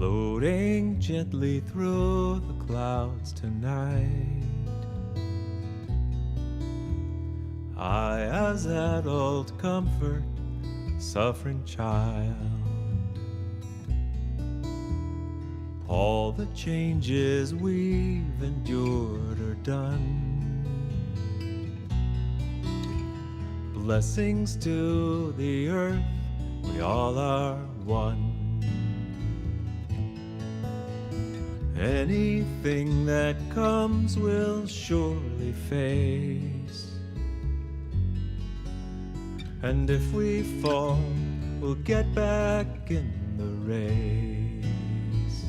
floating gently through the clouds tonight. I, as adult, comfort suffering child. All the changes we've endured are done. Blessings to the earth, we all are one. Anything that comes will surely face, and if we fall, we'll get back in the race.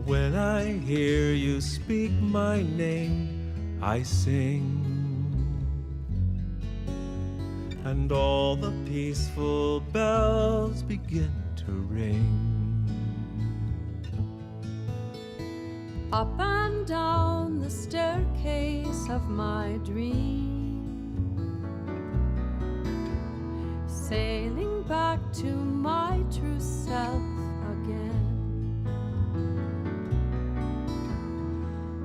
When I hear you speak my name, I sing, and all the peaceful bells begin to ring. Up and down the staircase of my dream, sailing back to my true self again.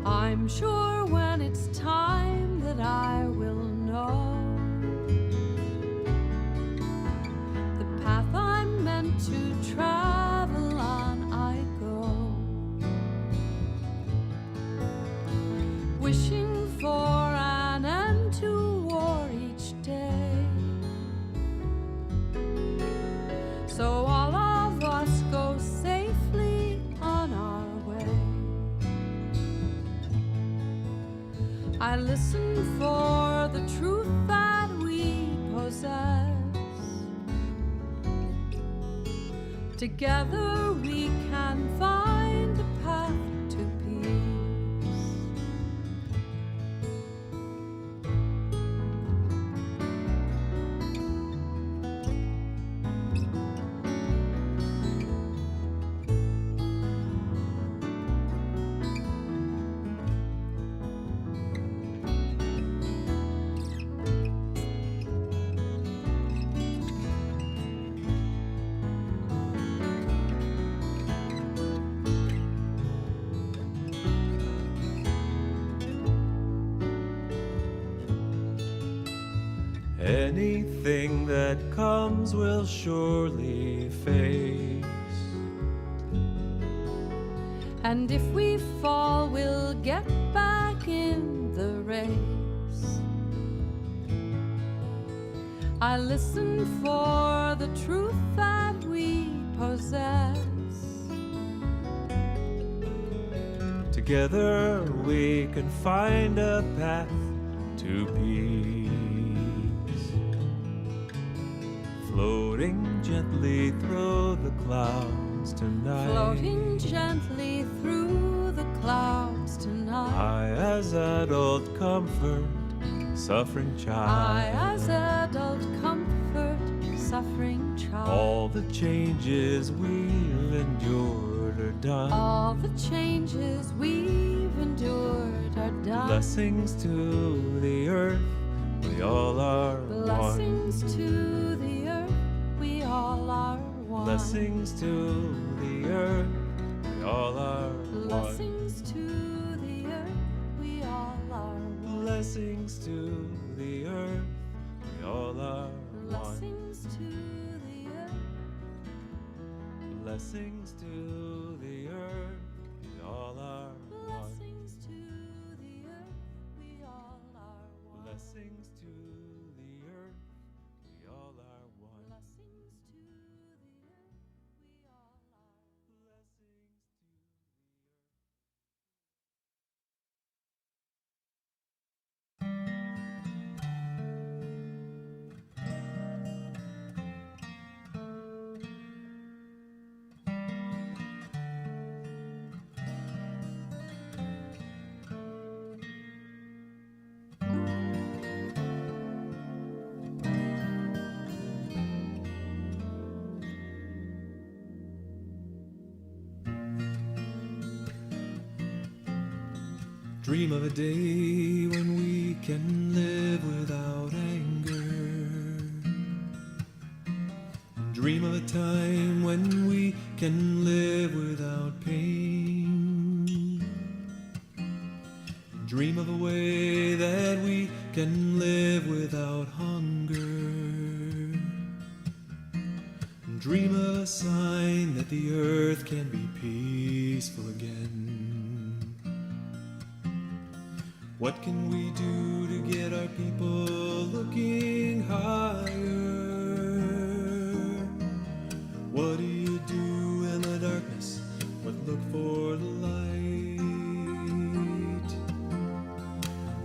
I'm sure when it's time that I will know the path I'm meant to travel on. I go, wishing for an end to war each day, so all of us go safely on our way. I listen for the truth that we possess. Together we can find a path to peace. Anything that comes will surely face, And if we fall, we'll get back in the race. I listen for the truth that we possess. together we can find a path to peace. Floating gently through the clouds tonight. Floating gently through the clouds tonight. I, as adult, comfort suffering child. I, as adult, comfort suffering child. All the changes we've endured are done. All the changes we've endured are done. Blessings to the earth, we all are Blessings one. to the earth, we all are one. Blessings to the earth, we all are one. Blessings to the earth, we all are one. Blessings to the earth, we all are one. Blessings to the earth. Blessings to the earth, we all are one. Blessings to the earth, we all are one. Blessings to the earth, we all are one. Blessings to the earth, we all are Dream of a day when we can live without anger. Dream of a time when we can live without pain. Dream of a way that we can live without hunger. Dream of a sign that the earth can be peaceful again. What can we do to get our people looking higher? What do you do in the darkness but look for the light?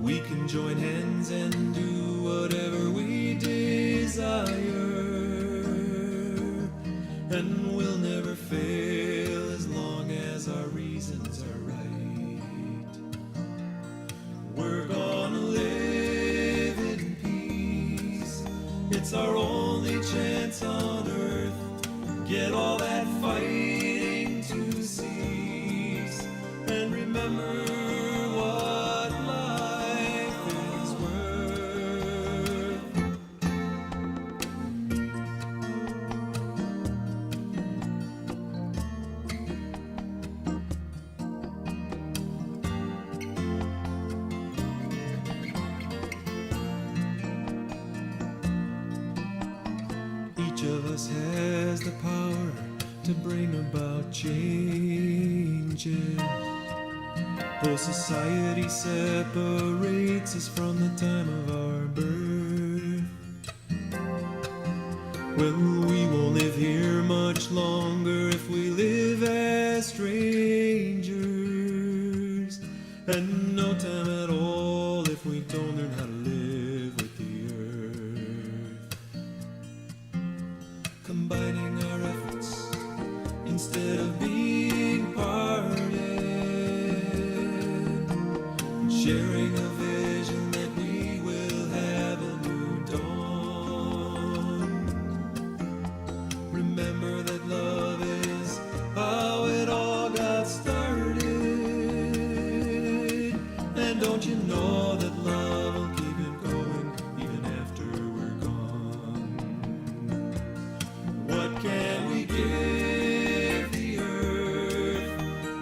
We can join hands and do whatever we desire, and we'll never fail as long as our reasons are right. We're gonna live in peace. It's our only chance on earth. Get all that fighting to cease, and remember what life is worth. Each of us has the power to bring about changes. Though society separates us from the time of our birth, well, we won't live here much longer if we live as strangers, and no time at all if we don't learn how to live with the earth. Combining our efforts instead of being parted, sharing a vision that we will have a new dawn. Remember that love is how it all got started, and don't you know that love will keep it going even after we're gone? What can we give the earth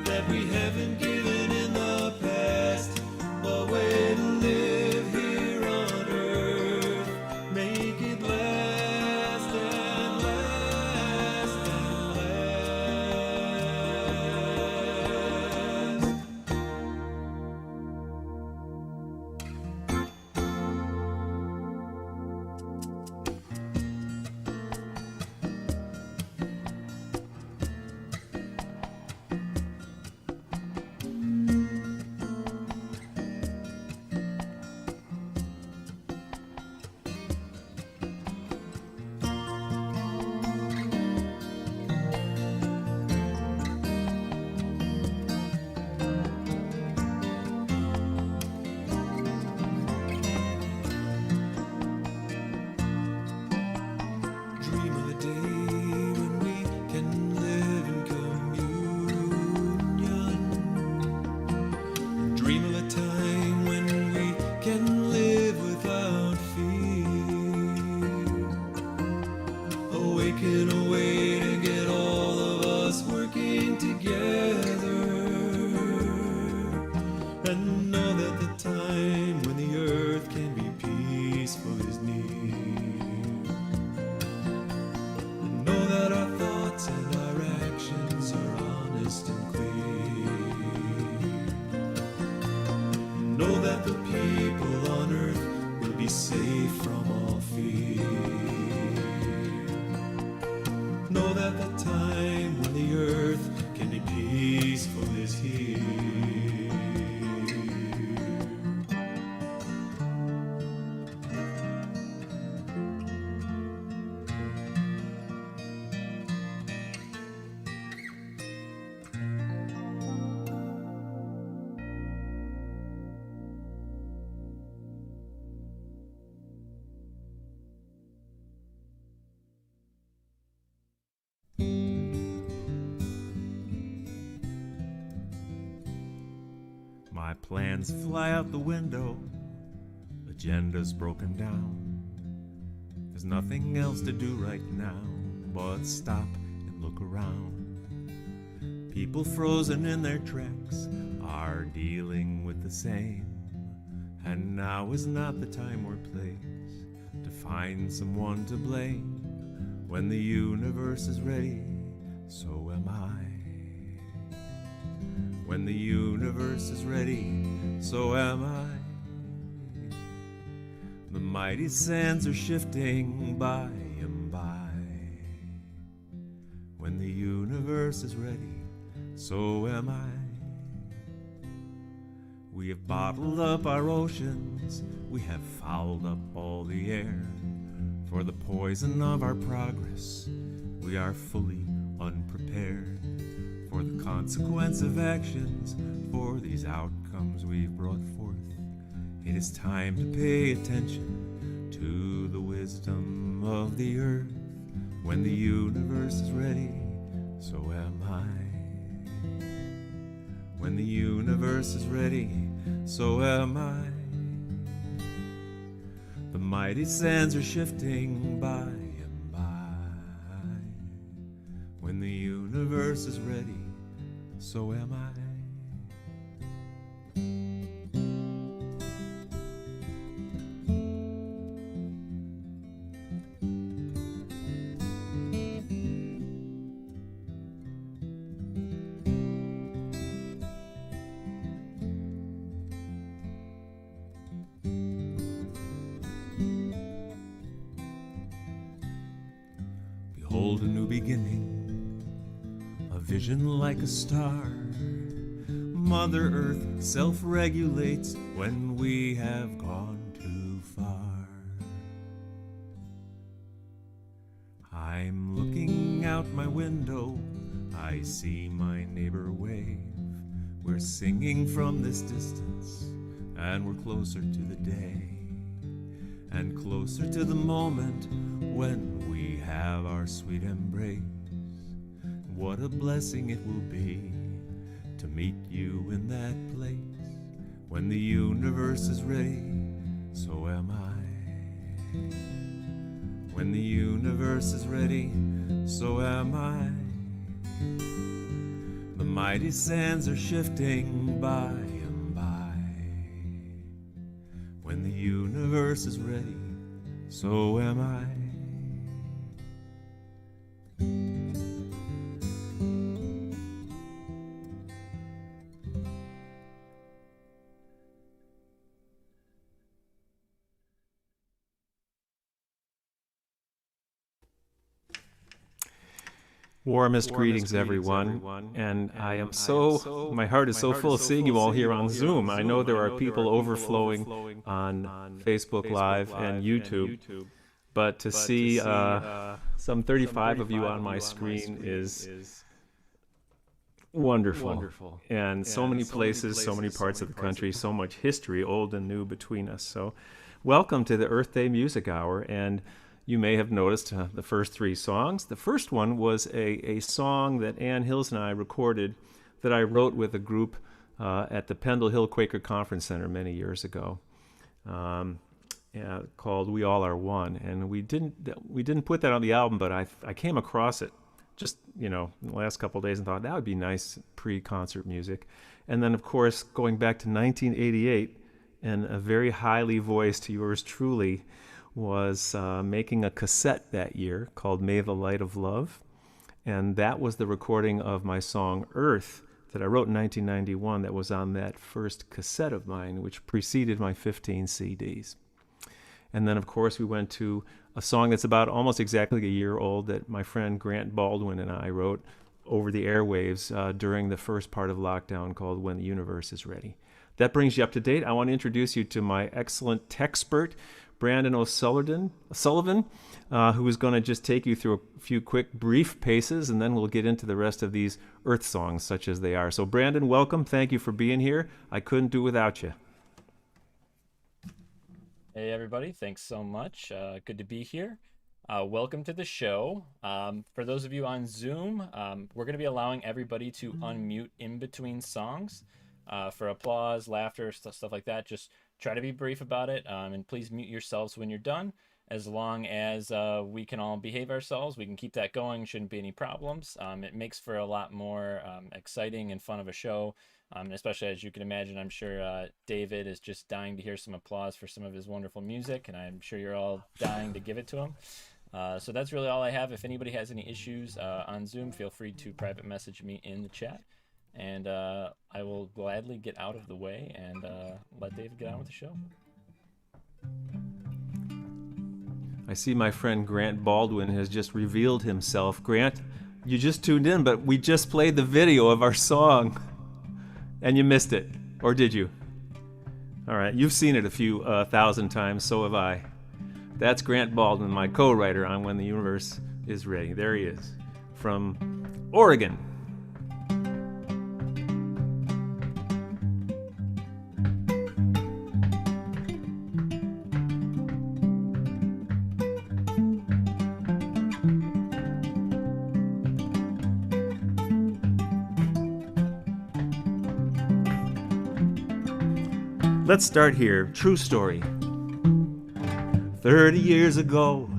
that we haven't given in the past? A way to live here on earth, make it last and last and last. Dream of a day when we can live in communion. Dream of a time when we can live without fear. Awaken a way to get all of us working together, and know that the time when the earth can be peaceful is near. Know that our thoughts and our actions are honest and clear. Know that the people on earth will be safe from all fear. Know that the time when the earth can be peaceful is here. My plans fly out the window, agenda's broken down. There's nothing else to do right now. but stop and look around. People frozen in their tracks are dealing with the same. And now is not the time or place to find someone to blame. When the universe is ready, so am I. When the universe is ready, so am I. The mighty sands are shifting by and by. When the universe is ready, so am I. We have bottled up our oceans, we have fouled up all the air. For the poison of our progress, we are fully unprepared. For the consequence of actions, for these outcomes we've brought forth, it is time to pay attention to the wisdom of the earth. When the universe is ready, so am I. When the universe is ready, so am I. The mighty sands are shifting by and by. When the universe is ready, so am I. Behold a new beginning, a vision like a star. Mother Earth self-regulates when we have gone too far. I'm looking out my window, I see my neighbor wave. We're singing from this distance, and we're closer to the day, and closer to the moment when we have our sweet embrace. What a blessing it will be to meet you in that place. When the universe is ready, so am I. When the universe is ready, so am I. The mighty sands are shifting by and by. When the universe is ready, so am I. Warmest greetings, everyone. And I am my heart is so full of seeing you all here on Zoom. I know there are people overflowing on Facebook Live and YouTube, but to see some 35 of you on my screen is wonderful. And so many places, so many parts of the country, so much history, old and new, between us. So welcome to the Earth Day Music Hour. And you may have noticed the first three songs. The first one was a song that Ann Hills and I recorded that I wrote with a group at the Pendle Hill Quaker Conference Center many years ago, called "We All Are One." And we didn't put that on the album, but I came across it just in the last couple of days and thought that would be nice pre-concert music. And then, of course, going back to 1988, and a very highly voiced yours truly was making a cassette that year called May the Light of Love. And that was the recording of my song Earth that I wrote in 1991 that was on that first cassette of mine, which preceded my 15 CDs. And then, of course, we went to a song that's about almost exactly a year old that my friend Grant Baldwin and I wrote over the airwaves during the first part of lockdown, called When the Universe is Ready. That brings you up to date. I want to introduce you to my excellent techspert, Brandon O'Sullivan, who is going to just take you through a few quick, brief paces, and then we'll get into the rest of these Earth songs, such as they are. So, Brandon, welcome. Thank you for being here. I couldn't do without you. Hey, everybody. Thanks so much. Good to be here. Welcome to the show. For those of you on Zoom, we're going to be allowing everybody to unmute in between songs for applause, laughter, stuff like that. Just try to be brief about it, and please mute yourselves when you're done. as long as we can all behave ourselves, we can keep that going. Shouldn't be any problems. It makes for a lot more exciting and fun of a show. Especially as you can imagine, I'm sure David is just dying to hear some applause for some of his wonderful music, and I'm sure you're all dying to give it to him. So that's really all I have. If anybody has any issues on Zoom, feel free to private message me in the chat, and I will gladly get out of the way and let David get on with the show. I see my friend Grant Baldwin has just revealed himself. Grant, you just tuned in, but we just played the video of our song, and you missed it. Or did you? All right, you've seen it a few thousand times, so have I. That's Grant Baldwin, my co-writer on When the Universe is Ready. There he is, from Oregon. Let's start here. True story. 30 years ago,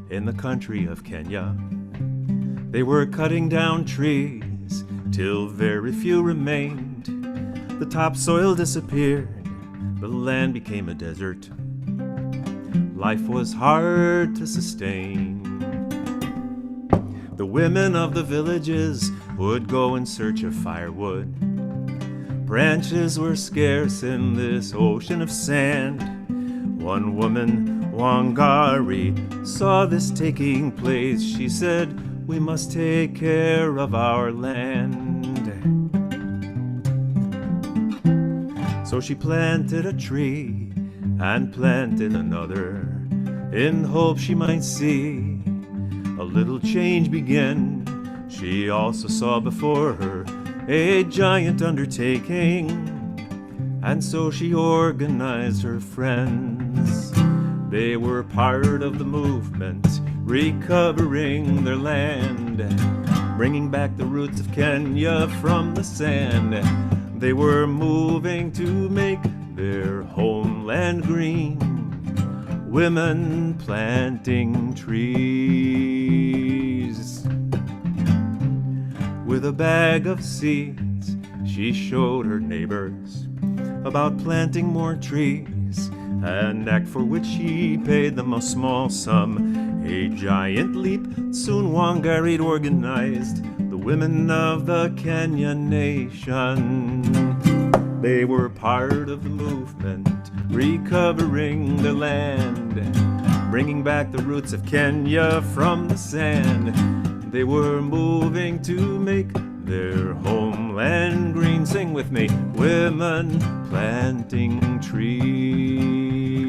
in the country of Kenya, they were cutting down trees till very few remained. The topsoil disappeared, the land became a desert. Life was hard to sustain. The women of the villages would go in search of firewood. Branches were scarce in this ocean of sand. One woman, Wangari, saw this taking place. She said, "We must take care of our land." So she planted a tree and planted another, in hope she might see a little change begin. She also saw before her a giant undertaking, and so she organized her friends. They were part of the movement, recovering their land, bringing back the roots of Kenya from the sand. They were moving to make their homeland green, women planting trees. With a bag of seeds, she showed her neighbors about planting more trees, an act for which she paid them a small sum. A giant leap soon Wangari organized the women of the Kenyan nation. They were part of the movement, recovering their land, bringing back the roots of Kenya from the sand. They were moving to make their homeland green. Sing with me. Women planting trees.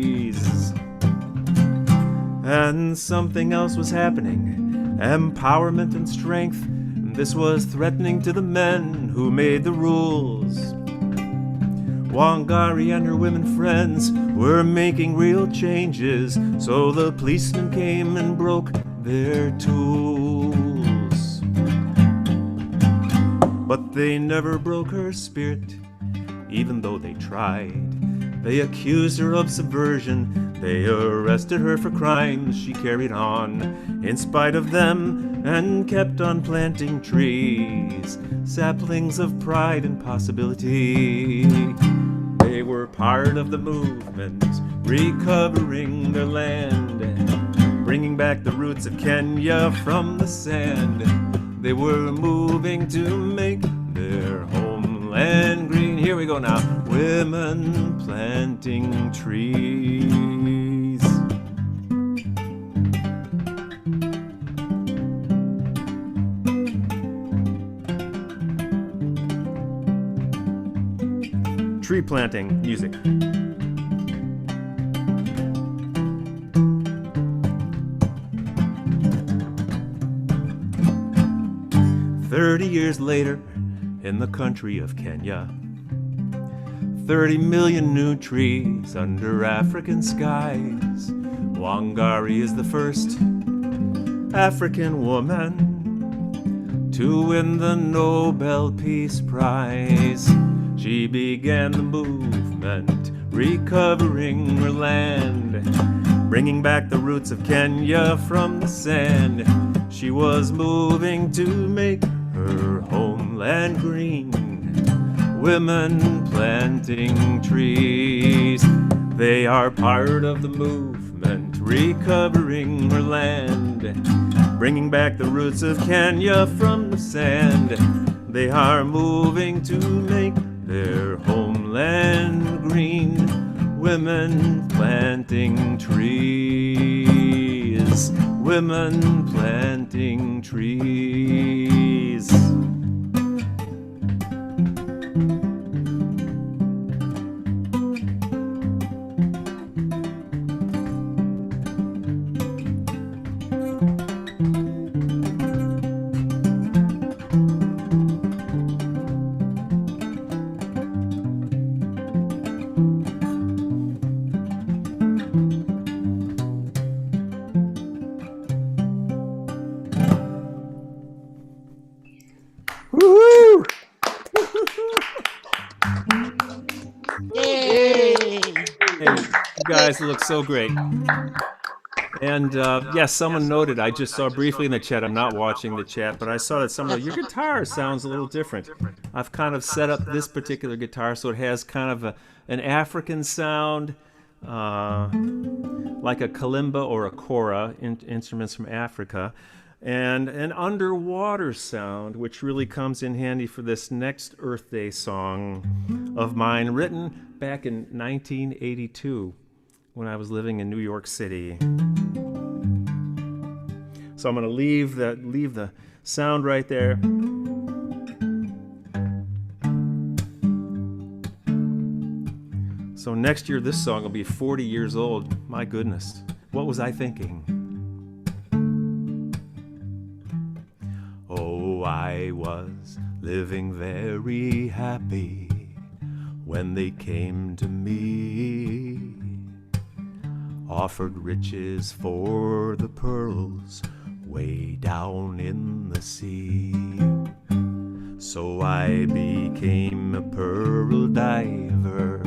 And something else was happening. Empowerment and strength. This was threatening to the men who made the rules. Wangari and her women friends were making real changes, so the policemen came and broke their tools. But they never broke her spirit, even though they tried. They accused her of subversion. They arrested her for crimes she carried on in spite of them, and kept on planting trees, saplings of pride and possibility. They were part of the movement, recovering their land, bringing back the roots of Kenya from the sand. They were moving to make their homeland green. Here we go now. Women planting trees. Tree planting music. "30 years later, in the country of Kenya, 30 million new trees under African skies. Wangari is the first African woman to win the Nobel Peace Prize. She began the movement, recovering her land, bringing back the roots of Kenya from the sand. She was moving to make her homeland green, women planting trees. They are part of the movement, recovering her land, bringing back the roots of Kenya from the sand. They are moving to make their homeland green, women planting trees, women planting trees. Woo! Yay! Hey, you guys look so great. And yes, someone noted, I just saw briefly in the chat, I'm not watching the chat, but I saw that some of your guitar sounds a little different. I've kind of set up this particular guitar so it has kind of an African sound, like a kalimba or a kora, instruments from Africa, and an underwater sound, which really comes in handy for this next Earth Day song of mine, written back in 1982 when I was living in New York City. So I'm going to leave the sound right there. So next year this song will be 40 years old. My goodness, what was I thinking? Oh, I was living very happy when they came to me, offered riches for the pearls way down in the sea. So I became a pearl diver,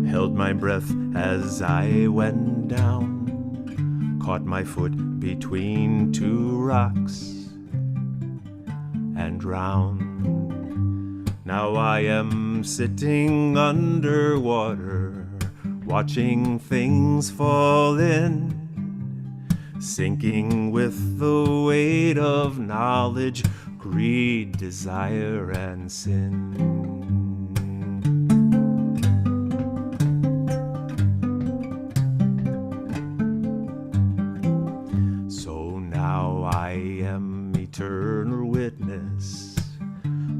held my breath as I went down, caught my foot between two rocks and drowned. Now I am sitting underwater, watching things fall in, sinking with the weight of knowledge, greed, desire, and sin. So now I am eternal witness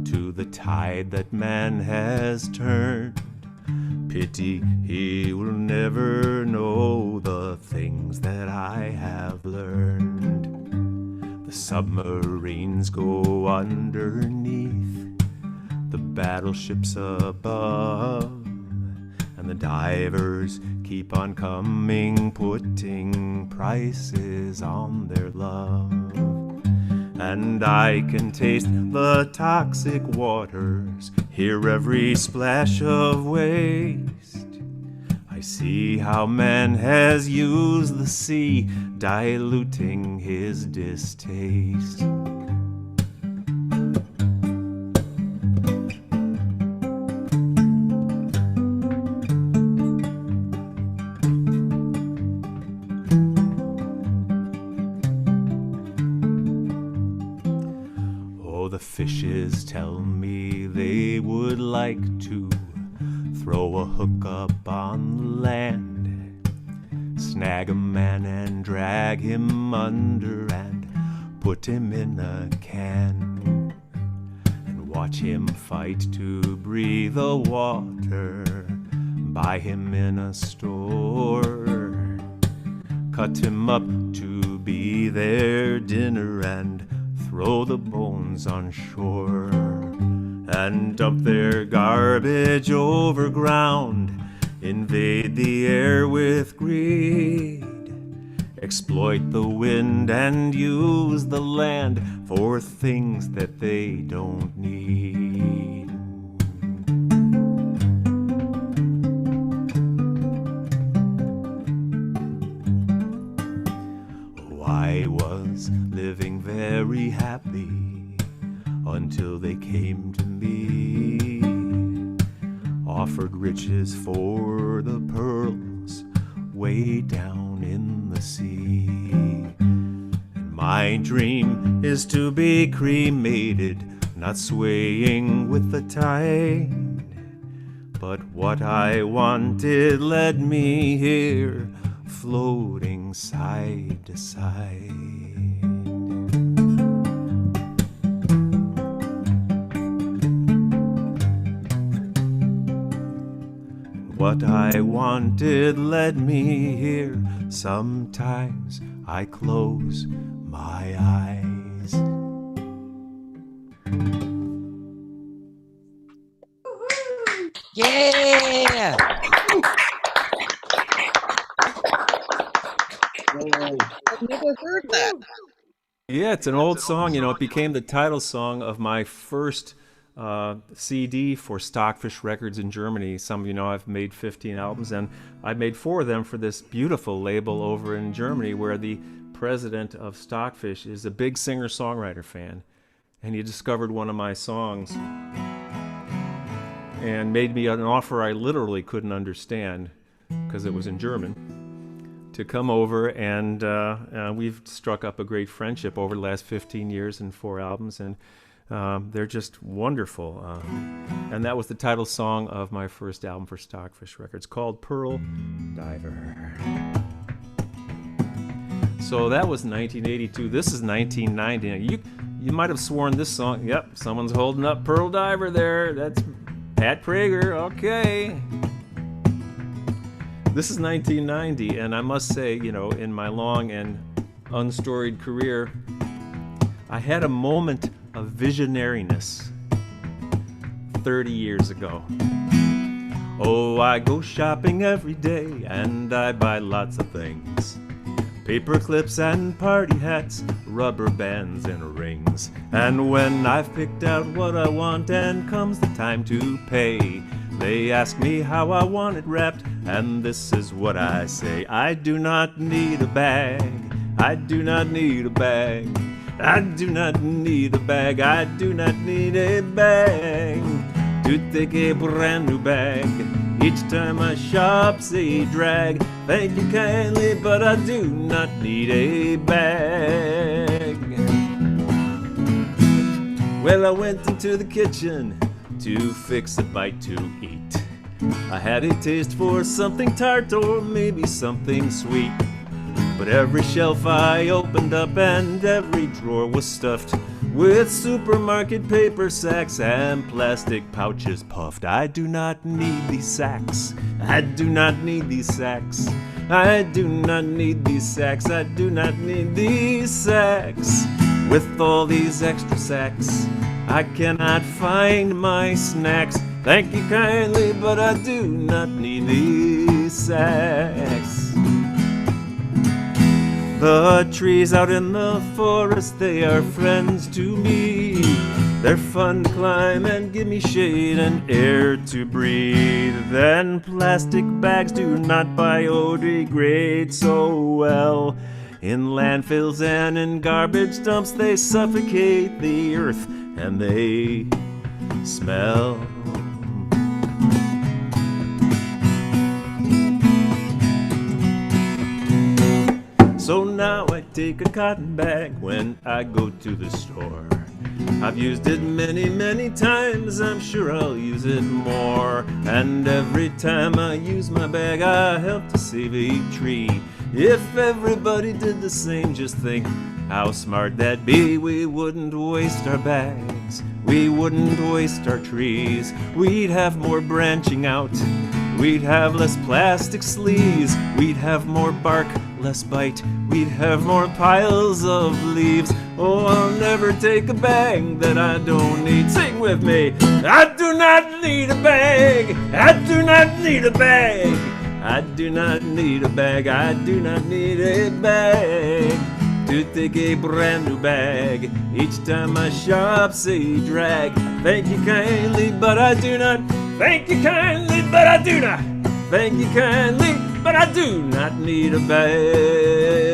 to the tide that man has turned. Pity he will never know the things that I have learned. The submarines go underneath, the battleships above, and the divers keep on coming, putting prices on their love. And I can taste the toxic waters, hear every splash of waste. I see how man has used the sea, diluting his distaste. The fishes tell me they would like to throw a hook up on land, snag a man and drag him under and put him in a can, and watch him fight to breathe the water, buy him in a store, cut him up to be their dinner and throw the bones on shore, and dump their garbage over ground, invade the air with greed, exploit the wind and use the land for things that they don't need. very happy until they came to me, offered riches for the pearls way down in the sea. And my dream is to be cremated, not swaying with the tide. But what I wanted led me here, floating side to side. What I wanted led me here. Sometimes I close my eyes. Yeah! I've never heard that. Yeah, it's an old song. It became the title song of my first CD for Stockfish Records in Germany. Some of you know I've made 15 albums, and I made 4 of them for this beautiful label over in Germany, where the president of Stockfish is a big singer-songwriter fan, and he discovered one of my songs and made me an offer I literally couldn't understand because it was in German, to come over, and we've struck up a great friendship over the last 15 years and 4 albums, and they're just wonderful. And that was the title song of my first album for Stockfish Records, called Pearl Diver. So that was 1982. This is 1990. You might have sworn this song, yep, someone's holding up Pearl Diver there. That's Pat Prager, okay. This is 1990, and I must say, in my long and unstoried career, I had a moment of visionariness 30 years ago. Oh, I go shopping every day, and I buy lots of things. Paper clips and party hats, rubber bands and rings. And when I've picked out what I want and comes the time to pay, they ask me how I want it wrapped, and this is what I say. I do not need a bag. I do not need a bag. I do not need a bag. I do not need a bag to take a brand new bag. Each time I shop, say drag. Thank you kindly, but I do not need a bag. Well, I went into the kitchen to fix a bite to eat. I had a taste for something tart or maybe something sweet. But every shelf I opened up and every drawer was stuffed with supermarket paper sacks and plastic pouches puffed. I do not need these sacks. I do not need these sacks. I do not need these sacks. I do not need these sacks. With all these extra sacks, I cannot find my snacks. Thank you kindly, but I do not need these sacks. The trees out in the forest, they are friends to me. They're fun to climb and give me shade and air to breathe. Then plastic bags do not biodegrade so well. In landfills and in garbage dumps, they suffocate the earth and they smell. So now I take a cotton bag when I go to the store. I've used it many, many times, I'm sure I'll use it more. And every time I use my bag, I help to save a tree. If everybody did the same, just think how smart that'd be. We wouldn't waste our bags, we wouldn't waste our trees. We'd have more branching out, we'd have less plastic sleeves. We'd have more bark, less bite, we'd have more piles of leaves. Oh, I'll never take a bag that I don't need. Sing with me. I do not need a bag. I do not need a bag. I do not need a bag. I do not need a bag to take a brand new bag. Each time I shop, say drag. Thank you kindly, but I do not. Thank you kindly, but I do not. Thank you kindly, but I do not need a bag.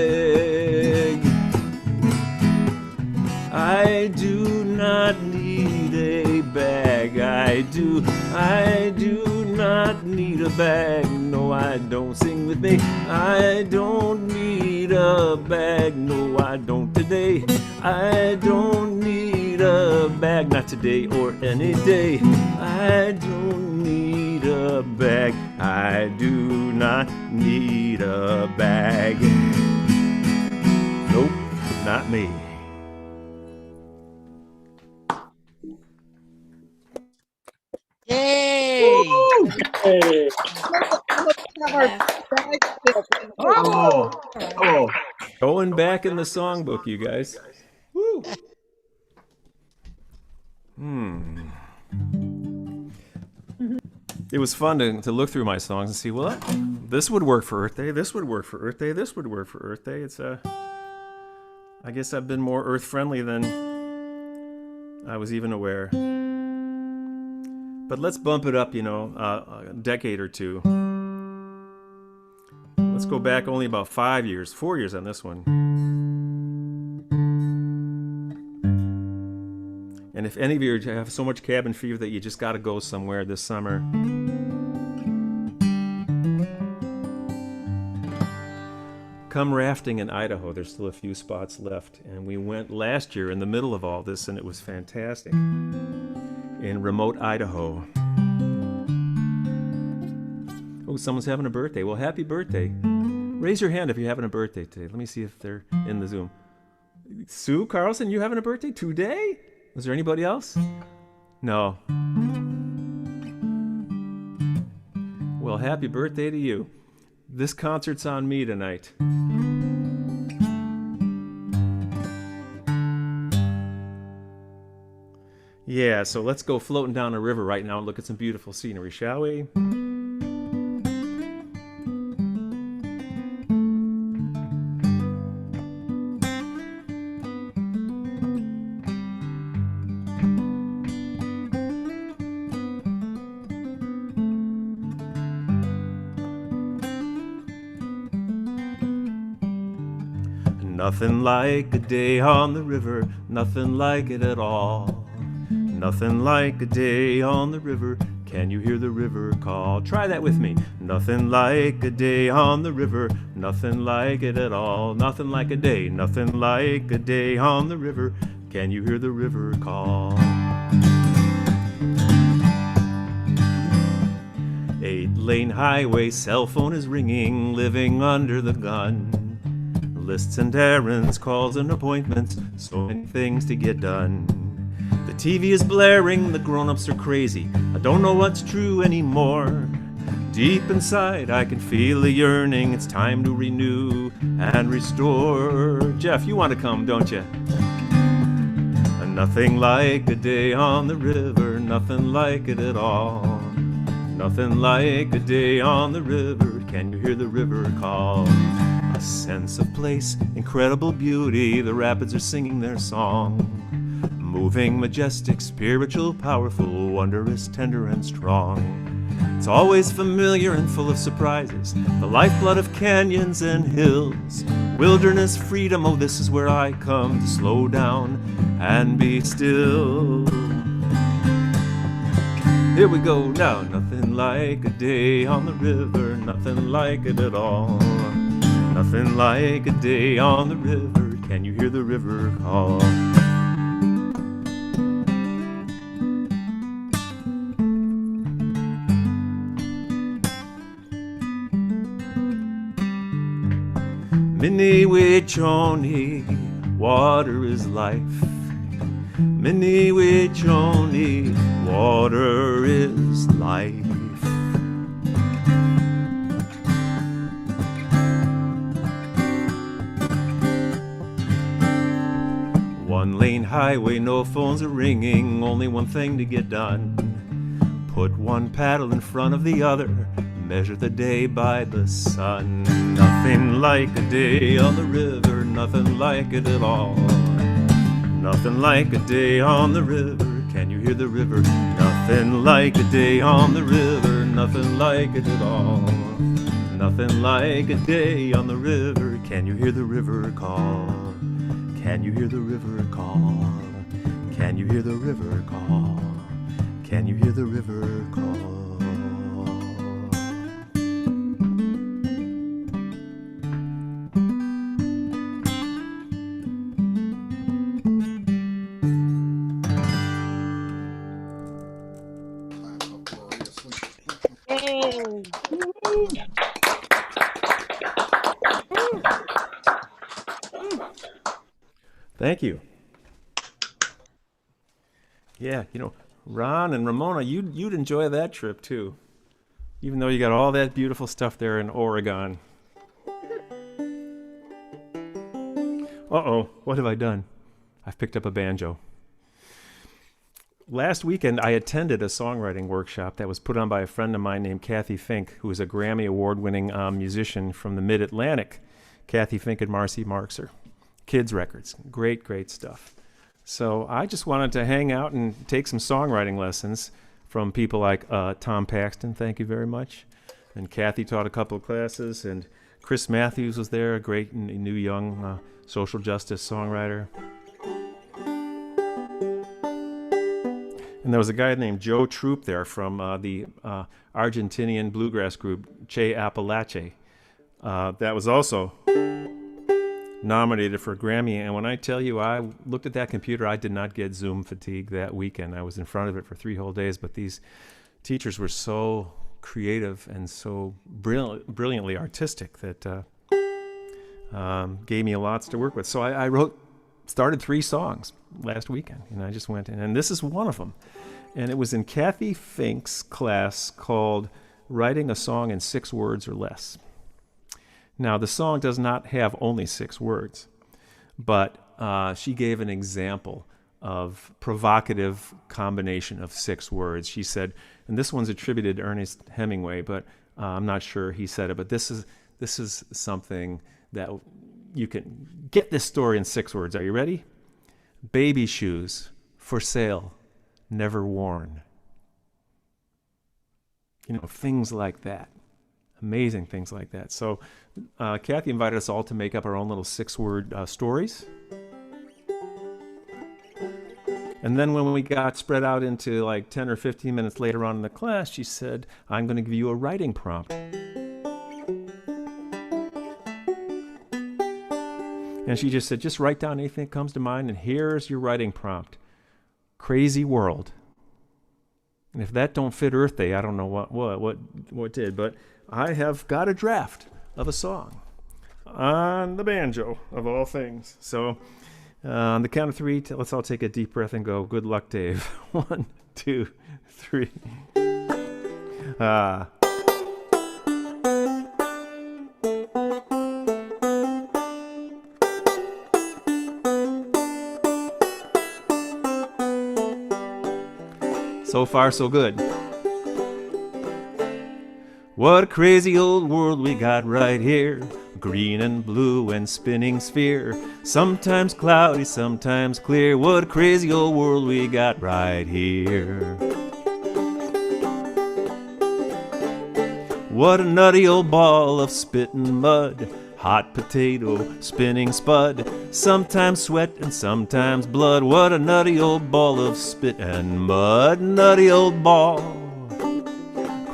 I do not need a bag. I do not need a bag. No, I don't. Sing with me. I don't need a bag. No, I don't today. I don't need a bag. Not today or any day. I don't need a bag. I do not need a bag. Nope, not me. Yay! Hey. Oh. Going back in the songbook, you guys. Woo. It was fun to look through my songs and see, well, this would work for Earth Day, this would work for Earth Day, this would work for Earth Day. It's I guess I've been more Earth-friendly than I was even aware. But let's bump it up, a decade or two. Let's go back only about 4 years on this one. And if any of you have so much cabin fever that you just got to go somewhere this summer, come rafting in Idaho. There's still a few spots left. And we went last year in the middle of all this, and it was fantastic. In remote Idaho. Oh, someone's having a birthday. Well, happy birthday. Raise your hand if you're having a birthday today. Let me see if they're in the Zoom. Sue Carlson, you having a birthday today? Was there anybody else? No. Well, happy birthday to you. This concert's on me tonight. Yeah, so let's go floating down a river right now and look at some beautiful scenery, shall we? Nothing like a day on the river, nothing like it at all. Nothing like a day on the river, can you hear the river call? Try that with me. Nothing like a day on the river, nothing like it at all. Nothing like a day, nothing like a day on the river, can you hear the river call? 8-lane highway, cell phone is ringing, living under the gun. Lists and errands, calls and appointments, so many things to get done. The TV is blaring, the grown-ups are crazy, I don't know what's true anymore. Deep inside I can feel the yearning, it's time to renew and restore. Jeff, you want to come, don't you? Nothing like a day on the river, nothing like it at all. Nothing like a day on the river, can you hear the river call? A sense of place, incredible beauty, the rapids are singing their song. Moving, majestic, spiritual, powerful, wondrous, tender and strong. It's always familiar and full of surprises, the lifeblood of canyons and hills. Wilderness, freedom, oh this is where I come to slow down and be still. Here we go now, nothing like a day on the river, nothing like it at all. Nothing like a day on the river, can you hear the river call? Mini-witch-oni, water is life. Mini-witch-oni, water is life. One-lane highway, no phones are ringing, only one thing to get done. Put one paddle in front of the other, measure the day by the sun. Nothing like a day on the river, nothing like it at all. Nothing like a day on the river, can you hear the river? Nothing like a day on the river, nothing like it at all. Nothing like a day on the river, can you hear the river call? Can you hear the river call? Can you hear the river call? Can you hear the river call? Yay. Thank you. Yeah, Ron and Ramona, you'd enjoy that trip too, even though you got all that beautiful stuff there in Oregon. Uh-oh, what have I done? I've picked up a banjo. Last weekend, I attended a songwriting workshop that was put on by a friend of mine named Kathy Fink, who is a Grammy Award-winning musician from the Mid-Atlantic. Kathy Fink and Marcy Marxer. Kids records. Great, great stuff. So I just wanted to hang out and take some songwriting lessons from people like Tom Paxton, thank you very much. And Kathy taught a couple of classes, and Chris Matthews was there, a great new young social justice songwriter. And there was a guy named Joe Troop there from the Argentinian bluegrass group Che Apalache. That was also nominated for a Grammy. And when I tell you I looked at that computer, I did not get Zoom fatigue that weekend. I was in front of it for 3 whole days. But these teachers were so creative and so brilliantly artistic that gave me lots to work with. So I started 3 songs last weekend, and I just went in, and this is one of them. And it was in Kathy Fink's class called Writing a Song in 6 Words or Less. Now, the song does not have only 6 words, but she gave an example of provocative combination of 6 words. She said, and this one's attributed to Ernest Hemingway, but I'm not sure he said it, but this is something that you can get this story in 6 words. Are you ready? Baby shoes for sale, never worn. Things like that. Amazing things like that. So Kathy invited us all to make up our own little 6-word stories. And then when we got spread out into like 10 or 15 minutes later on in the class, she said, I'm going to give you a writing prompt. And she just said, just write down anything that comes to mind, and here's your writing prompt. Crazy world. And if that don't fit Earth Day, I don't know what did. But I have got a draft of a song on the banjo, of all things. So on the count of 3, let's all take a deep breath and go, good luck, Dave. 1, 2, 3. So far, so good. What a crazy old world we got right here. Green and blue and spinning sphere. Sometimes cloudy, sometimes clear. What a crazy old world we got right here. What a nutty old ball of spit and mud. Hot potato, spinning spud. Sometimes sweat and sometimes blood. What a nutty old ball of spit and mud. Nutty old ball.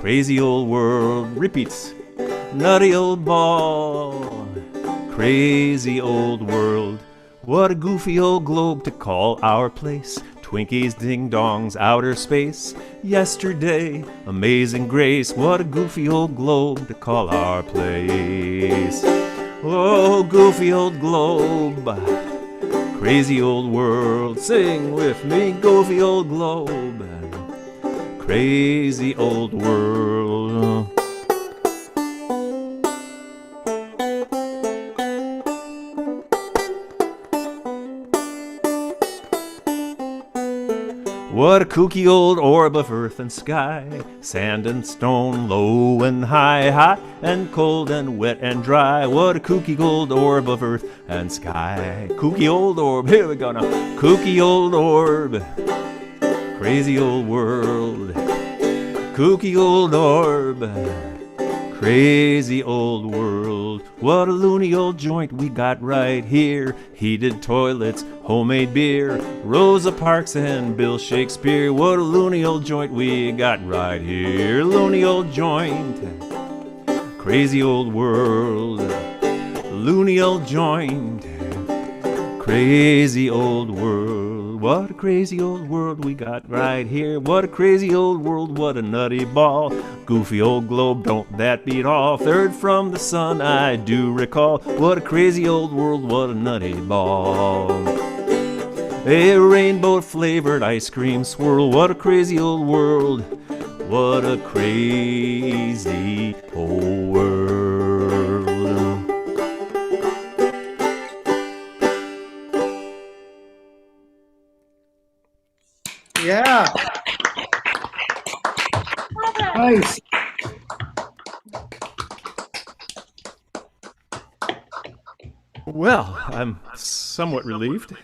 Crazy old world repeats. Nutty old ball. Crazy old world. What a goofy old globe to call our place. Twinkies, ding-dongs, outer space. Yesterday, amazing grace. What a goofy old globe to call our place. Oh, goofy old globe, crazy old world, sing with me, goofy old globe, crazy old world. What a kooky old orb of earth and sky, sand and stone, low and high, hot and cold and wet and dry. What a kooky old orb of earth and sky. Kooky old orb, here we go now. Kooky old orb, crazy old world. Kooky old orb, Crazy old world, what a loony old joint we got right here. Heated toilets, homemade beer, Rosa Parks and Bill Shakespeare. What a loony old joint we got right here. Loony old joint, crazy old world, loony old joint, crazy old world. What a crazy old world we got right here. What a crazy old world, what a nutty ball. Goofy old globe, don't that beat all. Third from the sun, I do recall. What a crazy old world, what a nutty ball. A rainbow flavored ice cream swirl. What a crazy old world, what a crazy old world. Yeah. Nice. Well, I'm somewhat relieved.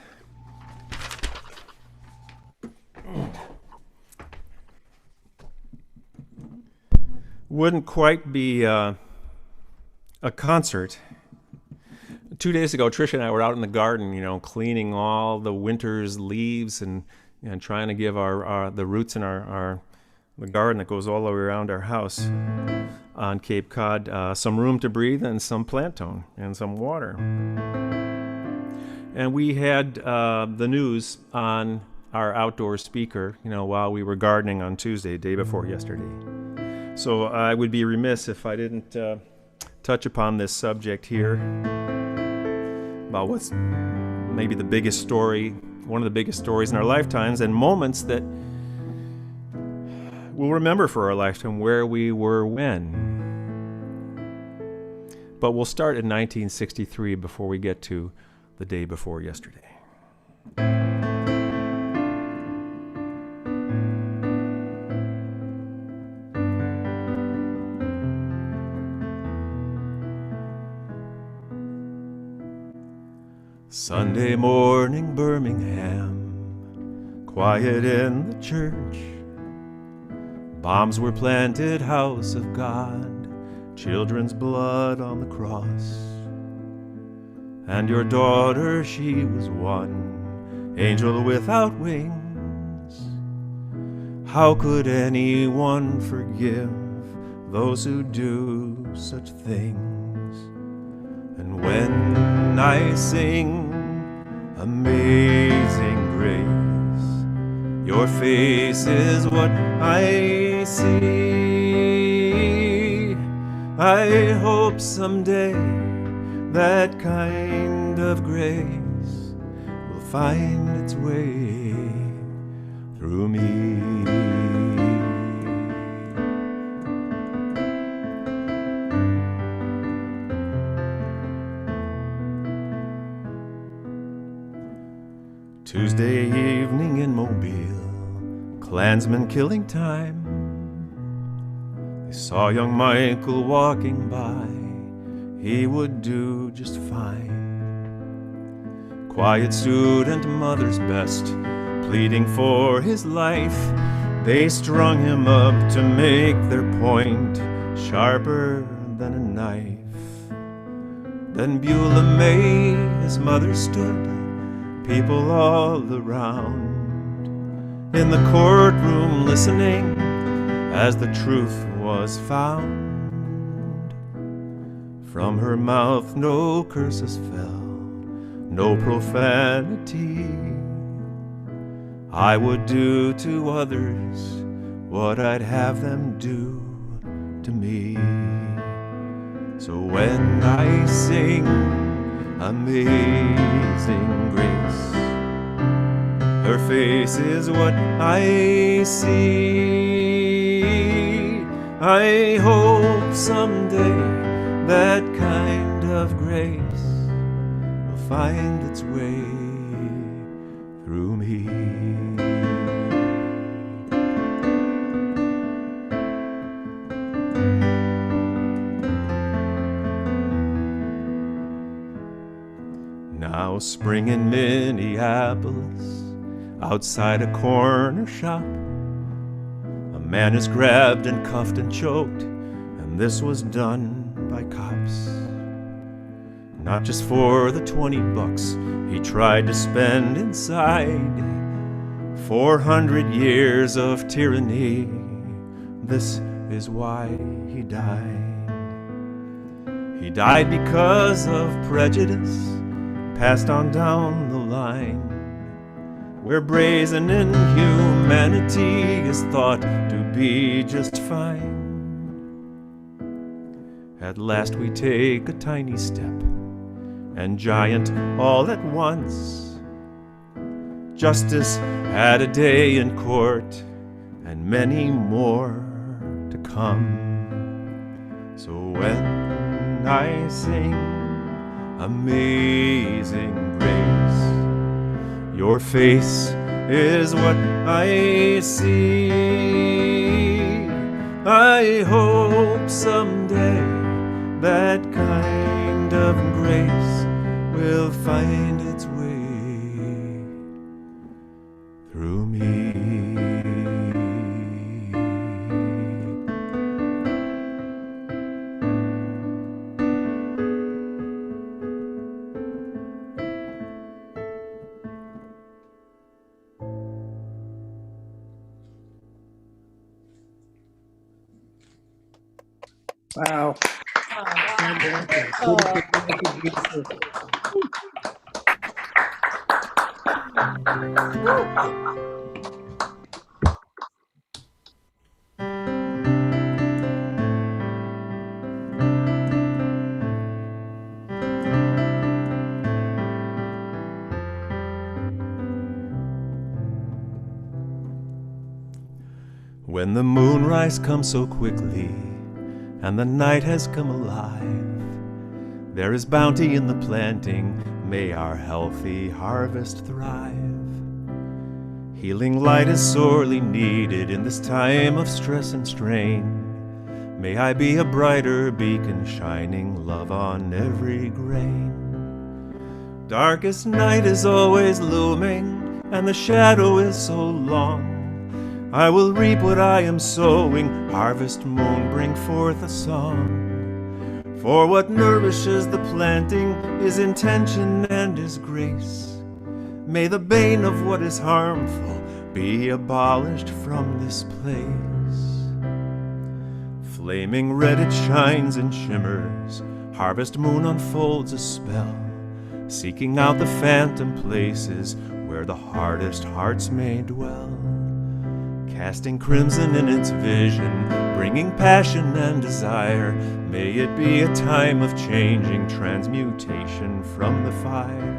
Wouldn't quite be a concert. 2 days ago, Tricia and I were out in the garden, cleaning all the winter's leaves and trying to give the roots in the garden that goes all the way around our house on Cape Cod some room to breathe and some plant tone and some water. And we had the news on our outdoor speaker, while we were gardening on Tuesday, day before yesterday. So I would be remiss if I didn't touch upon this subject here about what's maybe the biggest story, one of the biggest stories in our lifetimes, and moments that we'll remember for our lifetime, where we were when. But we'll start in 1963 before we get to the day before yesterday. Sunday morning, Birmingham, quiet in the church. Bombs were planted, house of God, children's blood on the cross. And your daughter, she was one angel without wings. How could anyone forgive those who do such things? And when I sing Amazing Grace, your face is what I see. I hope someday that kind of grace will find its way through me. Tuesday evening in Mobile, Klansmen killing time. They saw young Michael walking by, he would do just fine. Quiet student, mother's best, pleading for his life. They strung him up to make their point sharper than a knife. Then Beulah May, his mother, stood, people all around, in the courtroom listening as the truth was found. From her mouth no curses fell, no profanity. I would do to others what I'd have them do to me. So when I sing Amazing Grace, her face is what I see. I hope someday that kind of grace will find its way through me. Now spring in Minneapolis, outside a corner shop, a man is grabbed and cuffed and choked, and and this was done by cops. Not just for the $20 he tried to spend inside. 400 years of tyranny, this is why he died. He died because of prejudice passed on down the line, where brazen inhumanity is thought to be just fine. At last we take a tiny step, and giant all at once. Justice had a day in court, and many more to come. So when I sing Amazing Grace, your face is what I see. I hope someday that kind of grace will find its way through me. Wow. When the moonrise comes so quickly and the night has come alive, there is bounty in the planting, may our healthy harvest thrive. Healing light is sorely needed in this time of stress and strain. May I be a brighter beacon shining love on every grain. Darkest night is always looming and the shadow is so long. I will reap what I am sowing, harvest moon bring forth a song. For what nourishes the planting is intention and is grace. May the bane of what is harmful be abolished from this place. Flaming red it shines and shimmers, harvest moon unfolds a spell, seeking out the phantom places where the hardest hearts may dwell. Casting crimson in its vision, bringing passion and desire, may it be a time of changing transmutation from the fire.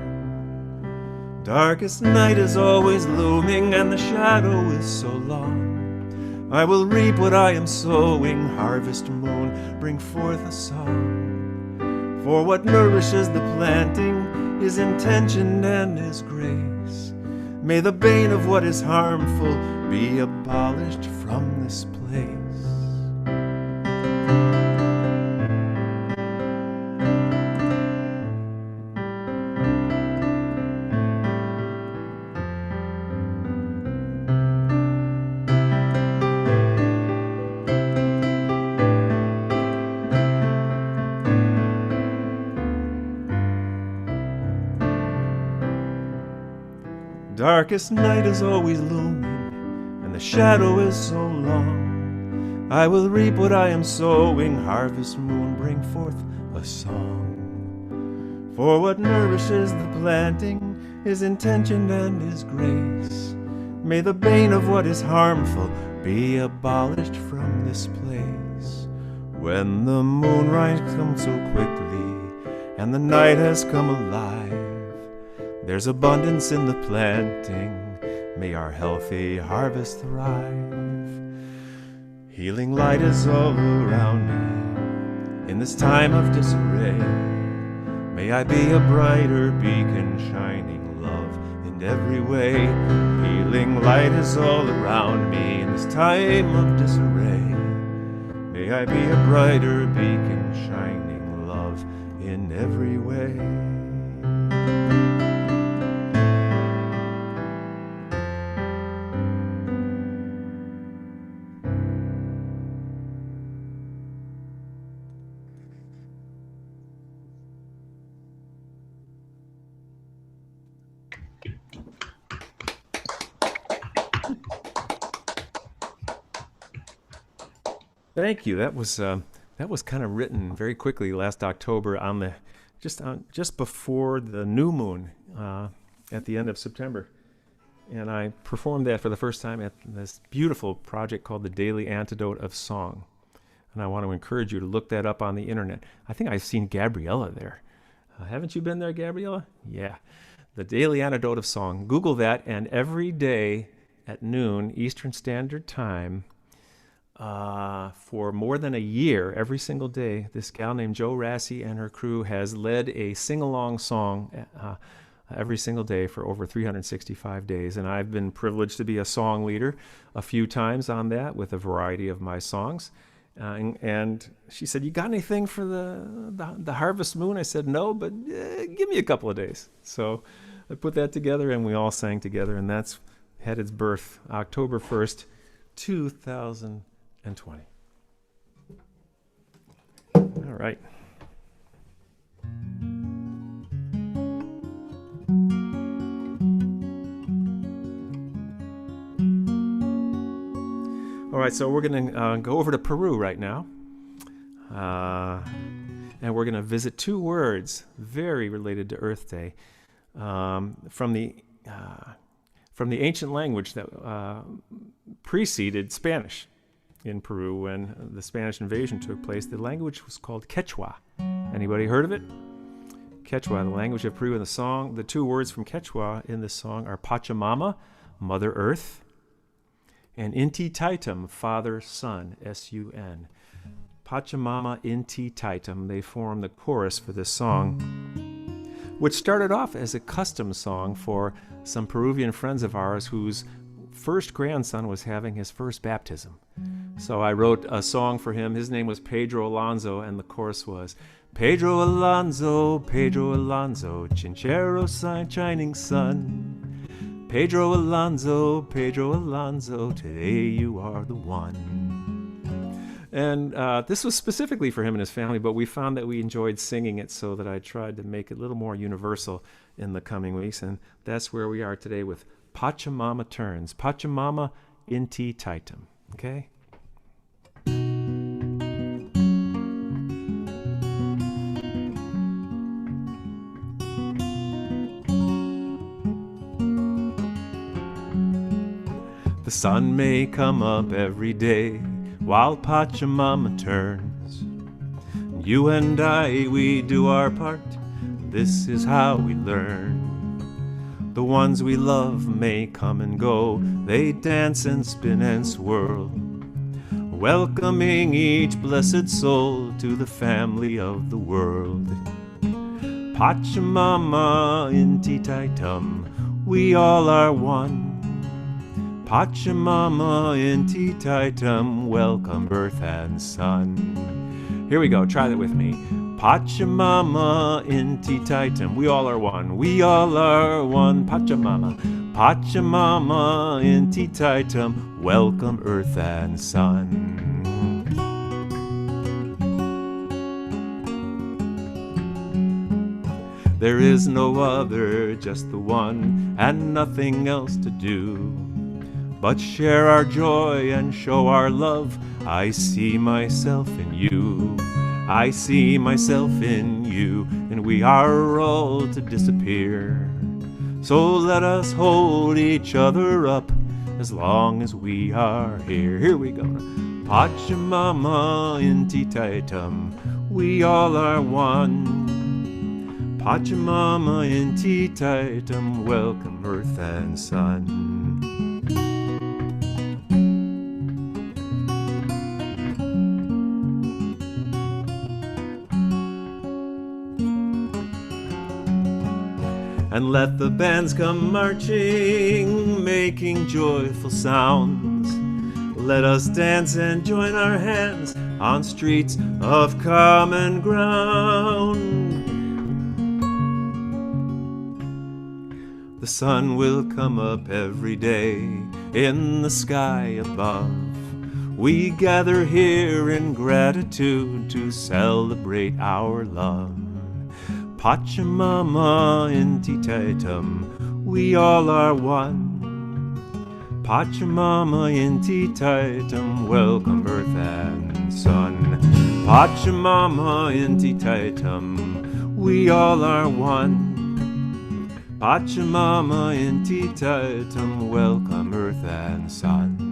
Darkest night is always looming and the shadow is so long. I will reap what I am sowing, harvest moon, bring forth a song. For what nourishes the planting is intention and is grace. May the bane of what is harmful be abolished from this place. Darkest night is always looming, and the shadow is so long. I will reap what I am sowing, harvest moon bring forth a song. For what nourishes the planting is intention and is grace. May the bane of what is harmful be abolished from this place. When the moonrise comes so quickly and the night has come alive, there's abundance in the planting, may our healthy harvest thrive. Healing light is all around me in this time of disarray. May I be a brighter beacon shining love in every way. Healing light is all around me in this time of disarray. May I be a brighter beacon shining love in every way. Thank you. That was kind of written very quickly last October on just before the new moon at the end of September. And I performed that for the first time at this beautiful project called the Daily Antidote of Song. And I want to encourage you to look that up on the internet. I think I've seen Gabriella there. Haven't you been there, Gabriella? Yeah. The Daily Antidote of Song. Google that, and every day at noon Eastern Standard Time, for more than a year, every single day, this gal named Jo Rassi and her crew has led a sing-along song every single day for over 365 days. And I've been privileged to be a song leader a few times on that with a variety of my songs. And she said, "You got anything for the harvest moon?" I said, "No, but give me a couple of days." So I put that together, and we all sang together, and that's had its birth October 1st, 2020. All right. All right, so we're going to go over to Peru right now, and we're going to visit two words very related to Earth Day from the ancient language that preceded Spanish in Peru when the Spanish invasion took place. The language was called Quechua. Anybody heard of it? Quechua, the language of Peru. In the song, the two words from Quechua in this song are Pachamama, Mother Earth, and Inti Taitum, Father, Son, S-U-N. Pachamama, Inti Taitum, they form the chorus for this song, which started off as a custom song for some Peruvian friends of ours whose first grandson was having his first baptism. So I wrote a song for him. His name was Pedro Alonso, and the chorus was, Pedro Alonso, Chinchero shining sun. Pedro Alonso, today you are the one. And this was specifically for him and his family, but we found that we enjoyed singing it, so that I tried to make it a little more universal in the coming weeks. And that's where we are today with Pachamama Turns. Pachamama Inti Taitum. Okay? The sun may come up every day while Pachamama turns. You and I, we do our part. This is how we learn. The ones we love may come and go. They dance and spin and swirl, welcoming each blessed soul to the family of the world. Pachamama Inti Taitum, we all are one. Pachamama Inti Taitum, welcome earth and sun. Here we go, try that with me. Pachamama Inti Taitum, we all are one. We all are one. Pachamama, Pachamama Inti Taitum, welcome earth and sun. There is no other, just the one, and nothing else to do but share our joy and show our love. I see myself in you, I see myself in you, and we are all to disappear. So let us hold each other up as long as we are here. Here we go. Pachamama Inti Taitum, we all are one. Pachamama Inti Taitum, welcome earth and sun. And let the bands come marching, making joyful sounds. Let us dance and join our hands on streets of common ground. The sun will come up every day in the sky above. We gather here in gratitude to celebrate our love. Pachamama Inti Taitum, we all are one. Pachamama Inti Taitum, welcome earth and and son. Pachamama intitaitum, we all are one. Pachamama intitaitum, welcome earth and sun.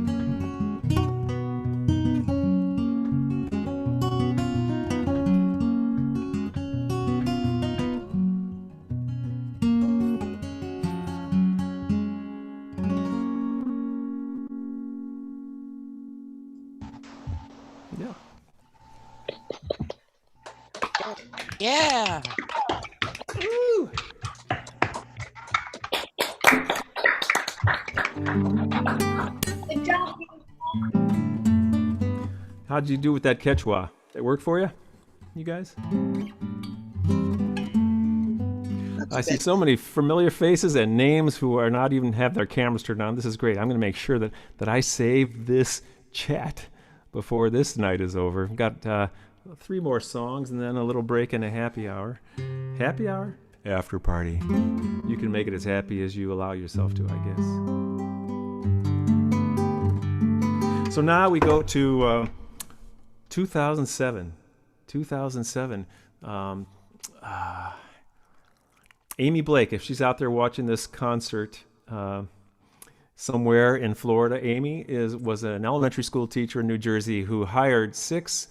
Yeah. Woo. How'd you do with that Quechua? Did it work for you? You guys? I see so many familiar faces and names who are not even have their cameras turned on. This is great. I'm going to make sure that I save this chat before this night is over. We've got 3 more songs and then a little break and a happy hour. Happy hour? After party. You can make it as happy as you allow yourself to, I guess. So now we go to 2007. 2007. Amy Blake, if she's out there watching this concert somewhere in Florida, Amy was an elementary school teacher in New Jersey who hired 6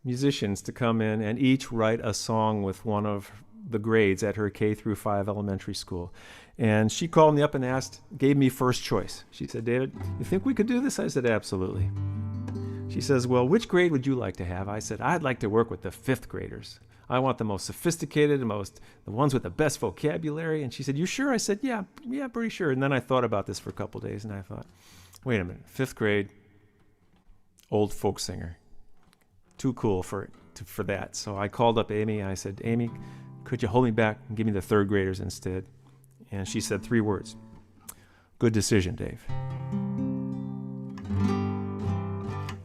musicians to come in and each write a song with one of the grades at her K through 5 elementary school. And she called me up and gave me first choice. She said, "David, you think we could do this?" I said, "Absolutely." She says, "Well, which grade would you like to have?" I said, "I'd like to work with the 5th graders. I want the most sophisticated, the ones with the best vocabulary." And she said, "You sure?" I said, yeah, pretty sure." And then I thought about this for a couple of days and I thought, wait a minute, 5th grade, old folk singer. Too cool for that. So I called up Amy and I said, "Amy, could you hold me back and give me the 3rd graders instead?" And she said 3 words. "Good decision, Dave."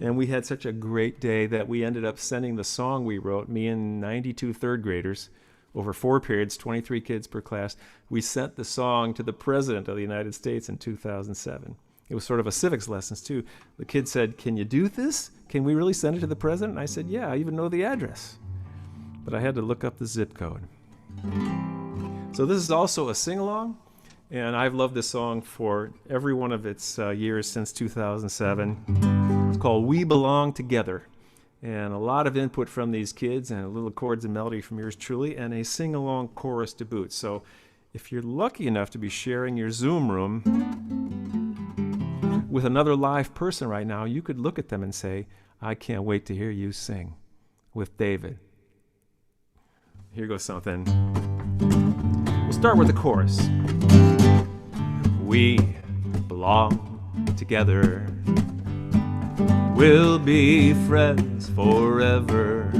And we had such a great day that we ended up sending the song we wrote, me and 92 3rd graders, over 4 periods, 23 kids per class. We sent the song to the President of the United States in 2007. It was sort of a civics lessons too. The kid said, "Can you do this? Can we really send it to the President?" And I said, "Yeah, I even know the address." But I had to look up the zip code. So this is also a sing-along, and I've loved this song for every one of its years since 2007. It's called "We Belong Together." And a lot of input from these kids and a little chords and melody from yours truly and a sing-along chorus to boot. So if you're lucky enough to be sharing your Zoom room with another live person right now, you could look at them and say, "I can't wait to hear you sing with David." Here goes something. We'll start with the chorus. We belong together. We'll be friends forever.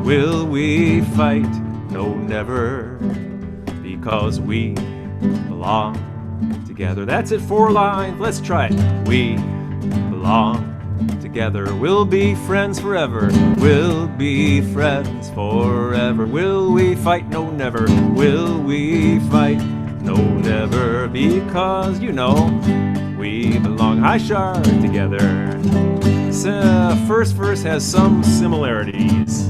Will we fight? No, never. Because we belong together. That's it, 4 lines. Let's try it. We belong together. We'll be friends forever. We'll be friends forever. Will we fight? No, never. Will we fight? No, never. Because, we belong. Hi, Shar, together. First verse has some similarities.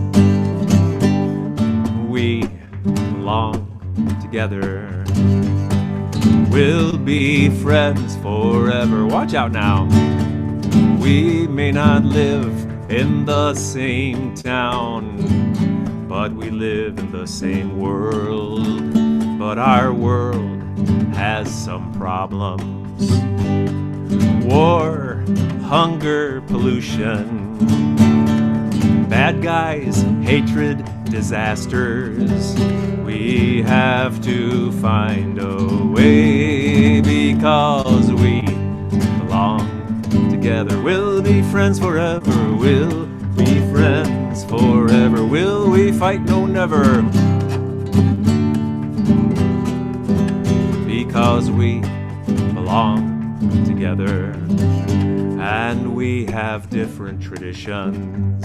We belong together. We'll be friends forever. Watch out now. We may not live in the same town, but we live in the same world. But our world has some problems. War, hunger, pollution, bad guys, hatred, disasters. We have to find a way because we belong together. We'll be friends forever. We'll be friends forever. Will we fight? No, never. Because we belong together. And we have different traditions.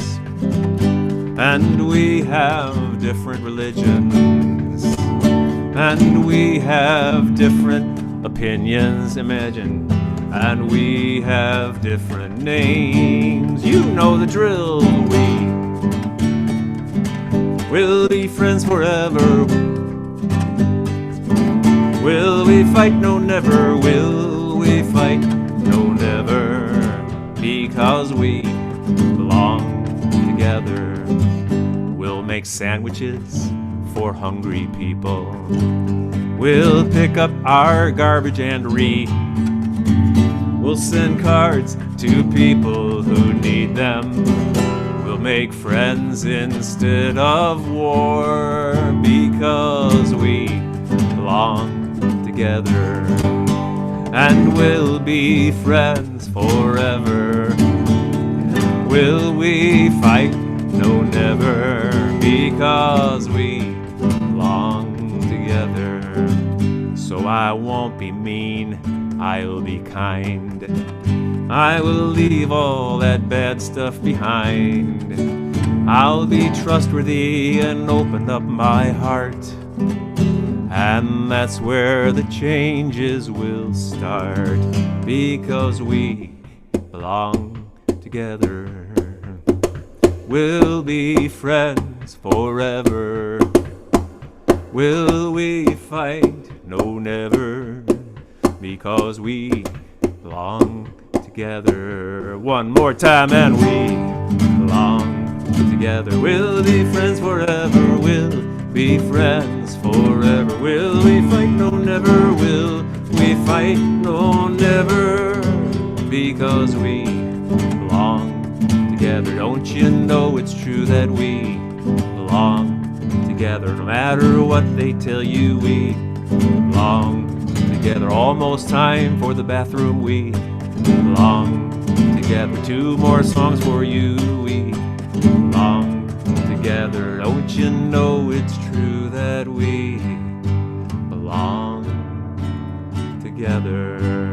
And we have different religions. And we have different opinions. Imagine and we have different names. You know the drill. We'll be friends forever. Will we fight? No, never. Will we fight? No, never. Because we belong together. We'll make sandwiches for hungry people. We'll pick up our garbage and we'll send cards to people who need them. We'll make friends instead of war because we belong together. And we'll be friends forever. Will we fight? No, never, because we belong together. So I won't be mean, I'll be kind. I will leave all that bad stuff behind. I'll be trustworthy and open up my heart. And that's where the changes will start, because we belong together. We'll be friends forever. Will we fight? No, never, because we belong together. One more time, and we belong together. We'll be friends forever. We'll be friends forever. Will we fight? No, never. Will we fight? No, never, because we belong together. Don't you know it's true that we belong together? No matter what they tell you, we belong together. Almost time for the bathroom. We belong together. 2 more songs for you. We belong together. Don't you know it's true that we belong together?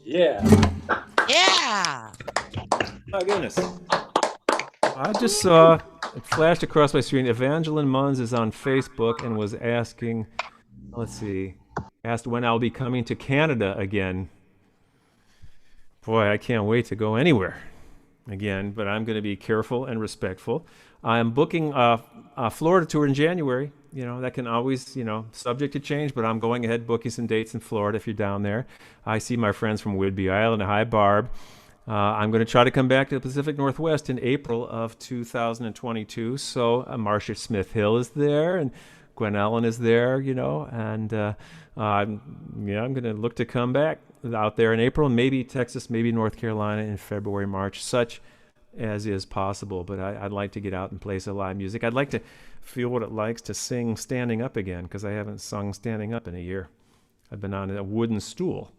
Yeah. Yeah. My goodness. I just saw, it flashed across my screen, Evangeline Munns is on Facebook and was asking, asked when I'll be coming to Canada again. Boy, I can't wait to go anywhere again, but I'm going to be careful and respectful. I'm booking a Florida tour in January. You know, that can always, subject to change, but I'm going ahead booking some dates in Florida if you're down there. I see my friends from Whidbey Island. Hi, Barb. I'm going to try to come back to the Pacific Northwest in April of 2022. So Marcia Smith Hill is there, and Gwen Ellen is there, and I'm going to look to come back out there in April, and maybe Texas, maybe North Carolina in February, March, such as is possible. But I'd like to get out and play some live music. I'd like to feel what it likes to sing standing up again, because I haven't sung standing up in a year. I've been on a wooden stool,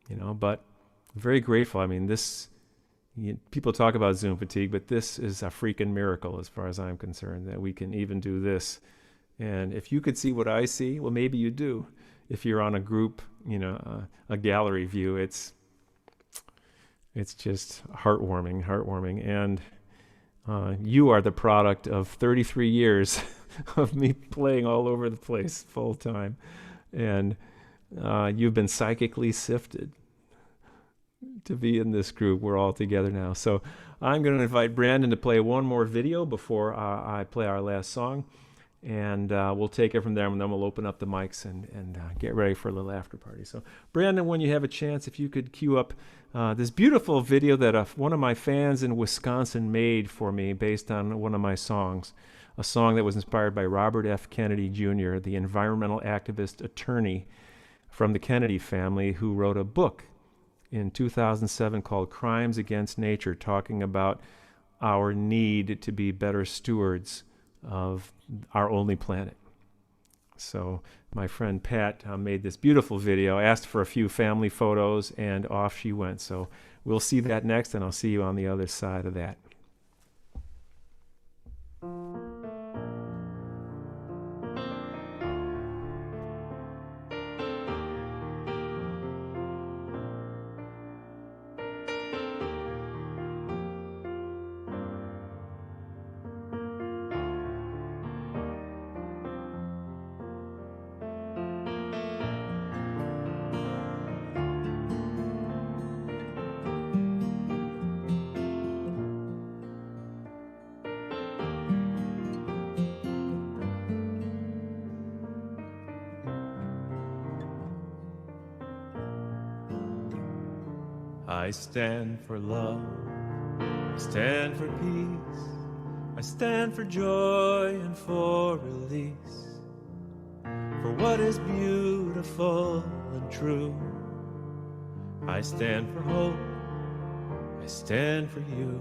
but I'm very grateful. I mean, people talk about Zoom fatigue, but this is a freaking miracle as far as I'm concerned, that we can even do this. And if you could see what I see, well, maybe you do. If you're on a group, a gallery view, it's just heartwarming. And you are the product of 33 years of me playing all over the place full time. And you've been psychically sifted to be in this group. We're all together now. So I'm going to invite Brandon to play one more video before I play our last song. And we'll take it from there, and then we'll open up the mics and get ready for a little after party. So, Brandon, when you have a chance, if you could cue up this beautiful video that one of my fans in Wisconsin made for me based on one of my songs, a song that was inspired by Robert F. Kennedy Jr., the environmental activist attorney from the Kennedy family, who wrote a book in 2007 called Crimes Against Nature, talking about our need to be better stewards of our only planet. So my friend Pat made this beautiful video, asked for a few family photos, and off she went. So we'll see that next, and I'll see you on the other side of that. I stand for love, I stand for peace, I stand for joy and for release, for what is beautiful and true. I stand for hope, I stand for you.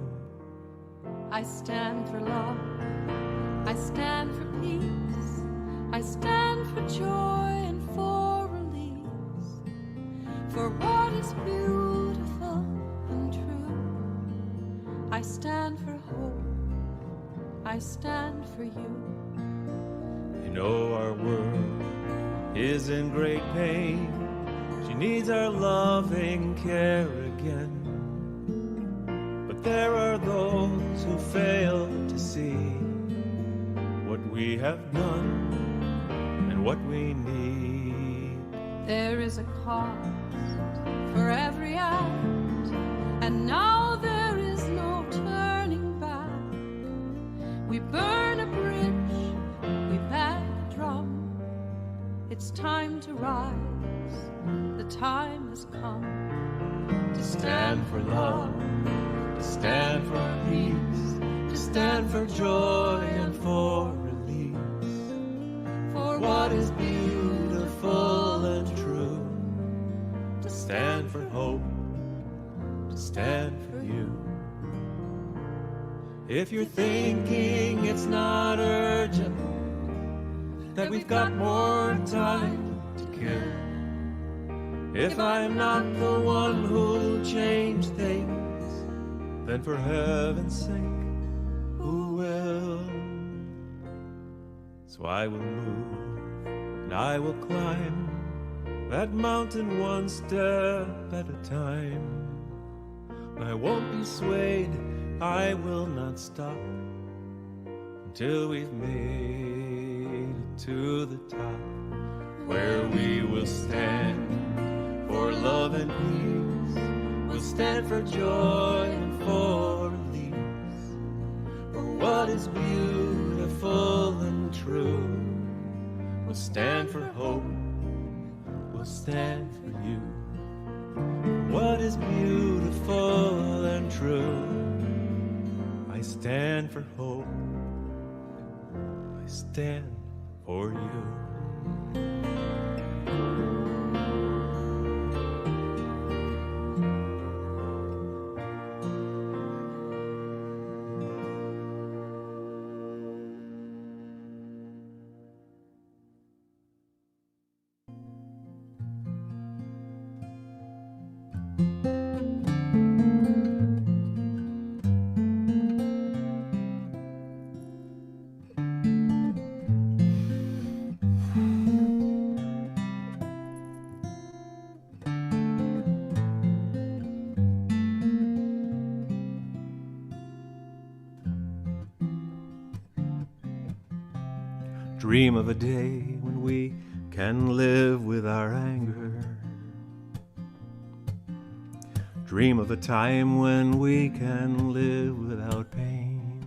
I stand for love, I stand for peace, I stand for joy and for release, for what is beautiful and true. I stand for hope, I stand for you. You know our world is in great pain. She needs our loving care again. But there are those who fail to see what we have done and what we need. There is a cost for every act, and now there is no turning back. We burn a bridge, we bang a drum. It's time to rise, the time has come to stand for love, to stand for peace, to stand for joy and for release, for what is beautiful and true, to stand for hope, to stand for you. If you're thinking it's not urgent, that we've got more time to kill, if I'm not the one who'll change things, then for heaven's sake, who will? So I will move and I will climb that mountain one step at a time. I won't be swayed, I will not stop until we've made it to the top, where we will stand for love and peace. We'll stand for joy and for release, for what is beautiful and true. We'll stand for hope, we'll stand for you. What is beautiful and true. I stand for hope, I stand for you. Dream of a day when we can live with our anger. Dream of a time when we can live without pain.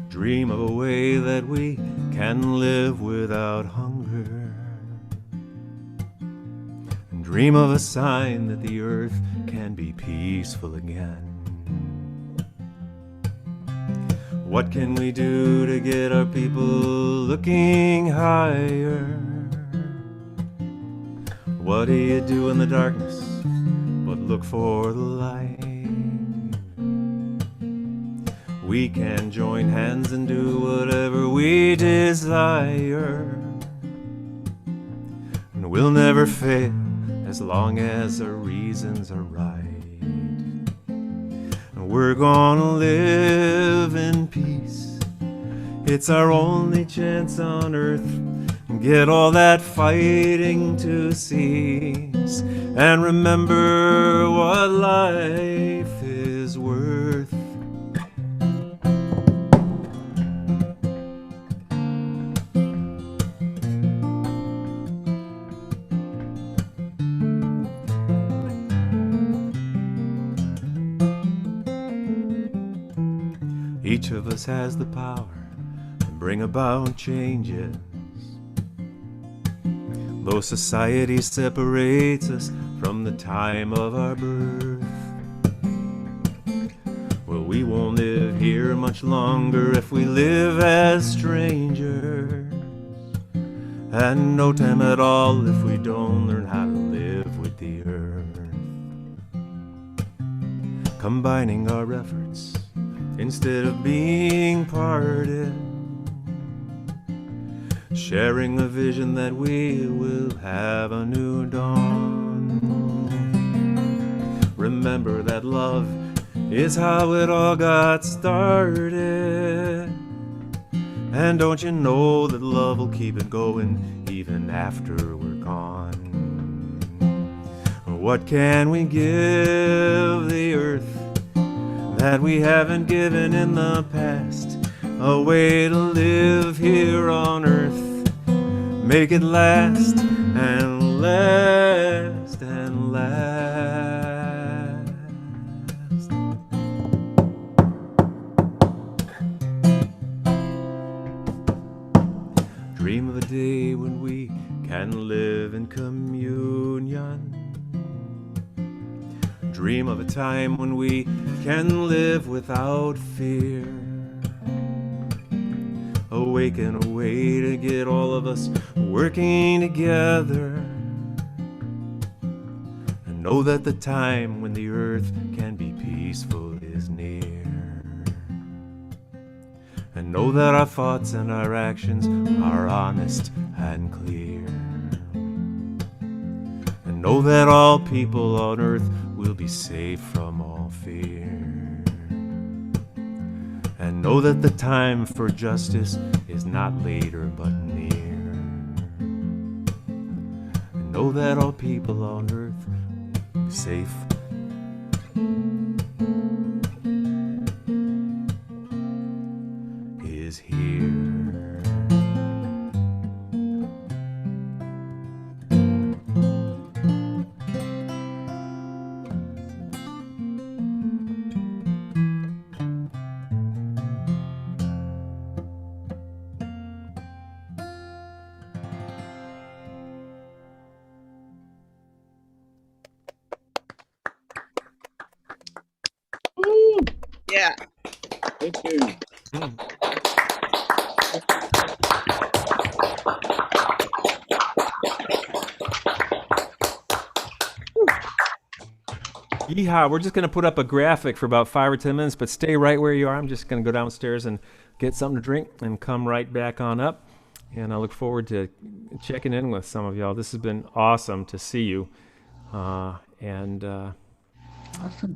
Dream of a way that we can live without hunger. And dream of a sign that the earth can be peaceful again. What can we do to get our people looking higher? What do you do in the darkness but look for the light? We can join hands and do whatever we desire, and we'll never fail as long as our reasons are right. We're gonna live in peace. It's our only chance on earth. Get all that fighting to cease, and remember what life is worth. Each of us has the power to bring about changes. Though society separates us, from the time of our birth. Well, we won't live here much longer if we live as strangers, and no time at all if we don't learn how to live with the earth. Combining our efforts instead of being parted, sharing a vision that we will have a new dawn. Remember that love is how it all got started, and don't you know that love will keep it going even after we're gone. What can we give the earth that we haven't given in the past? A way to live here on earth, make it last and last and last. Dream of a day when we can live in communion. Dream of a time when we can live without fear. Awaken a way to get all of us working together, and know that the time when the earth can be peaceful is near. And know that our thoughts and our actions are honest and clear. And know that all people on earth will be safe from all fear. And know that the time for justice is not later but near. And know that all people on earth will be safe. Is here. Yeah. Thank you. Yeehaw, we're just going to put up a graphic for about 5 or 10 minutes, but stay right where you are. I'm just going to go downstairs and get something to drink and come right back on up. And I look forward to checking in with some of y'all. This has been awesome to see you. Awesome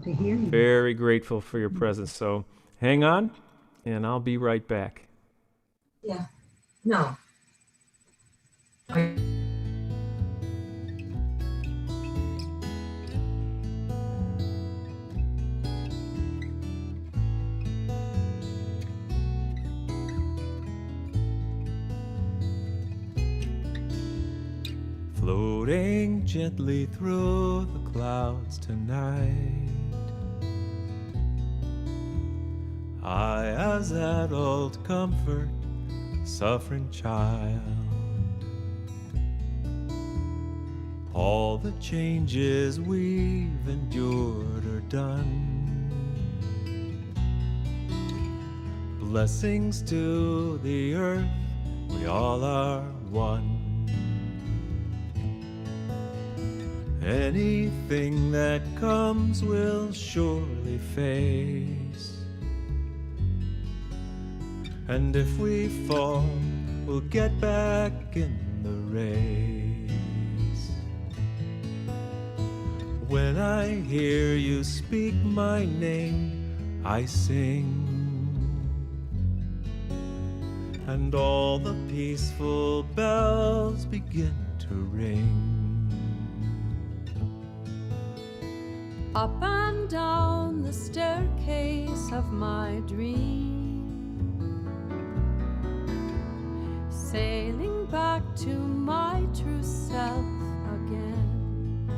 to hear you. Very grateful for your presence. So hang on, and I'll be right back. Yeah. No. Floating gently through the clouds tonight, I as that old comfort suffering child. All the changes we've endured are done. Blessings to the earth, we all are one. Anything that comes will surely face, and if we fall, we'll get back in the race. When I hear you speak my name, I sing, and all the peaceful bells begin to ring. Up and down the staircase of my dream, sailing back to my true self again.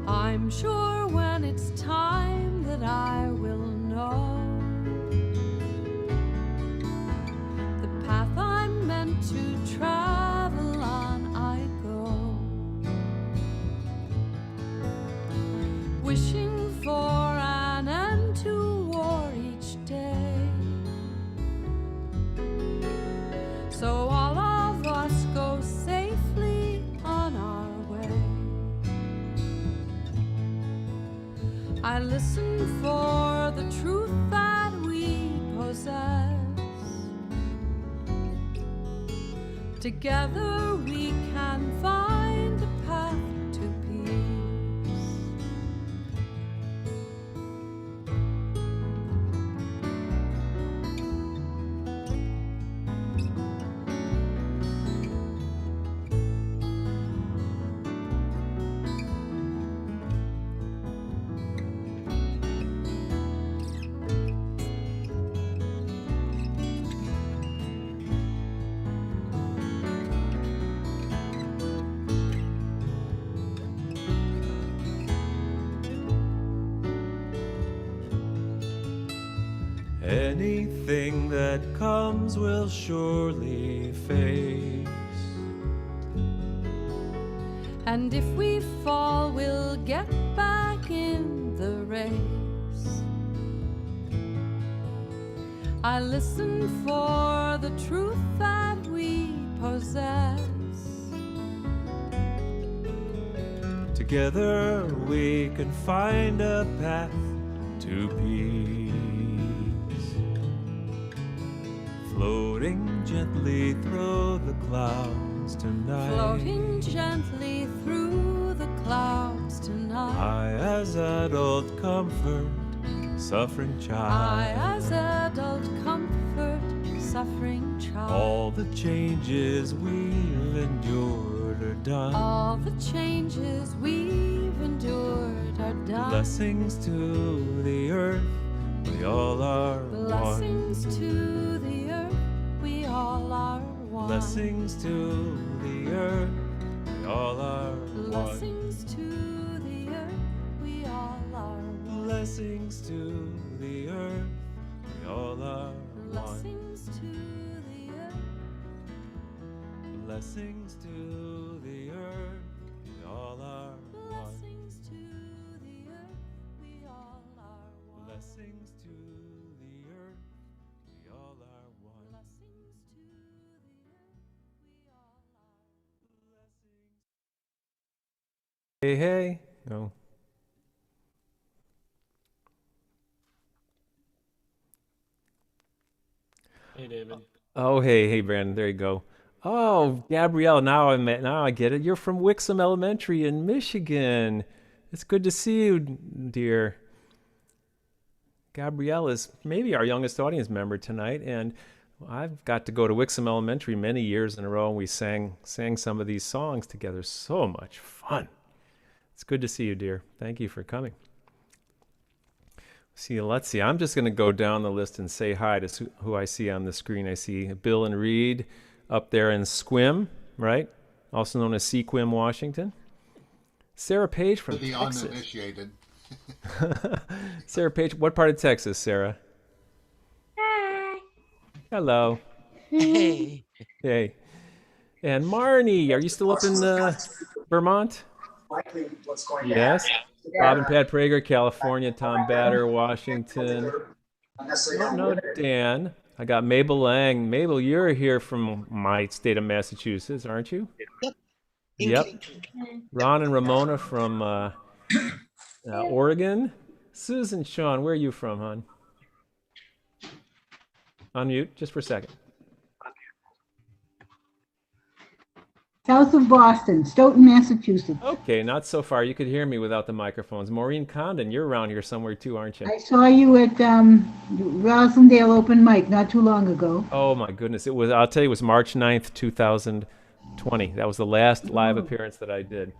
I'm sure when it's time that I will know the path I'm meant to travel on I go. wishing for an end to war each day. So all of us go safely on our way. I listen for the truth that we possess. Together we can find a path to peace. Anything that comes will surely face. And if we fall, we'll get back in the race. I listen for the truth that we possess. Together we can find a path to peace. Floating gently through the clouds tonight. Floating gently through the clouds tonight. I as adult comfort suffering child. I as adult comfort suffering child. All the changes we've endured are done. All the changes we've endured are done. Blessings to the earth, we all are Blessings one. to the earth, we all are one. Blessings to the earth, we all are Blessings one. to the earth, we all are one. Blessings to the earth, we all are one. Blessings to the earth. Blessings to the earth, we all are one. Blessings to the earth, we all are one. Blessings to the earth, we all are one. Blessings to the earth, we all are. Hey, hey. Oh. Hey, David. Oh, hey, Brandon. There you go. Oh, Gabrielle. Now I get it. You're from Wixom Elementary in Michigan. It's good to see you, dear. Gabrielle is maybe our youngest audience member tonight, and I've got to go to Wixom Elementary many years in a row, and we sang some of these songs together. So much fun. It's good to see you, dear. Thank you for coming. Let's see. I'm just going to go down the list and say hi to who I see on the screen. I see Bill and Reed up there in Sequim, right? Also known as Sequim, Washington. Sarah Page from the Texas. Uninitiated. Sarah Page, what part of Texas, Sarah? Hi. Hello. Hey. Hey. And Marnie, are you still up in Vermont? Yes. Bob and Pat Prager, California. Tom Batter, Washington. No, Dan. I got Mabel Lang. Mabel, you're here from my state of Massachusetts, aren't you? Yep. Ron and Ramona from Oregon. Susan Sean, where are you from, hon? Unmute just for a second. South of Boston, Stoughton, Massachusetts. Okay, not so far. You could hear me without the microphones. Maureen Condon, you're around here somewhere too, aren't you? I saw you at Roslindale Open Mic not too long ago. Oh my goodness. I'll tell you, it was March 9th, 2020. That was the last live appearance that I did.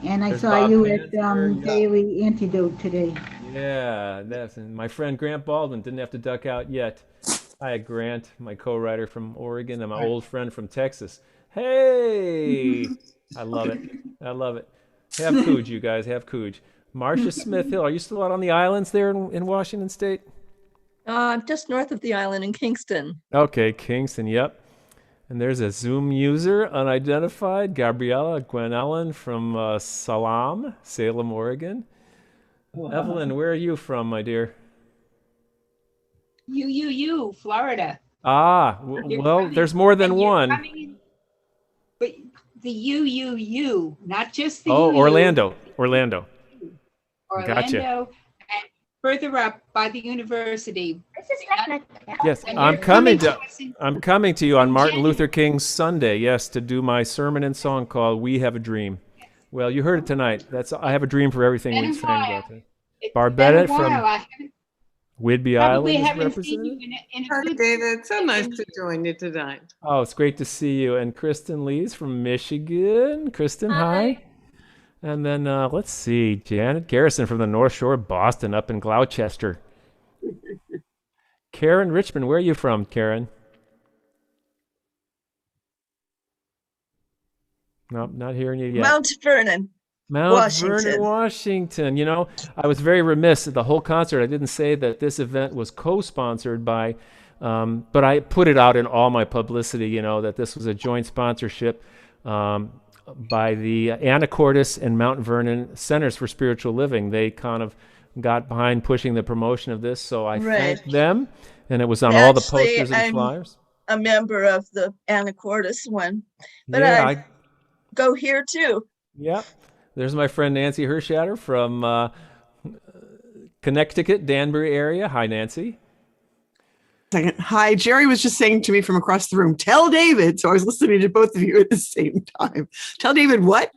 And I There's saw Bob you Panzer, at Daily Antidote today. Yeah, and my friend Grant Baldwin didn't have to duck out yet. Hi, Grant, my co-writer from Oregon, and my old friend from Texas. Hey, I love it. I love it. Have Cooge, you guys. Have Cooge. Marcia Smith Hill, are you still out on the islands there in Washington State? Just north of the island in Kingston. Okay, Kingston, yep. And there's a Zoom user, unidentified, Gabriella Gwen Ellen from Salem, Oregon. Evelyn, where are you from, my dear? Florida. Ah, You're well, coming- there's more than and you're one. coming in- But the U, not just the Oh, UU. Orlando. Orlando, Gotcha. and further up by the university. Yes, And I'm you're coming to to us in- I'm coming to you on in Martin January. Luther King's Sunday. Yes, to do my sermon and song called "We Have a Dream." Well, you heard it tonight. That's I have a dream for everything Been we a sang while. about today. It's Barbetta been a from while. I haven't- Whidbey probably Island is haven't seen you represented. in a Hi, good David. So nice to join you tonight. Oh, it's great to see you. And Kristen Lee's from Michigan. Kristen, hi. And then let's see, Janet Garrison from the North Shore of Boston, up in Gloucester. Karen Richmond, where are you from, Karen? Nope, not hearing you yet. Mount Vernon. Mount Washington. Vernon, Washington. You know, I was very remiss at the whole concert. I didn't say that this event was co-sponsored by, but I put it out in all my publicity, you know, that this was a joint sponsorship by the Anacortes and Mount Vernon Centers for Spiritual Living. They kind of got behind pushing the promotion of this, so I thank them. And it was on all the Actually, posters and I'm flyers. a member of the Anacortes one, but Yeah, I go here too. Yep. There's my friend Nancy Hershatter from Connecticut, Danbury area. Hi, Nancy. Second. Hi, Jerry was just saying to me from across the room, tell David. So I was listening to both of you at the same time. Tell David what?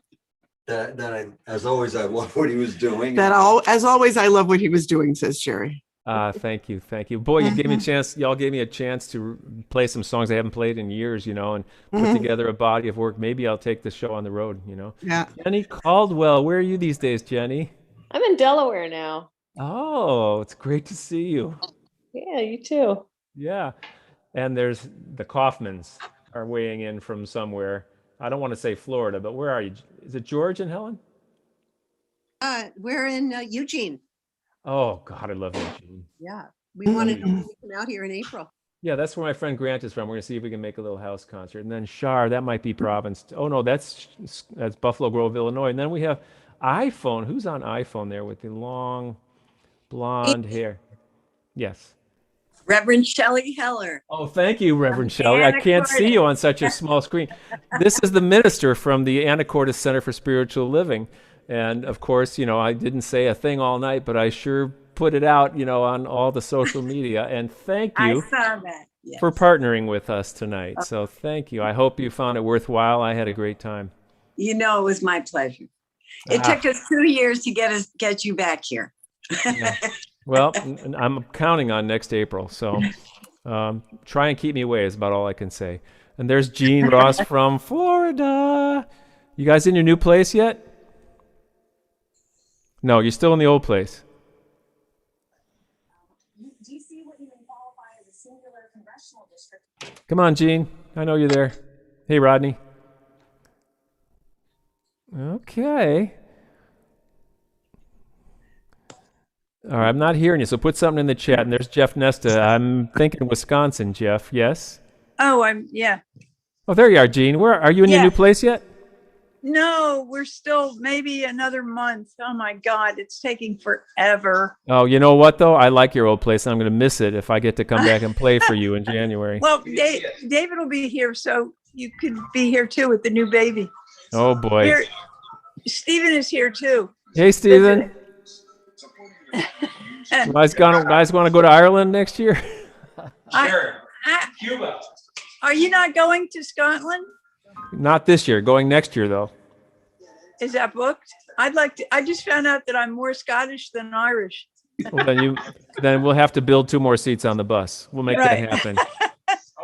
As always, I love what he was doing. As always, I love what he was doing, says Jerry. Thank you. Boy, you gave me a chance. Y'all gave me a chance to play some songs I haven't played in years, you know, and put together a body of work. Maybe I'll take the show on the road, you know. Yeah. Jenny Caldwell, where are you these days, Jenny? I'm in Delaware now. Oh, it's great to see you. Yeah, you too. Yeah. And there's the Kaufmans are weighing in from somewhere. I don't want to say Florida, but where are you? Is it George and Helen? We're in Eugene. Oh, God, I love Eugene. Yeah, we wanted to come out here in April. Yeah, that's where my friend Grant is from. We're gonna see if we can make a little house concert. And then Shar, that might be Providence. Oh no, that's Buffalo Grove, Illinois. And then we have iPhone. Who's on iPhone there with the long blonde hair? Yes. Reverend Shelley Heller. Oh, thank you, Reverend Shelley. I can't see you on such a small screen. This is the minister from the Anacortes Center for Spiritual Living. And of course, you know, I didn't say a thing all night, but I sure put it out, you know, on all the social media. And thank you for partnering with us tonight. So thank you. I hope you found it worthwhile. I had a great time. You know, it was my pleasure. It took us 2 years to get you back here. Yeah. Well, I'm counting on next April. So try and keep me away is about all I can say. And there's Gene Ross from Florida. You guys in your new place yet? No, you're still in the old place. DC wouldn't even qualify as a singular congressional district. Come on, Gene. I know you're there. Hey, Rodney. Okay. All right, I'm not hearing you, so put something in the chat. And there's Jeff Nesta. I'm thinking Wisconsin, Jeff. Yes? Oh, yeah. Oh, there you are, Gene. Where are you in your new place yet? No, we're still maybe another month. Oh my God, it's taking forever. Oh, you know what, though? I like your old place, and I'm going to miss it if I get to come back and play for you in January. Well, David will be here, so you could be here too with the new baby. Oh, boy. Stephen is here too. Hey, Stephen. Guys want to go to Ireland next year? Sure. Cuba. Are you not going to Scotland? Not this year. Going next year, though. Is that booked? I'd like to. I just found out that I'm more Scottish than Irish. Well, then we'll have to build 2 more seats on the bus. We'll make that happen.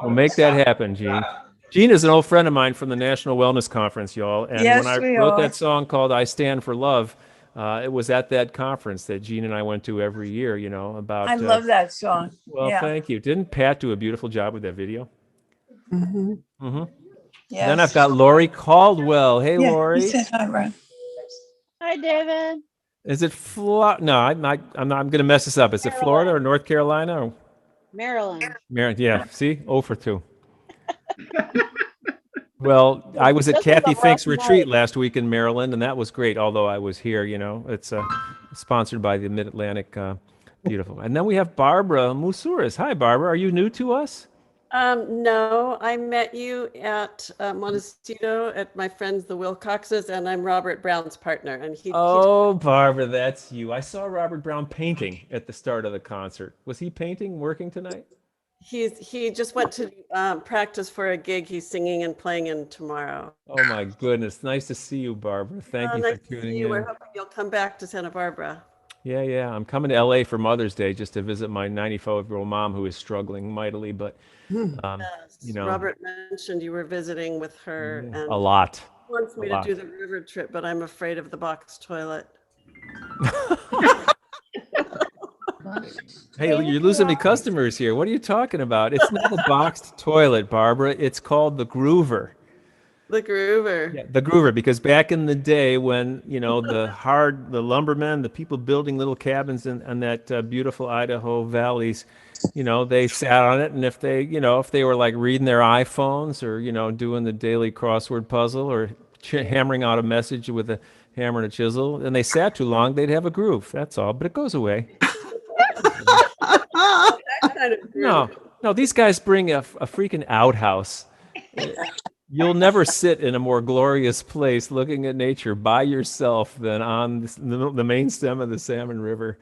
We'll make that happen, Gene. Gene is an old friend of mine from the National Wellness Conference, y'all. And when I wrote that song called "I Stand for Love," it was at that conference that Gene and I went to every year. You know about. I love that song. Well, thank you. Didn't Pat do a beautiful job with that video? Mm-hmm. Mm-hmm. Yes. Then I've got Lori Caldwell. Hey, Lori. He said hi, Ron. Hi, David. Is it Florida? No, I'm not. I'm going to mess this up. Is it Florida or North Carolina? Or Maryland. Yeah. See, 0 for 2. Well, I was at Kathy Fink's retreat last week in Maryland, and that was great. Although I was here, you know, it's sponsored by the Mid-Atlantic. Beautiful. And then we have Barbara Musouris. Hi, Barbara. Are you new to us? No, I met you at Montecito at my friends, the Wilcoxes, and I'm Robert Brown's partner. And Oh, Barbara, that's you. I saw Robert Brown painting at the start of the concert. Was he painting, working tonight? he just went to practice for a gig he's singing and playing in tomorrow. Oh my goodness. Nice to see you, Barbara. Thank you Nice for to see tuning you. We're in. hoping you'll come back to Santa Barbara. Yeah. I'm coming to LA for Mother's Day just to visit my 95-year-old mom who is struggling mightily, but Yes, Robert mentioned you were visiting with her, and a lot. he wants me A to lot. do the river trip, but I'm afraid of the box toilet. Hey, you're losing me customers here. What are you talking about? It's not a boxed toilet, Barbara. It's called the Groover. The Groover. Yeah, the Groover, because back in the day when, the lumbermen, the people building little cabins in that beautiful Idaho valleys, they sat on it. And if they were like reading their iPhones or, doing the daily crossword puzzle or hammering out a message with a hammer and a chisel, and they sat too long, they'd have a groove. That's all. But it goes away. No, these guys bring a freaking outhouse. You'll never sit in a more glorious place looking at nature by yourself than on the main stem of the Salmon River.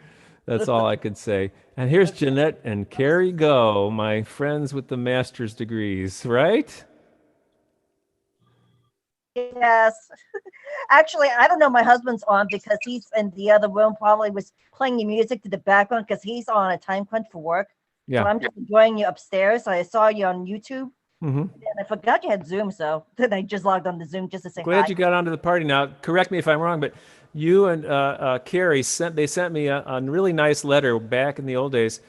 That's all I could say. And here's Jeanette and Carrie Go, my friends with the master's degrees, right? Yes. Actually, I don't know. My husband's on because he's in the other room, probably was playing the music to the background because he's on a time crunch for work. Yeah. So I'm just enjoying you upstairs. I saw you on YouTube. Mm-hmm. And I forgot you had Zoom, so then I just logged on to Zoom just to say Glad hi. you got onto the party. Now, correct me if I'm wrong, but you and Carrie sent me a really nice letter back in the old days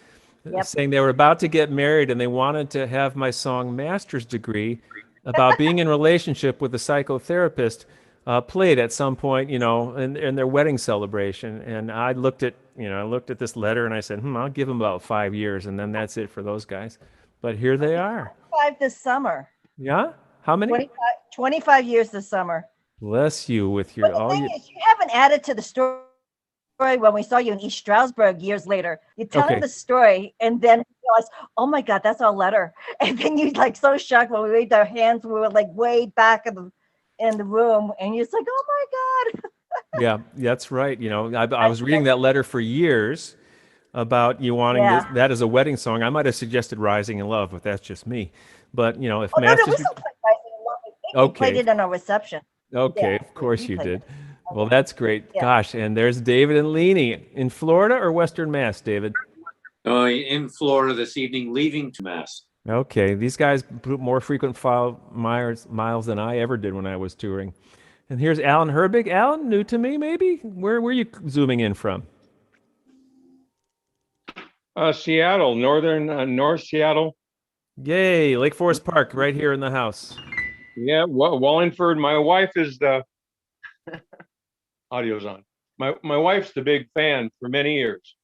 saying they were about to get married and they wanted to have my song Master's Degree about being in relationship with a psychotherapist played at some point, in their wedding celebration. And I looked at this letter and I said, I'll give them about 5 years and then that's it for those guys. But here they are. 25 this summer. Yeah? How many? 25 years this summer. Bless you with your But the thing is, you haven't added to the story when we saw you in East Stroudsburg years later. You're telling the story, and then you realize, oh my God, that's our letter. And then you like so shocked when we waved our hands. We were like way back in the room, and you're just like, oh my God. Yeah, that's right. I was reading that letter for years about you wanting that as a wedding song. I might have suggested Rising in Love, but that's just me. But, if No, Masters... we still played Rising in Love. I think we played it in our reception. Okay, Yeah, of course you played did. it. Well, that's great. Yeah. Gosh, and there's David and Leanie in Florida or Western Mass, David? In Florida this evening, leaving to Mass. Okay, these guys put more frequent miles than I ever did when I was touring. And here's Alan Herbig. Alan, new to me, maybe? Where were you zooming in from? Seattle, North Seattle. Yay, Lake Forest Park, right here in the house. Yeah, Wallingford. My wife is the audio's on. My wife's the big fan for many years.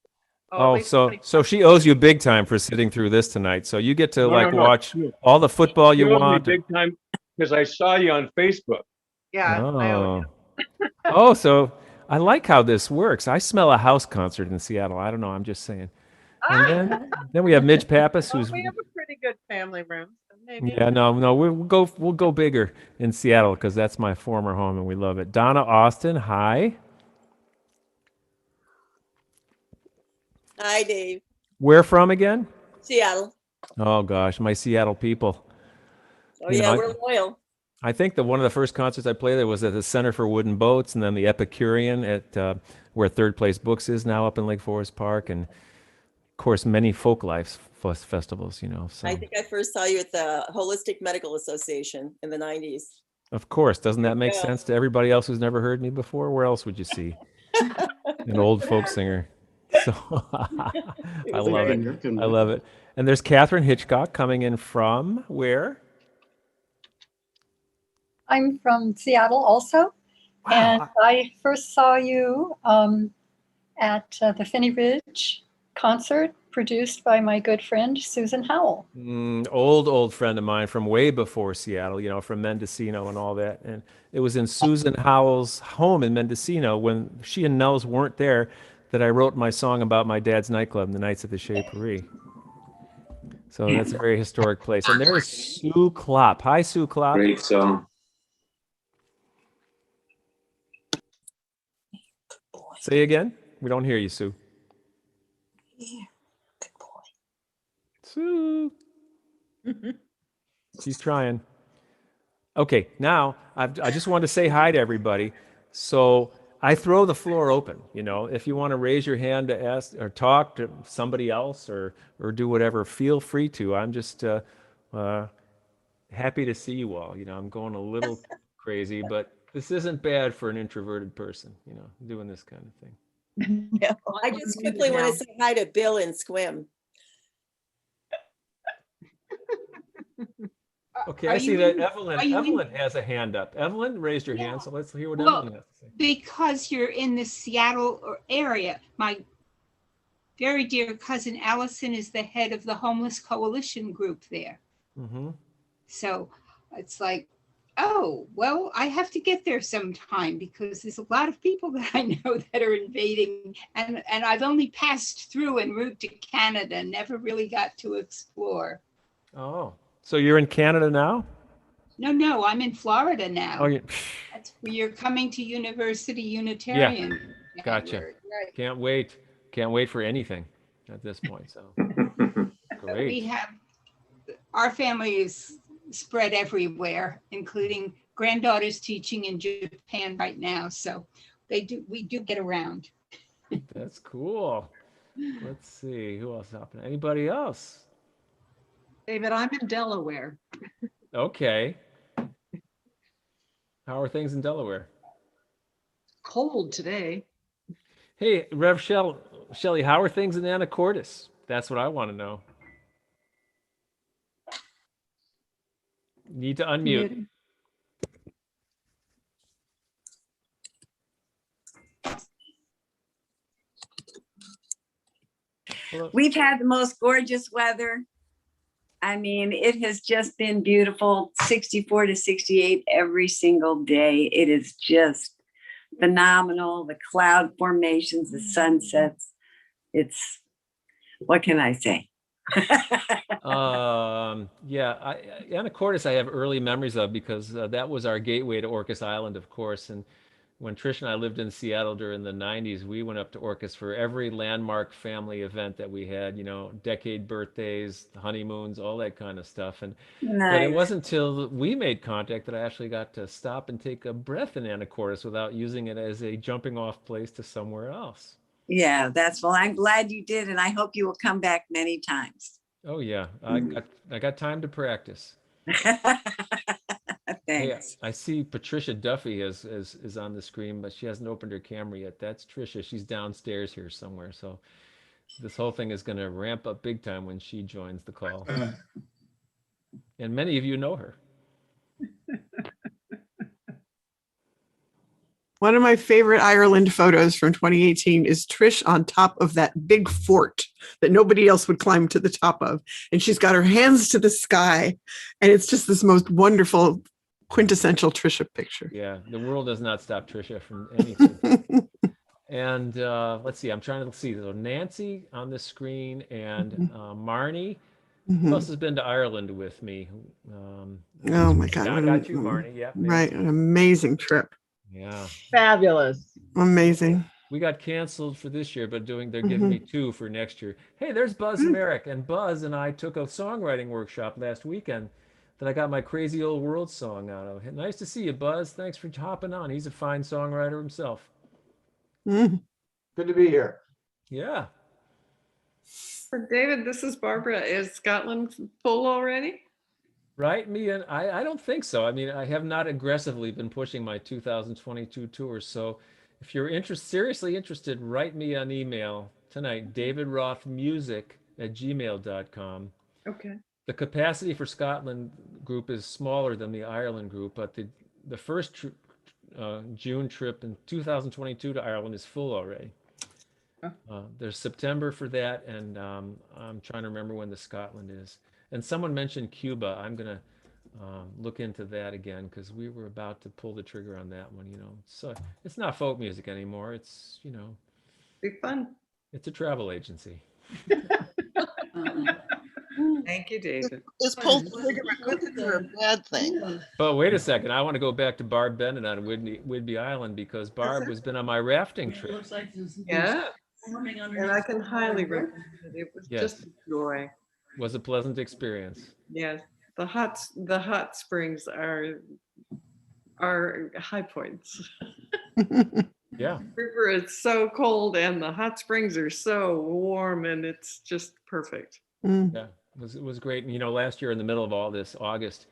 Oh, so she owes you big time for sitting through this tonight. So you get to watch all the football you want. Big time because I saw you on Facebook. Yeah. Oh, so I like how this works. I smell a house concert in Seattle. I don't know. I'm just saying. And then we have Midge Pappas, who's we have a pretty good family room. So maybe. Yeah, no, we'll go bigger in Seattle because that's my former home and we love it. Donna Austin, hi. Hi, Dave. Where from again? Seattle. Oh gosh, my Seattle people. Oh yeah, we're loyal. I think that one of the first concerts I played there was at the Center for Wooden Boats, and then the Epicurean at where Third Place Books is now up in Lake Forest Park, and of course many folk life festivals. So. I think I first saw you at the Holistic Medical Association in the 90s. Of course, doesn't that make sense to everybody else who's never heard me before? Where else would you see an old folk singer? So I love it. I love it. And there's Catherine Hitchcock coming in from where? I'm from Seattle also. Wow. And I first saw you at the Finney Ridge concert produced by my good friend Susan Howell. Old friend of mine from way before Seattle, you know, from Mendocino and all that. And it was in Susan Howell's home in Mendocino when she and Nels weren't there that I wrote my song about my dad's nightclub, the Nights at the Chez Paris. So that's a very historic place. And there's Sue Klopp. Hi, Sue Klopp. Great song. Say again. We don't hear you, Sue. Yeah, good boy. Sue. She's trying. Okay, now I just want to say hi to everybody. So I throw the floor open. You know, if you want to raise your hand to ask or talk to somebody else or do whatever, feel free to. I'm just happy to see you all. You know, I'm going a little crazy, but this isn't bad for an introverted person. You know, doing this kind of thing. No, I just quickly want to say hi to Bill and Squim. Okay, I see that Evelyn has a hand up. Evelyn raised your hand, so let's hear what Evelyn has to say. Because you're in the Seattle area, my very dear cousin Allison is the head of the homeless coalition group there. Mm-hmm. So it's like, oh, well, I have to get there sometime because there's a lot of people that I know that are invading, and I've only passed through en route to Canada, never really got to explore. Oh, so you're in Canada now? No, I'm in Florida now. Oh, That's where you're coming to University Unitarian. Yeah, gotcha. Right. Can't wait for anything at this point. So great. We have, our family is spread everywhere, including granddaughters teaching in Japan right now. So we do get around. That's cool. Let's see, who else happened? Anybody else? David, I'm in Delaware. Okay. How are things in Delaware? Cold today. Hey, Rev Shelley, how are things in Anacortes? That's what I want to know. Need to unmute. Hello. We've had the most gorgeous weather. I mean, it has just been beautiful, 64 to 68 every single day. It is just phenomenal. The cloud formations, the sunsets. It's, what can I say? Anacortes I have early memories of because that was our gateway to Orcas Island, of course. And when Trish and I lived in Seattle during the 90s, we went up to Orcas for every landmark family event that we had, you know, decade birthdays, honeymoons, all that kind of stuff. And But it wasn't until we made contact that I actually got to stop and take a breath in Anacortes without using it as a jumping off place to somewhere else. Yeah, well, I'm glad you did. And I hope you will come back many times. Oh yeah, I got time to practice. Thanks. Hey, I see Patricia Duffy is on the screen, but she hasn't opened her camera yet. That's Tricia. She's downstairs here somewhere. So this whole thing is going to ramp up big time when she joins the call. And many of you know her. One of my favorite Ireland photos from 2018 is Trish on top of that big fort that nobody else would climb to the top of. And she's got her hands to the sky. And it's just this most wonderful, quintessential Trisha picture. Yeah, the world does not stop Tricia from anything. And let's see, I'm trying to see. So Nancy on the screen and Marnie. Who else has been to Ireland with me? Oh my God. I got you, Marnie. Yeah. Right. An amazing trip. Yeah. Fabulous. Amazing. We got canceled for this year, but they're giving me 2 for next year. Hey, there's Buzz Merrick. And Buzz and I took a songwriting workshop last weekend that I got my Crazy Old World song out of. Nice to see you, Buzz. Thanks for hopping on. He's a fine songwriter himself. Good to be here. Yeah. For David, this is Barbara. Is Scotland full already? Right, me and I don't think so. I mean, I have not aggressively been pushing my 2022 tours. So if you're seriously interested, write me an email tonight, davidrothmusic@gmail.com. Okay. The capacity for Scotland group is smaller than the Ireland group, but the first June trip in 2022 to Ireland is full already. There's September for that, and I'm trying to remember when the Scotland is. And someone mentioned Cuba. I'm gonna look into that again because we were about to pull the trigger on that one. So it's not folk music anymore. It's Be fun. it's a travel agency. Thank you, David. Is pull the trigger a good thing or a bad thing? But wait a second, I want to go back to Barb Bennett on Whidbey Island because Barb has been on my rafting trip. Yeah. And I can highly recommend it. It was just a joy. Was a pleasant experience. Yes. The hot springs are high points. Yeah. The river is so cold and the hot springs are so warm, and it's just perfect. Yeah, it was great. And last year in the middle of all this, August,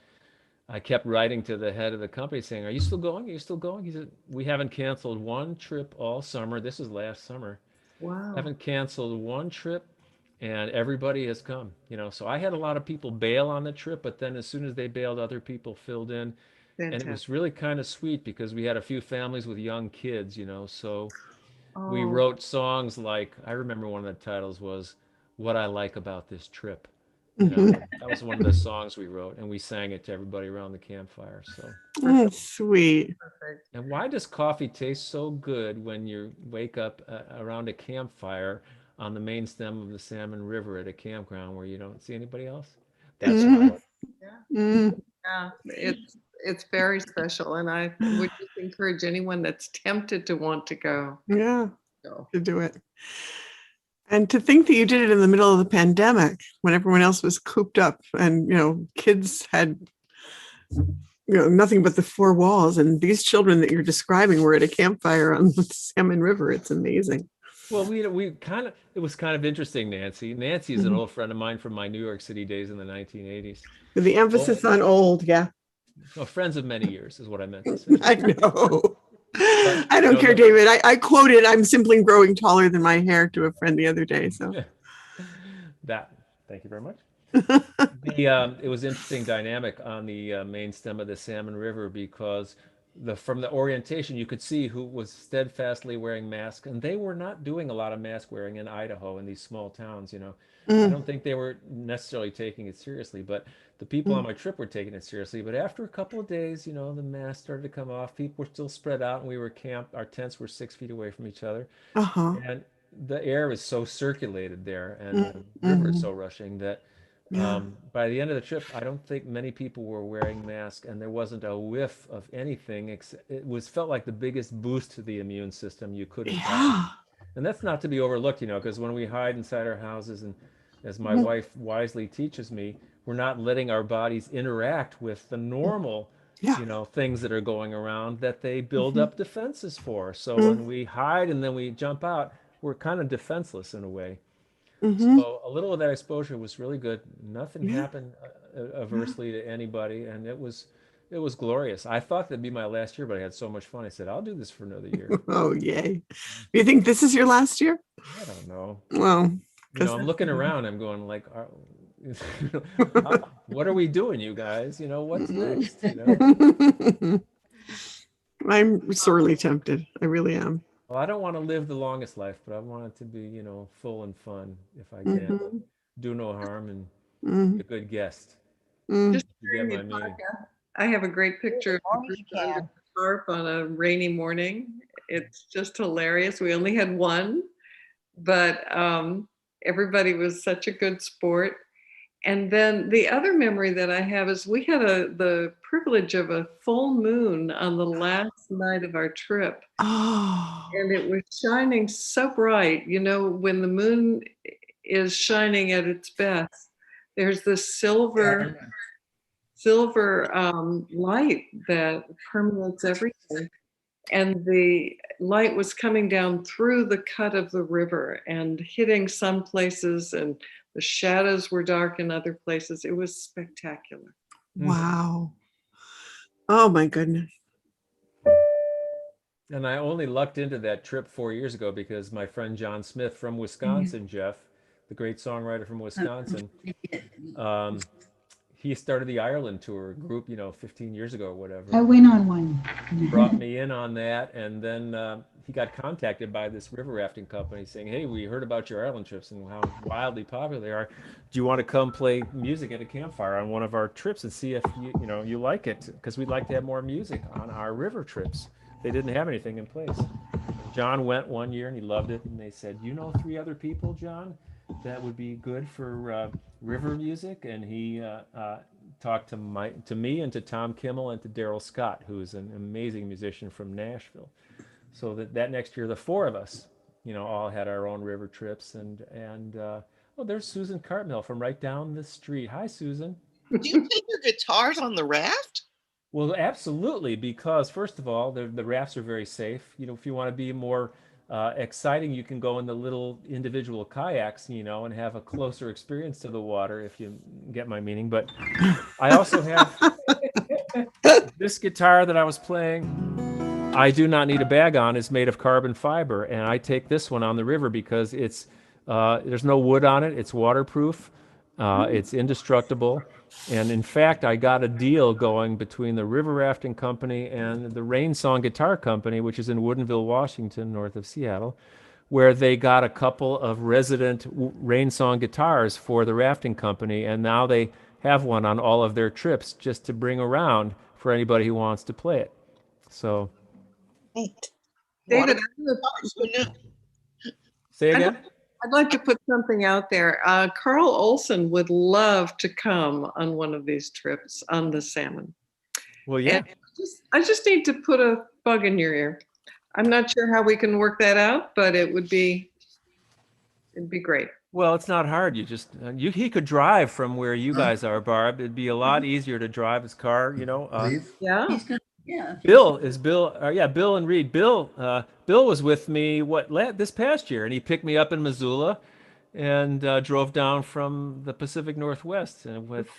I kept writing to the head of the company saying, "Are you still going? Are you still going?" He said, "We haven't canceled one trip all summer." This is last summer. Wow. Haven't canceled one trip, and everybody has come. So I had a lot of people bail on the trip, but then as soon as they bailed, other people filled in. Fantastic. And it was really kind of sweet because we had a few families with young kids, so we wrote songs like, I remember one of the titles was "What I Like About This Trip." That was one of the songs we wrote, and we sang it to everybody around the campfire. So sweet. Perfect. And why does coffee taste so good when you wake up around a campfire on the main stem of the Salmon River at a campground where you don't see anybody else? That's why. Yeah, it's very special, and I would just encourage anyone that's tempted to want to go. Yeah, Go. to do it. And to think that you did it in the middle of the pandemic when everyone else was cooped up and, kids had, nothing but the four walls. And these children that you're describing were at a campfire on the Salmon River. It's amazing. Well, it was kind of interesting, Nancy. Nancy is an old friend of mine from my New York City days in the 1980s. The emphasis on old, yeah. Well, friends of many years is what I meant to say. I know. I don't care, David. I quoted, "I'm simply growing taller than my hair" to a friend the other day. So thank you very much. It was interesting dynamic on the main stem of the Salmon River because from the orientation you could see who was steadfastly wearing masks, and they were not doing a lot of mask wearing in Idaho in these small towns. I don't think they were necessarily taking it seriously, but the people on my trip were taking it seriously. But after a couple of days, the masks started to come off. People were still spread out, and we were camped. Our tents were 6 feet away from each other, and the air was so circulated there, and the river is so rushing that by the end of the trip, I don't think many people were wearing masks, and there wasn't a whiff of anything. It felt like the biggest boost to the immune system you could have had. And that's not to be overlooked, because when we hide inside our houses, and as my wife wisely teaches me, we're not letting our bodies interact with the normal, things that are going around that they build up defenses for. So when we hide and then we jump out, we're kind of defenseless in a way. So a little of that exposure was really good. Nothing happened adversely to anybody, and it was glorious. I thought that'd be my last year, but I had so much fun. I said, I'll do this for another year. Oh, yay. Do you think this is your last year? I don't know. Well, I'm looking around. I'm going like, what are we doing, you guys? What's next? I'm sorely tempted. I really am. Well, I don't want to live the longest life, but I want it to be, full and fun if I can. Do no harm and be a good guest. Just you get my meaning. I have a great picture of the tarp on a rainy morning. It's just hilarious. We only had one, but everybody was such a good sport. And then the other memory that I have is we had the privilege of a full moon on the last night of our trip. Oh. And it was shining so bright. When the moon is shining at its best, there's this silver light that permeates everything. And the light was coming down through the cut of the river and hitting some places, and the shadows were dark in other places. It was spectacular. Wow. Oh my goodness. And I only lucked into that trip 4 years ago because my friend John Smith from Wisconsin, Jeff, the great songwriter from Wisconsin, he started the Ireland tour group, 15 years ago or whatever. I went on one. Brought me in on that, and then he got contacted by this river rafting company saying, "Hey, we heard about your Ireland trips and how wildly popular they are. Do you want to come play music at a campfire on one of our trips and see if you like it? Because we'd like to have more music on our river trips." They didn't have anything in place. John went one year and he loved it, and they said, "You know 3 other people, John, that would be good for river music?" And he talked to me and to Tom Kimmel and to Daryl Scott, who is an amazing musician from Nashville. So that next year, the 4 of us, all had our own river trips. And oh, there's Susan Cartmill from right down the street. Hi, Susan. Do you take your guitars on the raft? Well, absolutely, because first of all, the rafts are very safe. If you want to be more exciting, you can go in the little individual kayaks, and have a closer experience to the water, if you get my meaning. But I also have this guitar that I was playing. I do not need a bag on. Is made of carbon fiber, and I take this one on the river because it's there's no wood on it. It's waterproof. It's indestructible. And in fact, I got a deal going between the River Rafting Company and the Rain Song Guitar Company, which is in Woodinville, Washington, north of Seattle, where they got a couple of resident Rain Song guitars for the rafting company, and now they have one on all of their trips just to bring around for anybody who wants to play it. So, David, say again? I'd like to put something out there. Carl Olson would love to come on one of these trips on the salmon. Well, yeah. And I just need to put a bug in your ear. I'm not sure how we can work that out, but it'd be great. Well, it's not hard. You just he could drive from where you guys are, Barb. It'd be a lot easier to drive his car. Yeah. Yeah. Bill and Reed. Bill was with me this past year, and he picked me up in Missoula, and drove down from the Pacific Northwest and with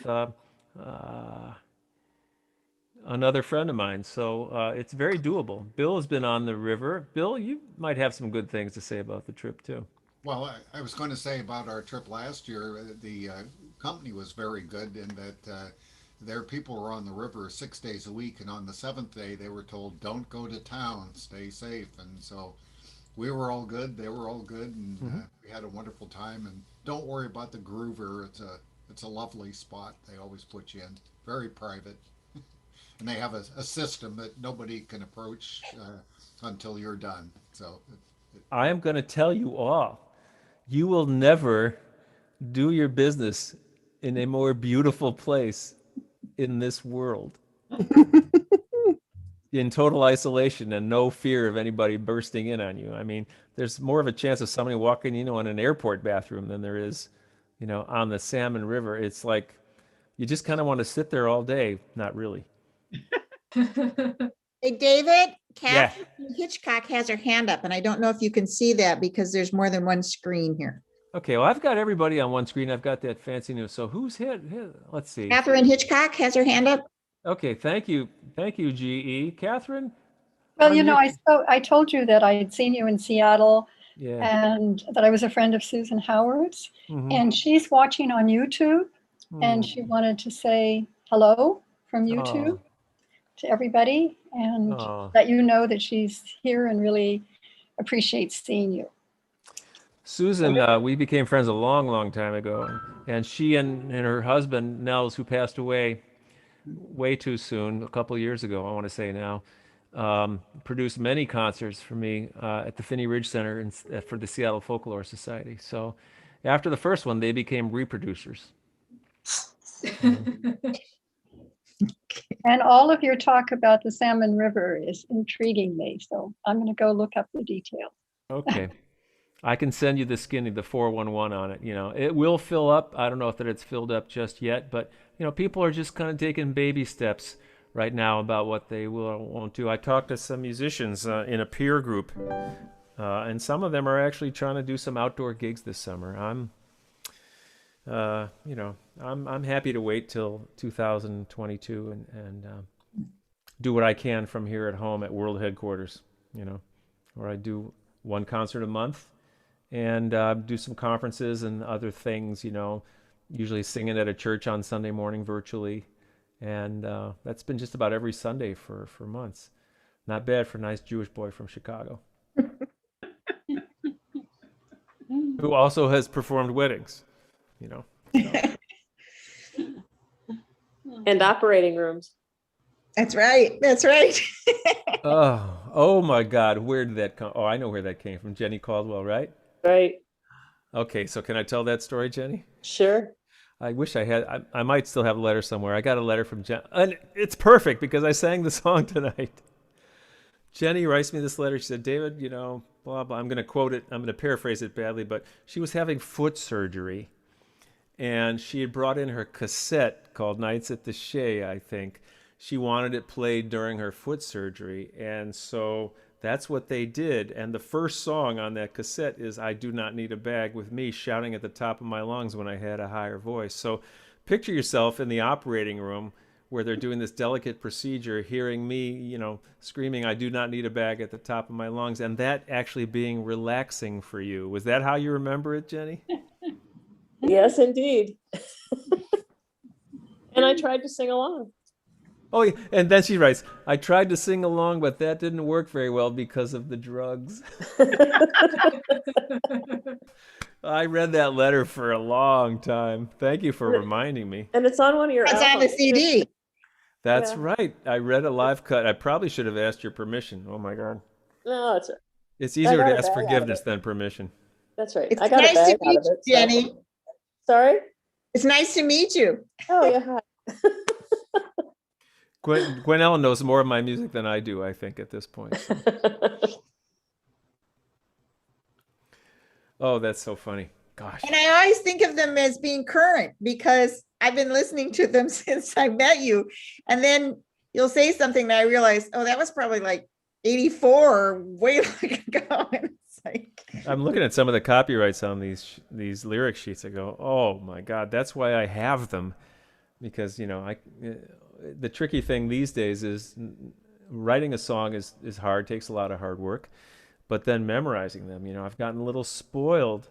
another friend of mine. So it's very doable. Bill has been on the river. Bill, you might have some good things to say about the trip too. Well, I was going to say about our trip last year, the company was very good in that their people were on the river 6 days a week, and on the 7th day they were told, "Don't go to town, stay safe." And so we were all good, they were all good, and we had a wonderful time. And don't worry about the groover; it's a lovely spot. They always put you in, very private, and they have a system that nobody can approach until you're done. So I am going to tell you all, you will never do your business in a more beautiful place in this world. In total isolation and no fear of anybody bursting in on you. I mean, there's more of a chance of somebody walking in an airport bathroom than there is, on the Salmon River. It's like you just kind of want to sit there all day. Not really. Hey, David, Catherine Hitchcock has her hand up, and I don't know if you can see that because there's more than one screen here. Okay, well, I've got everybody on one screen. I've got that fancy news. So who's hit? Let's see. Catherine Hitchcock has her hand up. Okay, thank you, GE. Catherine? Well, I told you that I had seen you in Seattle, and that I was a friend of Susan Howard's, and she's watching on YouTube, and she wanted to say hello from YouTube to everybody, and let you know that she's here and really appreciates seeing you. Susan, we became friends a long, long time ago, and she and her husband, Nels, who passed away way too soon, a couple of years ago, I want to say now, produced many concerts for me at the Finney Ridge Center for the Seattle Folklore Society. So after the first one, they became reproducers. And all of your talk about the Salmon River is intriguing me, so I'm going to go look up the details. Okay. I can send you the skinny, the 411 on it. It will fill up. I don't know if it's filled up just yet, but people are just kind of taking baby steps right now about what they will or won't do. I talked to some musicians in a peer group, and some of them are actually trying to do some outdoor gigs this summer. I'm happy to wait till 2022 and do what I can from here at home at World Headquarters. Where I do one concert a month. And do some conferences and other things, usually singing at a church on Sunday morning virtually. And that's been just about every Sunday for months. Not bad for a nice Jewish boy from Chicago. who also has performed weddings, you know. And operating rooms. That's right. That's right. Oh my God, where did that come? Oh, I know where that came from. Jenny Caldwell, right? Right. Okay, so can I tell that story, Jenny? Sure. I wish I had. I might still have a letter somewhere. I got a letter from Jen, and it's perfect because I sang the song tonight. Jenny writes me this letter. She said, David, you know, blah, blah. I'm going to quote it. I'm going to paraphrase it badly, but she was having foot surgery, and she had brought in her cassette called Nights at the Shea, I think. She wanted it played during her foot surgery, and so that's what they did. And the first song on that cassette is I Do Not Need a Bag, with me shouting at the top of my lungs when I had a higher voice. So picture yourself in the operating room where they're doing this delicate procedure, hearing me, you know, screaming, I do not need a bag at the top of my lungs, and that actually being relaxing for you. Was that how you remember it, Jenny? Yes, indeed. And I tried to sing along. Oh, yeah. And then she writes, I tried to sing along, but that didn't work very well because of the drugs. I read that letter for a long time. Thank you for reminding me. And it's on one of your It's on the CD. That's Yeah. right. I read a live cut. I probably should have asked your permission. Oh, my God. No, it's It's I easier got to a ask bag out of forgiveness it. than permission. That's right. It's I got nice a bag to out meet of it. you, Jenny. Sorry? It's nice to meet you. Oh, yeah. Hi. Gwen Ellen knows more of my music than I do, I think, at this point. So. Oh, that's so funny. Gosh. And I always think of them as being current because I've been listening to them since I met you. And then you'll say something that I realize, oh, that was probably like 84 or way long ago. And it's like, I'm looking at some of the copyrights on these lyric sheets. I go, oh my God, that's why I have them, because you know the tricky thing these days is writing a song is hard, takes a lot of hard work, but then memorizing them. You know, I've gotten a little spoiled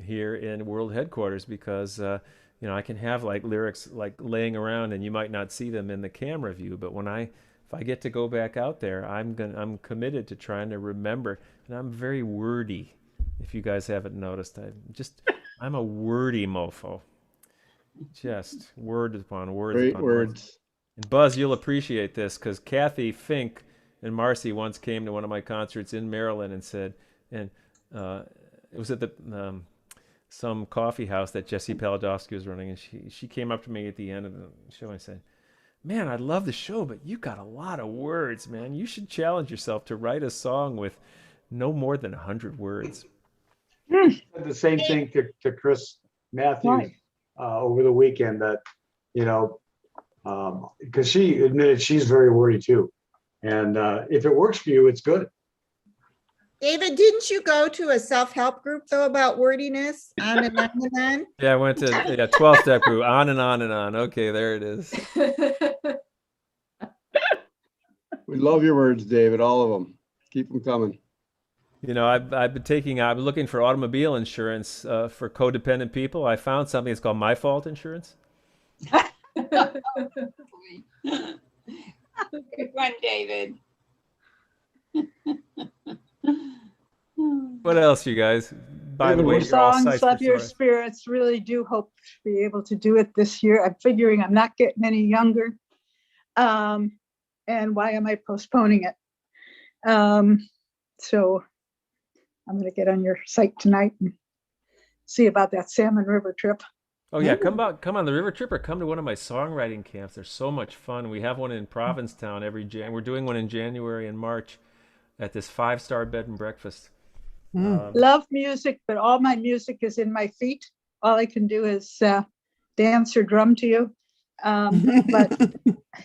here in World Headquarters because you know, I can have like lyrics like laying around and you might not see them in the camera view, but if I get to go back out there, I'm committed to trying to remember. And I'm very wordy. If you guys haven't noticed, I'm a wordy mofo. Just word upon words Great upon words. words. And Buzz, you'll appreciate this because Kathy Fink and Marcy once came to one of my concerts in Maryland and said, and it was at the some coffee house that Jesse Paladowski was running, and she came up to me at the end of the show and said, man, I love the show, but you got a lot of words, man. You should challenge yourself to write a song with no more than 100 words. Said the same thing to Chris Matthews over the weekend, that, you know, because she admitted she's very wordy too. And if it works for you, it's good. David, didn't you go to a self-help group though about wordiness? On and on and on. Yeah, I went to 12-step group, on and on and on. Okay, there it is. We love your words, David, all of them. Keep them coming. You know, I've been looking for automobile insurance for codependent people. I found something that's called My Fault Insurance. Good one, David. What else, you guys? By the way, Your you're all songs psyched of your for spirits. Really do hope to be able to do it this year. I'm figuring I'm not getting any younger. And why am I postponing it? So I'm going to get on your site tonight and see about that Salmon River trip. Oh yeah, come on the river trip or come to one of my songwriting camps. They're so much fun. We have one in Provincetown every We're doing one in January and March at this 5-star bed and breakfast. Love music, but all my music is in my feet. All I can do is dance or drum to you. But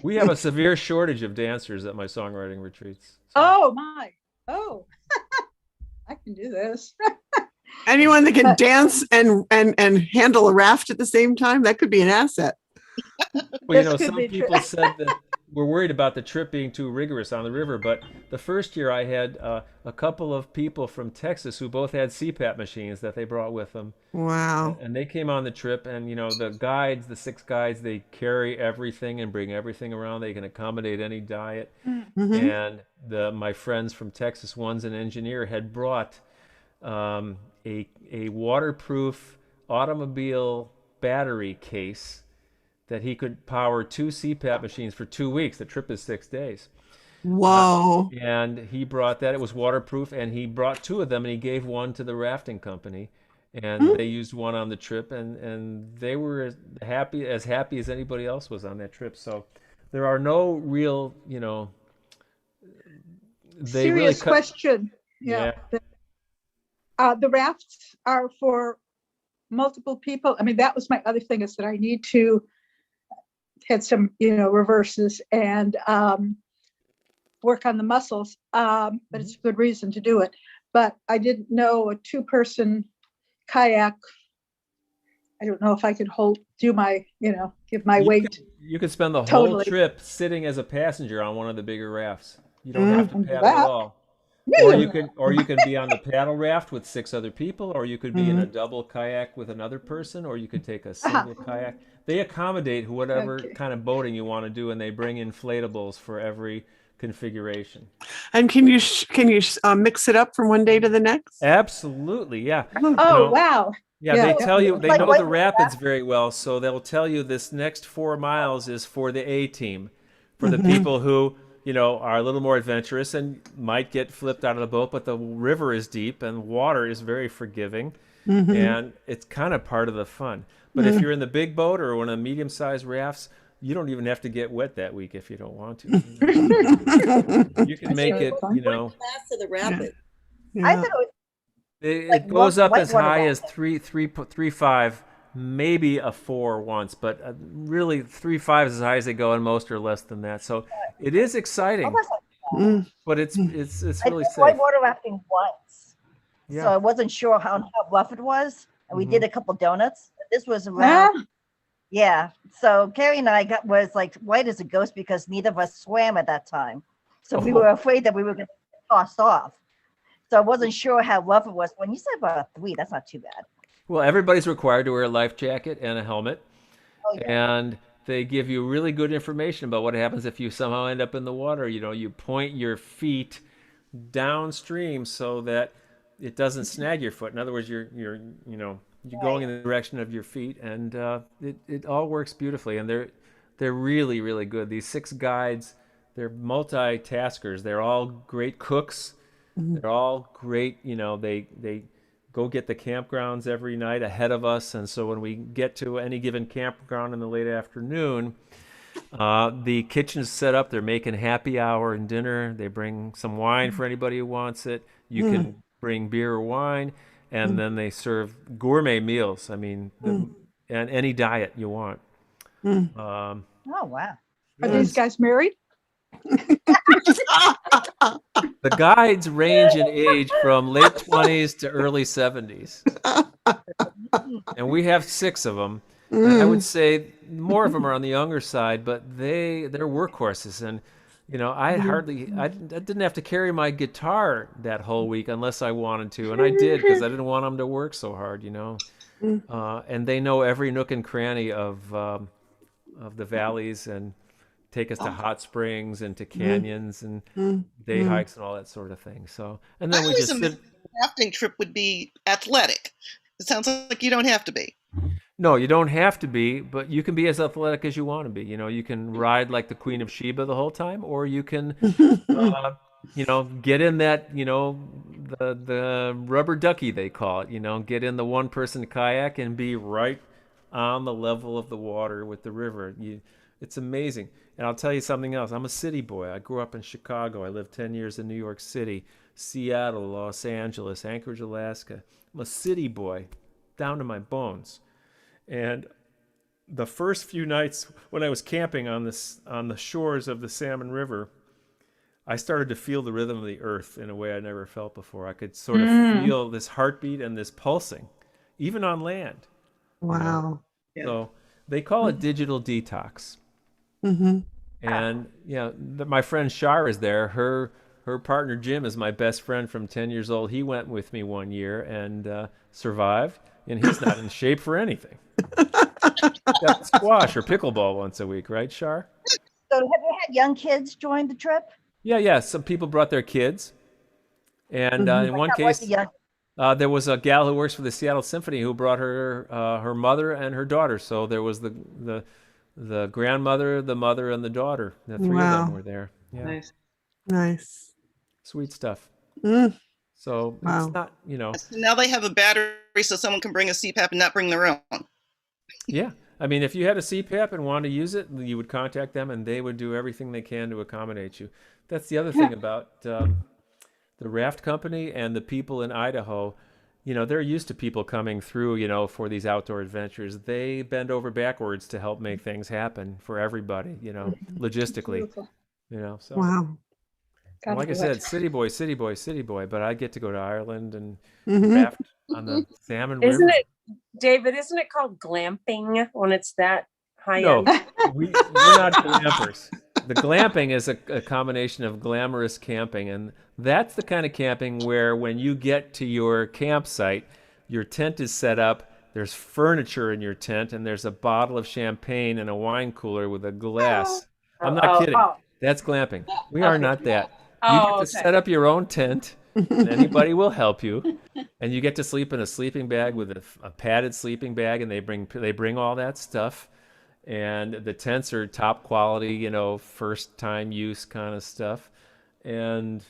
we have a severe shortage of dancers at my songwriting retreats. Oh I can do this. Anyone that can dance and handle a raft at the same time, that could be an asset. Well, you know, some people said that we're worried about the trip being too rigorous on the river, but the first year I had a couple of people from Texas who both had CPAP machines that they brought with them. Wow. And they came on the trip, and you know, the 6 guides, they carry everything and bring everything around. They can accommodate any diet. Mm-hmm. And my friends from Texas, one's an engineer, had brought a waterproof automobile battery case that he could power 2 CPAP machines for 2 weeks. The trip is 6 days. Whoa. And he brought that. It was waterproof, and he brought 2 of them, and he gave one to the rafting company, and they used one on the trip, and they were as happy as anybody else was on that trip. So there are no real, they Serious really question. Yeah. The rafts are for multiple people. I mean, that was my other thing, is that I need to had some, reverses and work on the muscles. But it's a good reason to do it. But I didn't know a 2-person kayak. I don't know if I could give my weight. You could spend the whole Totally. trip sitting as a passenger on one of the bigger rafts. You don't have to paddle That. at all. Or you can be on the paddle raft with 6 other people, or you could be in a double kayak with another person, or you could take a single kayak. They accommodate whatever kind of boating you want to do, and they bring inflatables for every configuration. And can you mix it up from one day to the next? Absolutely, yeah. Oh, wow. Yeah, they tell you, they know the rapids very well, so they'll tell you this next 4 miles is for the A team, for the people who, are a little more adventurous and might get flipped out of the boat, but the river is deep and water is very forgiving, and it's kind of part of the fun. But if you're in the big boat or one of the medium-sized rafts, you don't even have to get wet that week if you don't want to. You can make it, What's the last of the rapid? I thought it goes up as high as 3.5, maybe a 4 once, but really 3.5 is as high as they and most are less than that. So it is exciting, but it's really safe. I tried water rafting once, Yeah. so I wasn't sure how rough it was, and we did a couple donuts. This was around, yeah. So Carrie and I was like white as a ghost because neither of us swam at that time, so we were afraid that we were going to get tossed off. So I wasn't sure how rough it was. When you said about a 3, that's not too bad. Well, everybody's required to wear a life jacket and a helmet, and they give you really good information about what happens if you somehow end up in the water. You point your feet downstream so that it doesn't snag your foot. In other words, you're going in the direction of your feet, and it all works beautifully. And they're really, really good. These 6 guides, they're multitaskers. They're all great cooks. They're all great. They go get the campgrounds every night ahead of us, and so when we get to any given campground in the late afternoon, the kitchen's set up. They're making happy hour and dinner. They bring some wine for anybody who wants it. You can bring beer or wine, and then they serve gourmet meals. I mean, and any diet you want. Oh, wow. Are these guys married? The guides range in age from late 20s to early 70s. And we have 6 of them. And I would say more of them are on the younger side, but they're workhorses. And, I didn't have to carry my guitar that whole week unless I wanted to. And I did, because I didn't want them to work so hard, And they know every nook and cranny of the valleys, and take us to hot springs and to canyons and day hikes and all that sort of thing. So, and then we just a rafting trip would be athletic. It sounds like you don't have to be. No, you don't have to be, but you can be as athletic as you want to be. You can ride like the Queen of Sheba the whole time, or you can, get in that, the rubber ducky they call it. Get in the 1-person kayak and be right on the level of the water with the river. It's amazing. And I'll tell you something else. I'm a city boy. I grew up in Chicago. I lived 10 years in New York City, Seattle, Los Angeles, Anchorage, Alaska. I'm a city boy down to my bones. And the first few nights when I was camping on the shores of the Salmon River, I started to feel the rhythm of the earth in a way I never felt before. I could sort of feel this heartbeat and this pulsing, even on land. Wow. So they call it digital detox. And my friend Shar is there. Her partner Jim is my best friend from 10 years old. He went with me one year and survived, and he's not in shape for anything. Got squash or pickleball once a week, right, Shar? So have you had young kids join the trip? Yeah. Some people brought their kids, and in one case, There was a gal who works for the Seattle Symphony who brought her her mother and her daughter. So there was the grandmother, the mother, and the daughter. The three of them Wow. were there. Yeah, Nice. Nice. sweet stuff. Mm. So Wow. it's not, you know. So now they have a battery so someone can bring a CPAP and not bring their own. Yeah, I mean, if you had a CPAP and wanted to use it, you would contact them, and they would do everything they can to accommodate you. That's the other thing about the raft company and the people in Idaho. You know, they're used to people coming through, you know, for these outdoor adventures. They bend over backwards to help make things happen for everybody, you know, logistically, Beautiful. you know. So, Wow. and Gotta like I do said, it. city boy, city boy, city boy. But I get to go to Ireland and Mhm. raft on the Salmon Isn't River. it, David, isn't it called glamping when it's that high No, end? we're not glampers. The glamping is a combination of glamorous camping, and that's the kind of camping where when you get to your campsite, your tent is set up, there's furniture in your tent, and there's a bottle of champagne and a wine cooler with a glass. I'm not kidding. That's glamping. We are Okay. not that. You get to Okay. set up your own tent, and anybody will help you. And you get to sleep in a sleeping bag with a padded sleeping bag, and they bring all that stuff. And the tents are top quality, you know, first time use kind of stuff. And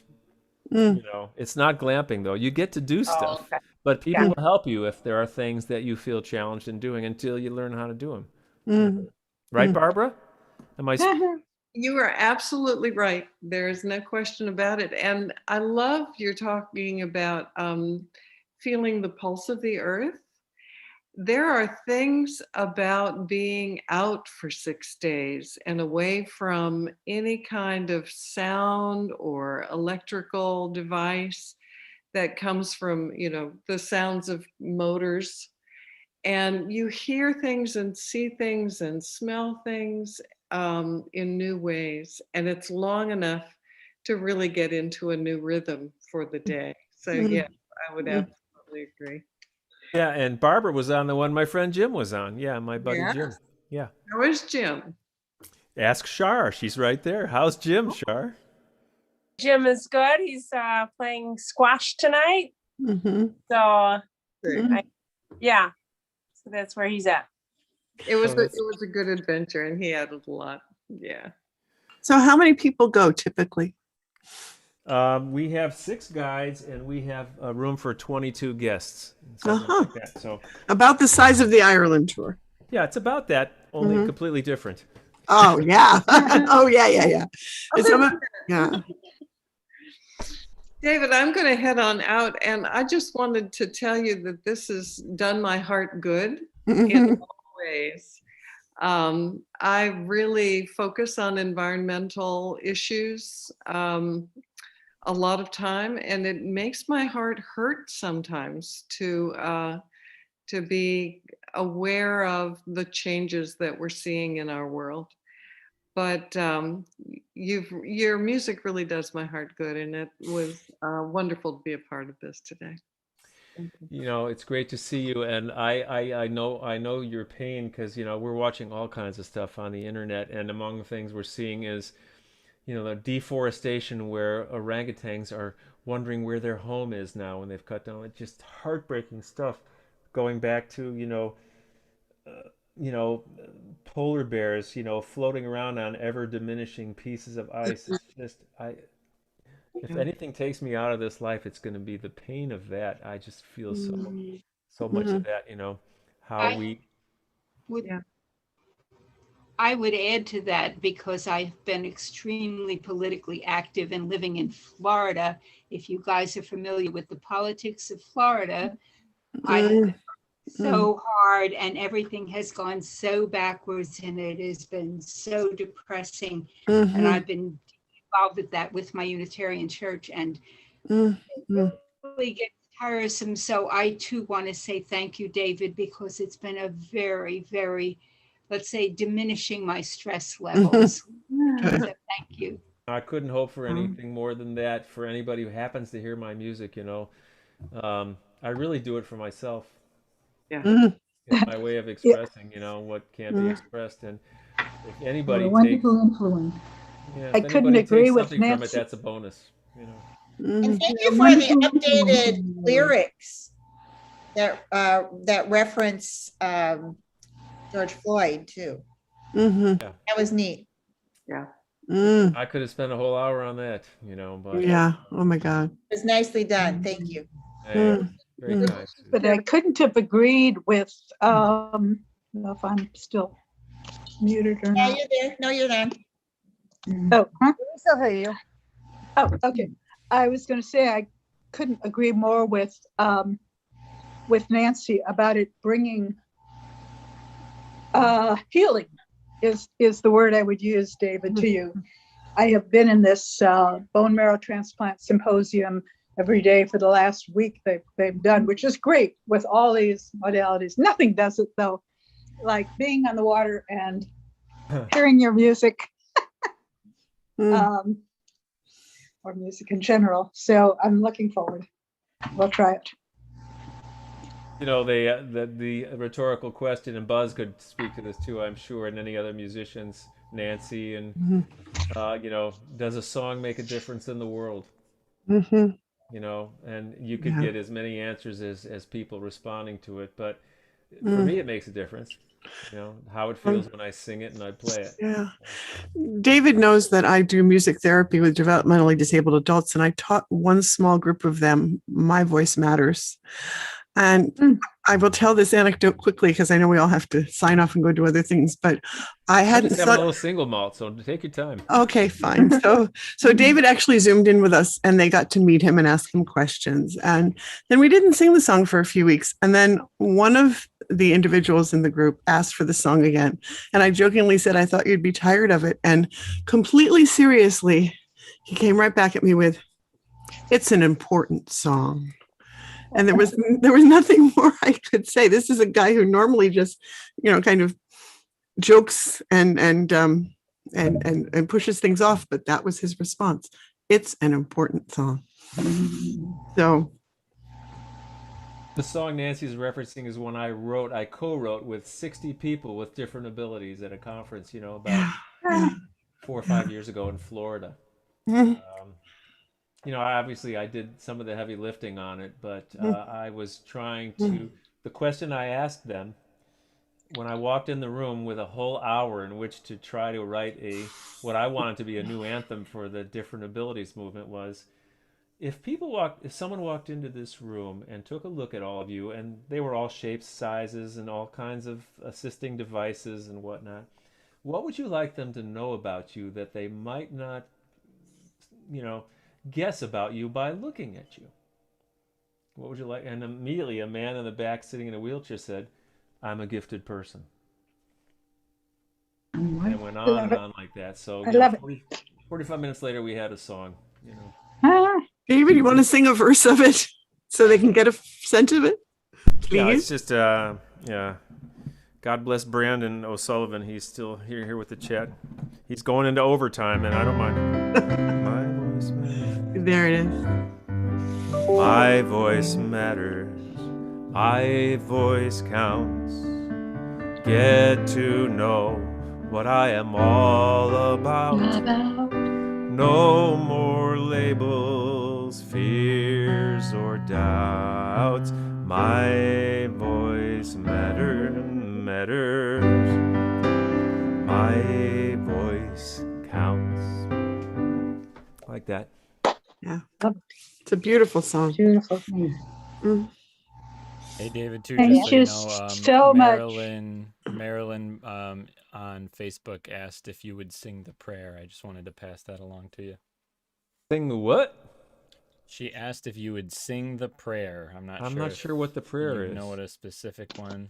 Mm. you know, it's not glamping though. You get to do stuff, okay. but people Got will help you if there are things that you feel challenged in doing until you learn how to do them. Mm. Right, Mm. Barbara? Am I? You are absolutely right. There is no question about it. And I love you're talking about feeling the pulse of the earth. There are things about being out for 6 days and away from any kind of sound or electrical device that comes from, you know, the sounds of motors. And you hear things and see things and smell things in new ways. And it's long enough to really get into a new rhythm for the day. So, yeah, I would absolutely agree. Yeah, and Barbara was on the one my friend Jim was on. Yeah, my buddy Jim. Yes. Yeah. How is Jim? Ask Shar. She's right there. How's Jim, Shar? Jim is good. He's playing squash tonight. Mm-hmm. So, Great. yeah. So that's where he's at. It was a good adventure, and he added a lot. Yeah. So how many people go typically? We have 6 guides, and we have a room for 22 guests. Something like that. So About the size of the Ireland tour. yeah, it's about that, only Mhm. completely different. Oh yeah. Oh yeah. It's yeah. David, I'm going to head on out, and I just wanted to tell you that this has done my heart good in all ways. I really focus on environmental issues a lot of time, and it makes my heart hurt sometimes to be aware of the changes that we're seeing in our world. But your music really does my heart good, and it was wonderful to be a part of this today. You know, it's great to see you, and I know your pain because you know we're watching all kinds of stuff on the internet, and among the things we're seeing is, you know, the deforestation where orangutans are wondering where their home is now when they've cut down. It's just heartbreaking stuff, going back to polar bears, you know, floating around on ever diminishing pieces of ice. It's just if anything takes me out of this life, it's going to be the pain of that. I just feel so much of that, you know, how I would add to that because I've been extremely politically active and living in Florida. If you guys are familiar with the politics of Florida, I so hard and everything has gone so backwards and it has been so depressing. And I've been involved with that with my Unitarian church and it really gets tiresome. So I too want to say thank you, David, because it's been a very, very, let's say, diminishing my stress levels. So thank you. I couldn't hope for anything more than that for anybody who happens to hear my music, you know. I really do it for myself. Yeah. It's my way of expressing, you know, what can't be expressed. And if anybody What a takes, wonderful influence. yeah, I if couldn't anybody agree takes with something from it, Nancy. that's a bonus, you know. And thank you for the updated lyrics that reference George Floyd too. Mm-hmm. That was neat. Yeah. I could have spent a whole hour on that, you know, but Yeah. Oh my God. It was nicely done. Thank you. hey, very kind. But I couldn't have agreed with, I don't know if I'm still muted or Yeah, not. you're there. No, you're not. Oh, huh? We still hear you. Oh, okay. I was going to say I couldn't agree more with Nancy about it bringing healing is the word I would use, David, to you. I have been in this bone marrow transplant symposium every day for the last week they've done, which is great with all these modalities. Nothing does it though, like being on the water and hearing your music, or music in general. So I'm looking forward. We'll try it. You know, the rhetorical question, and Buzz could speak to this too, I'm sure, and any other musicians, Nancy, and you know, does a song make a difference in the world? Mm-hmm. You know, and you could get as many answers as people responding to it, but for me, it makes a difference. You know, how it feels when I sing it and I play it. Yeah. David knows that I do music therapy with developmentally disabled adults, and I taught one small group of them My Voice Matters. And I will tell this anecdote quickly because I know we all have to sign off and go do other things, but I hadn't just have a little single malt, so take your time. Okay, fine. So David actually Zoomed in with us and they got to meet him and ask him questions. And then we didn't sing the song for a few weeks. And then one of the individuals in the group asked for the song again. And I jokingly said, I thought you'd be tired of it. And completely seriously, he came right back at me with, it's an important song. And there was nothing more I could say. This is a guy who normally just, you know, kind of jokes and pushes things off, but that was his response. It's an important song. So the song Nancy's referencing is one I co-wrote with 60 people with different abilities at a conference, you know, about 4 or 5 years ago in Florida. You know, obviously I did some of the heavy lifting on it, but I was trying to, the question I asked them when I walked in the room with a whole hour in which to try to write what I wanted to be a new anthem for the different abilities movement was, if someone walked into this room and took a look at all of you, and they were all shapes, sizes, and all kinds of assisting devices and whatnot, what would you like them to know about you that they might not, you know, guess about you by looking at you? What would you like? And immediately a man in the back sitting in a wheelchair said, I'm a gifted person. And it went on and on like that. So 45 minutes later, we had a song, you know. David, you want to sing a verse of it so they can get a sense of it? Please? Yeah, it's just, yeah. God bless Brandon O'Sullivan. He's still here with the chat. He's going into overtime, and I don't mind. My voice matters. There it is. My voice matters. My voice counts. Get to know what I am all about. No more labels, fears, or doubts. My voice matters. My voice counts. Like that. Yeah. It's a beautiful song. Beautiful. Hey, David, too. Thank you so much. Marilyn on Facebook asked if you would sing the prayer. I just wanted to pass that along to you. Sing the what? She asked if you would sing the prayer. I'm not sure what the prayer you is. know what a specific one.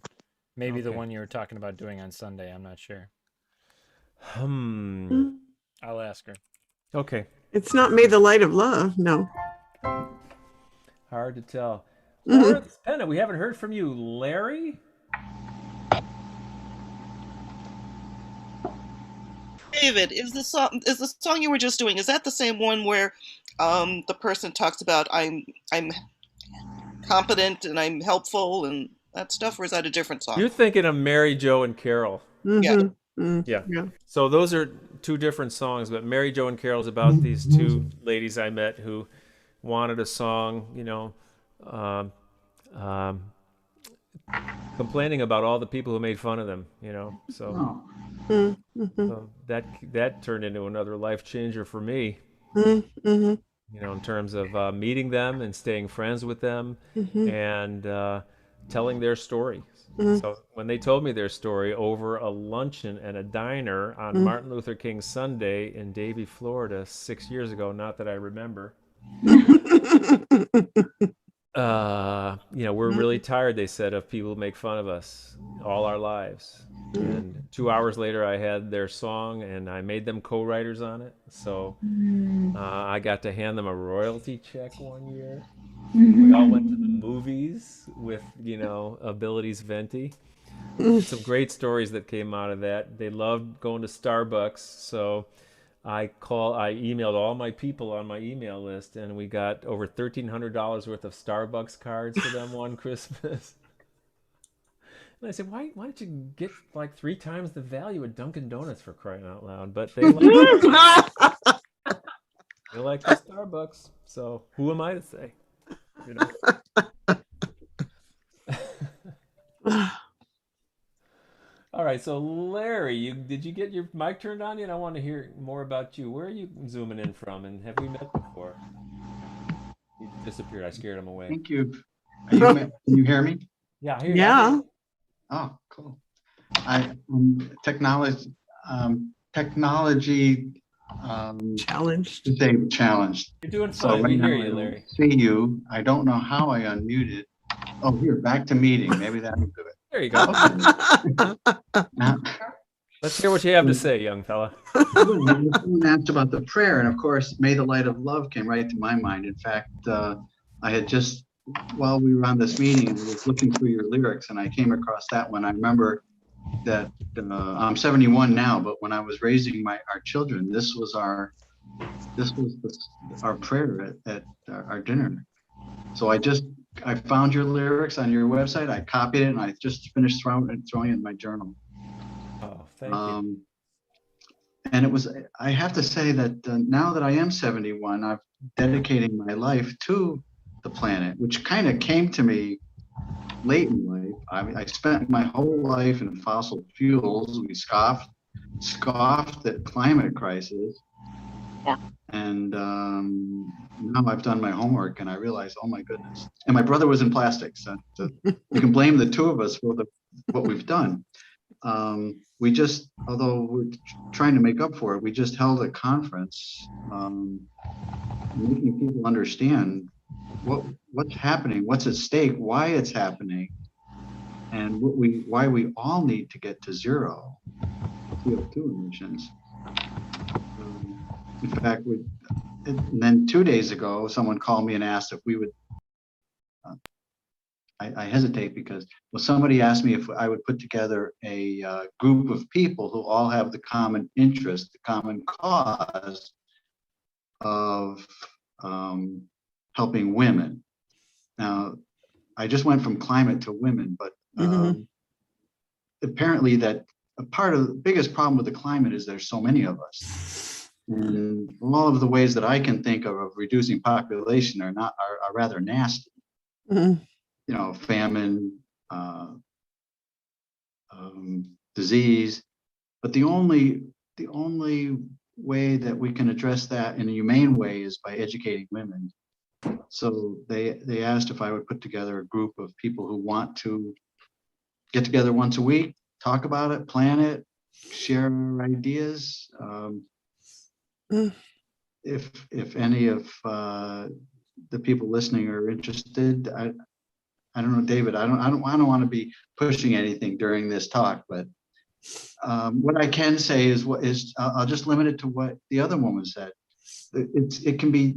Maybe the one you were talking about doing on Sunday. I'm not sure. I'll ask her. Okay. It's not May the Light of Love. No. Hard to tell. Lawrence Pennant, we haven't heard from you. Larry? David, is the song you were just doing, is that the same one where the person talks about I'm competent and I'm helpful and that stuff, or is that a different song? You're thinking of Mary Jo and Carol. Yeah. Yeah. So those are two different songs, but Mary Jo and Carol is about these two ladies I met who wanted a song, complaining about all the people who made fun of them, so, so that turned into another life changer for me, in terms of meeting them and staying friends with them and telling their story. So when they told me their story over a luncheon at a diner on Martin Luther King Sunday in Davie, Florida, 6 years ago, not that I remember, we're really tired, they said, of people who make fun of us all our lives. And 2 hours later, I had their song, and I made them co-writers on it. So I got to hand them a royalty check one year. We all went to the movies with, Abilities Venti. Some great stories that came out of that. They loved going to Starbucks, so I emailed all my people on my email list, and we got over $1,300 worth of Starbucks cards for them one Christmas. And I said, why don't you get like 3 times the value of Dunkin' Donuts, for crying out loud? But they they like the Starbucks, so who am I to say? All right, so Larry, did you get your mic turned on yet? I want to hear more about you. Where are you zooming in from, and have we met before? He disappeared. I scared him away. Thank you. Can you hear me? Yeah, I hear you. Yeah. Oh, cool. Technology challenged. To say challenged. You're doing fine. So We right hear now you, I Larry. see you. I don't know how I unmuted. Oh, here, back to meeting. Maybe that'll do it. There you go. Let's hear what you have to say, young fella. Someone asked about the prayer, and of course, "May the light of love" came right to my mind. In fact, I had just, while we were on this meeting, I was looking through your lyrics, and I came across that one. I remember that I'm 71 now, but when I was raising our children, this was our prayer at our dinner. So I found your lyrics on your website. I copied it, and I just finished throwing it in my journal. Oh, thank you. And I have to say that now that I am 71, I'm dedicating my life to the planet, which kind of came to me late in life. I spent my whole life in fossil fuels. We scoffed at climate crisis. Yeah. And now I've done my homework, and I realize, oh my goodness. And my brother was in plastics. So you can blame the two of us for what we've done. Although we're trying to make up for it, we just held a conference, making people understand what's happening, what's at stake, why it's happening, and why we all need to get to zero CO2 emissions. In fact, and then 2 days ago, someone called me and asked if we would. I hesitate because somebody asked me if I would put together a group of people who all have the common interest, the common cause of helping women. Now, I just went from climate to women, but apparently that a part of the biggest problem with the climate is there's so many of us. And all of the ways that I can think of reducing population are rather nasty. Famine, disease, but the only way that we can address that in a humane way is by educating women. So they asked if I would put together a group of people who want to get together once a week, talk about it, plan it, share ideas. If any of the people listening are interested, I don't know, David. I don't want to be pushing anything during this talk, but what I can say is I'll just limit it to what the other woman said. It can be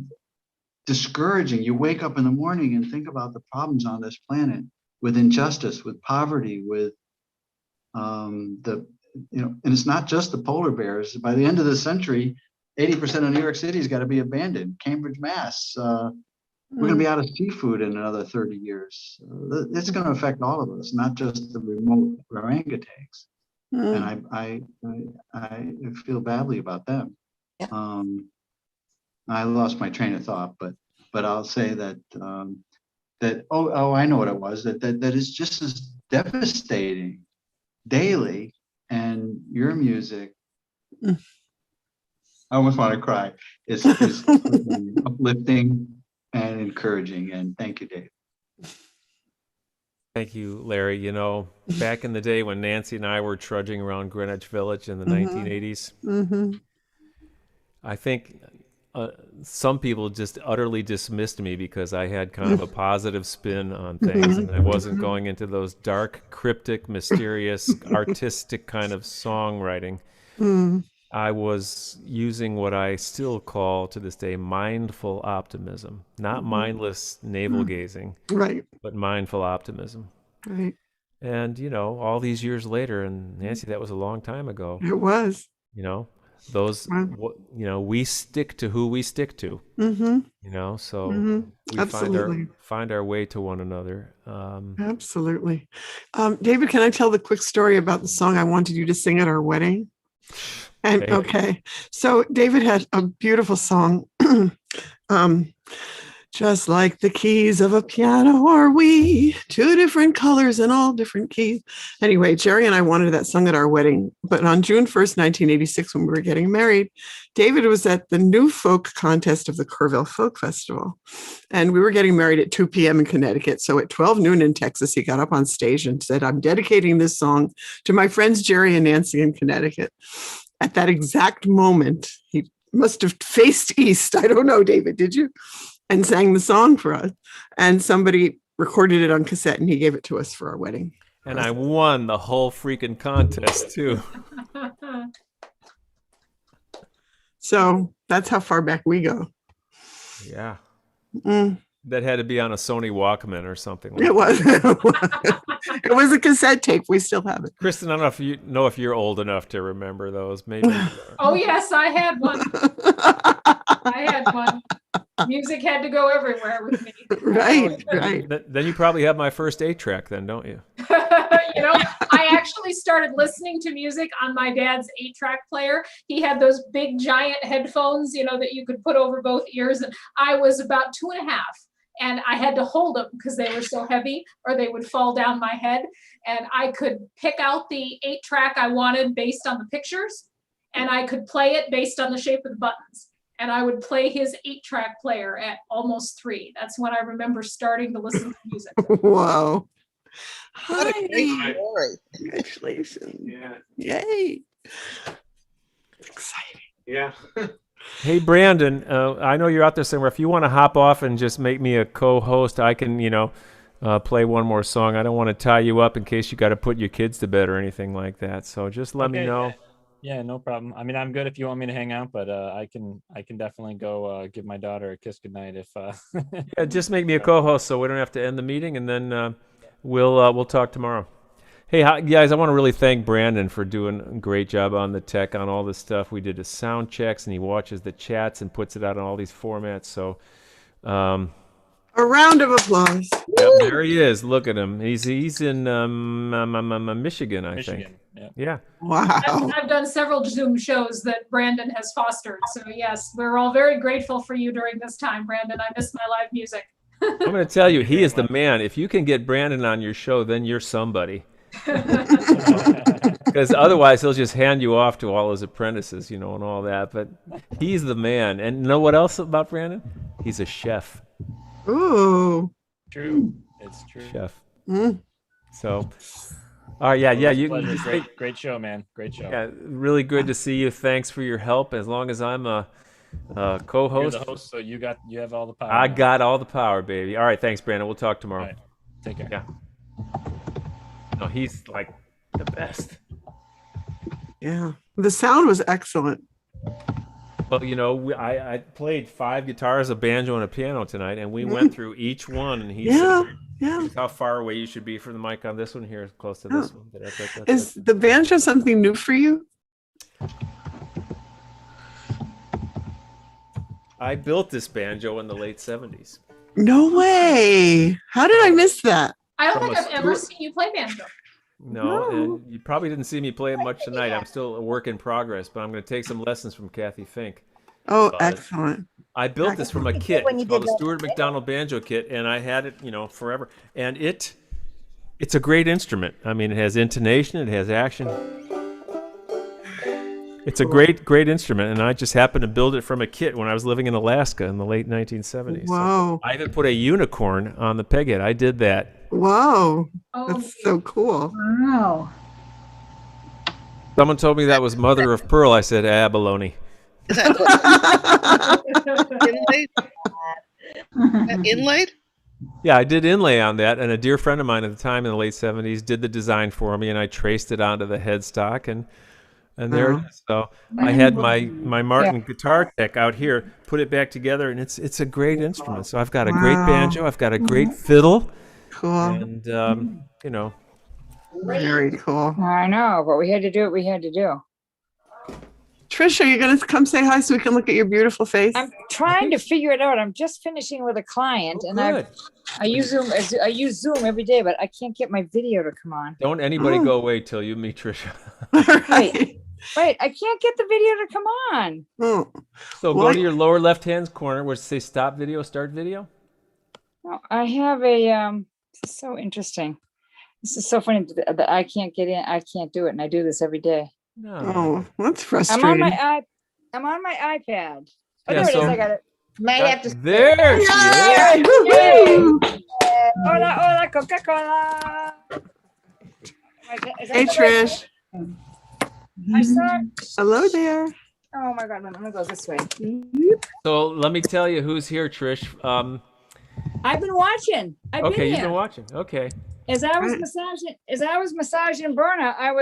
discouraging. You wake up in the morning and think about the problems on this planet, with injustice, with poverty, with and it's not just the polar bears. By the end of the century, 80% of New York City has got to be abandoned. Cambridge, Mass. We're going to be out of seafood in another 30 years. It's going to affect all of us, not just the remote orangutans. And I feel badly about them. I lost my train of thought, but but I'll say that I know what it was, that is just as devastating daily, and your music, I almost want to cry, is uplifting and encouraging. And thank you, Dave. Thank you, Larry. You know, back in the day when Nancy and I were trudging around Greenwich Village in the 1980s, I think some people just utterly dismissed me because I had kind of a positive spin on things, and I wasn't going into those dark, cryptic, mysterious, artistic kind of songwriting. I was using what I still call to this day mindful optimism, not mindless navel gazing, right? But mindful optimism, right? And you know, all these years later, and Nancy, that was a long time ago. It was. You know, those. You know, we stick to who we stick to. You know, so we find our way to one another. Absolutely. David, can I tell the quick story about the song I wanted you to sing at our wedding? And okay, so David had a beautiful song, just like the keys of a piano are we, two different colors and all different keys. Anyway, Jerry and I wanted that sung at our wedding, but on June 1st, 1986, when we were getting married, David was at the New Folk Contest of the Kerrville Folk Festival, and we were getting married at 2 p.m. in Connecticut. So at 12 noon in Texas, he got up on stage and said, "I'm dedicating this song to my friends Jerry and Nancy in Connecticut." At that exact moment, he must have faced east. I don't know, David, did you? And sang the song for us. And somebody recorded it on cassette and he gave it to us for our wedding. And I won the whole freaking contest too. So that's how far back we go. Yeah. That had to be on a Sony Walkman or something. Like it was. It was a cassette tape. We still have it. Kristen, I don't know if you're old enough to remember those. Maybe. Oh yes, I had one. I had one. Music had to go everywhere with me. Right. Then you probably have my first 8-track then, don't you? You know, I actually started listening to music on my dad's 8-track player. He had those big giant headphones, you know, that you could put over both ears. And I was about 2.5. And I had to hold them because they were so heavy or they would fall down my head. And I could pick out the 8-track I wanted based on the pictures. And I could play it based on the shape of the buttons. And I would play his 8-track player at almost 3. That's when I remember starting to listen to music. Wow. What a great story. Congratulations. Yeah. Yay. Exciting. Yeah. Hey, Brandon, I know you're out there somewhere. If you want to hop off and just make me a co-host, I can, you know, play one more song. I don't want to tie you up in case you got to put your kids to bed or anything like that. So just let me know. Yeah, no problem. I mean, I'm good if you want me to hang out, but I can definitely go give my daughter a kiss goodnight if. Yeah, just make me a co-host so we don't have to end the meeting, and then we'll talk tomorrow. Hey, guys, I want to really thank Brandon for doing a great job on the tech, on all this stuff. We did the sound checks, and he watches the chats and puts it out on all these formats. So, a round of applause. Yep, there he is. Look at him. He's in Michigan, I think. Yeah. Wow. I've done several Zoom shows that Brandon has fostered. So yes, we're all very grateful for you during this time, Brandon. I miss my live music. I'm going to tell you, he is the man. If you can get Brandon on your show, then you're somebody. Because otherwise he'll just hand you off to all his apprentices, you know, and all that. But he's the man. And you know what else about Brandon? He's a chef. Ooh. True. It's true. Chef. So, all right, yeah. You great show, man. Great show. Yeah, really good to see you. Thanks for your help. As long as I'm a co-host. You're the host, so you have all the power. I got all the power, baby. All right, thanks, Brandon. We'll talk tomorrow. All right. Take care. Yeah. No, he's like the best. Yeah, the sound was excellent. Well, you know, I played 5 guitars, a banjo, and a piano tonight, and we went through each one, and he said, how far away you should be from the mic on this one here, close to this one. Is the banjo something new for you? I built this banjo in the late 70s. No way. How did I miss that? I don't think I've ever seen you play banjo. No, and you probably didn't see me play it much tonight. I'm still a work in progress, but I'm going to take some lessons from Kathy Fink. Oh, But excellent. I built this from a kit. when It's you called did the that, Stuart McDonald Banjo Kit, and I had it, forever. And it's a great instrument. I mean, it has intonation, it has action. It's a great instrument, and I just happened to build it from a kit when I was living in Alaska in the late 1970s. Wow. So I even put a unicorn on the peg head. I did that. Wow. That's so cool. Wow. Someone told me that was mother of pearl. I said, baloney. Inlaid? Yeah, I did inlay on that, and a dear friend of mine at the time in the late 70s did the design for me, and I traced it onto the headstock, and there it is. So I had my Martin guitar tech out here, put it back together, and it's a great instrument. So I've got a great banjo, I've got a great fiddle, cool, and very cool. I know, but we had to do what we had to do. Trish, are you going to come say hi so we can look at your beautiful face? I'm trying to figure it out. I'm just finishing with a client, and I use Zoom every day, but I can't get my video to come on. Don't anybody go away till you meet Trisha. Wait, I can't get the video to come on. So go to your lower left-hand corner where it says stop video, start video. No, I have a, this is so interesting. This is so funny that I can't get in. I can't do it, and I do this every day. No. Oh, that's frustrating. I'm on my iPad. Oh, Yeah, there it is. I got it. Might have to. There she is. Yay! Hola, Coca-Cola. Hey, Trish. I saw. Hello there. Oh my God, I'm gonna go this way. So let me tell you who's here, Trish. I've been watching. Okay, you've been watching. Okay. As I was massaging Berna, I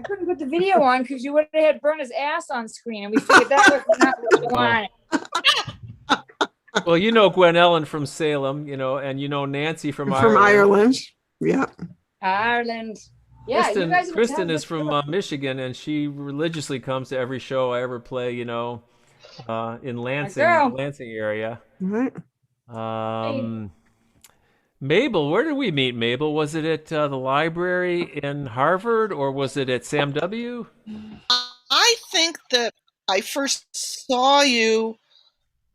couldn't put the video on because you would have had Berna's ass on screen, and we figured that was not what you wanted. Well, you know Gwen Ellen from Salem, and you know Nancy from Ireland. From Ireland. Yeah. Ireland. Yeah, Kristen is from Michigan, and she religiously comes to every show I ever play, in Lansing area. Right. Mabel, where did we meet, Mabel? Was it at the library in Harvard, or was it at Sam W? I think that I first saw you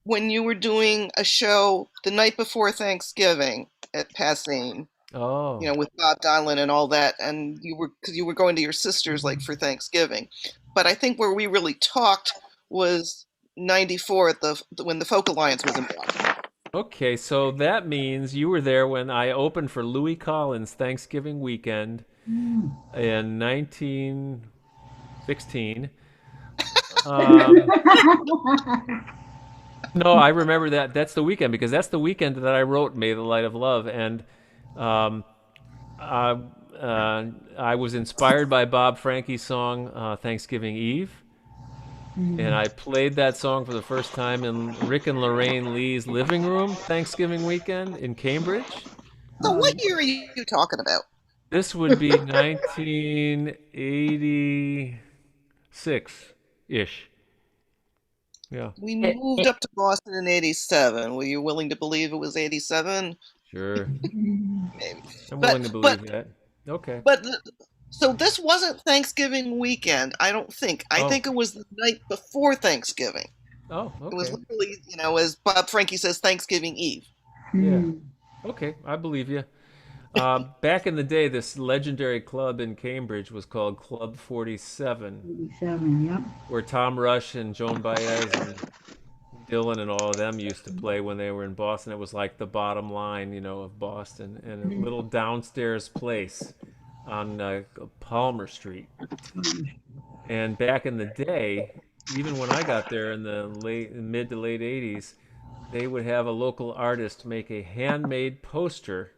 when you were doing a show the night before Thanksgiving at Passine. Oh. With Bob Dylan and all that, and because you were going to your sister's for Thanksgiving. But I think where we really talked was '94 when the Folk Alliance was involved. Okay, so that means you were there when I opened for Louis Collins Thanksgiving weekend in 1916. No, I remember that. That's the weekend, because that's the weekend that I wrote May the Light of Love, and I was inspired by Bob Frankie's song Thanksgiving Eve. And I played that song for the first time in Rick and Lorraine Lee's living room Thanksgiving weekend in Cambridge. So what year are you talking about? This would be 1986-ish. Yeah. We moved up to Boston in '87. Were you willing to believe it was '87? Sure. Maybe. I'm willing to believe that. Okay. So this wasn't Thanksgiving weekend, I don't think. I think it was the night before Thanksgiving. Oh, okay. It was literally, as Bob Frankie says, Thanksgiving Eve. Yeah. Okay, I believe you. Back in the day, this legendary club in Cambridge was called Club 47. 47, yep. Where Tom Rush and Joan Baez and Dylan and all of them used to play when they were in Boston. It was like the bottom line, of Boston, and a little downstairs place on Palmer Street. And back in the day, even when I got there in the mid to late 80s, they would have a local artist make a handmade poster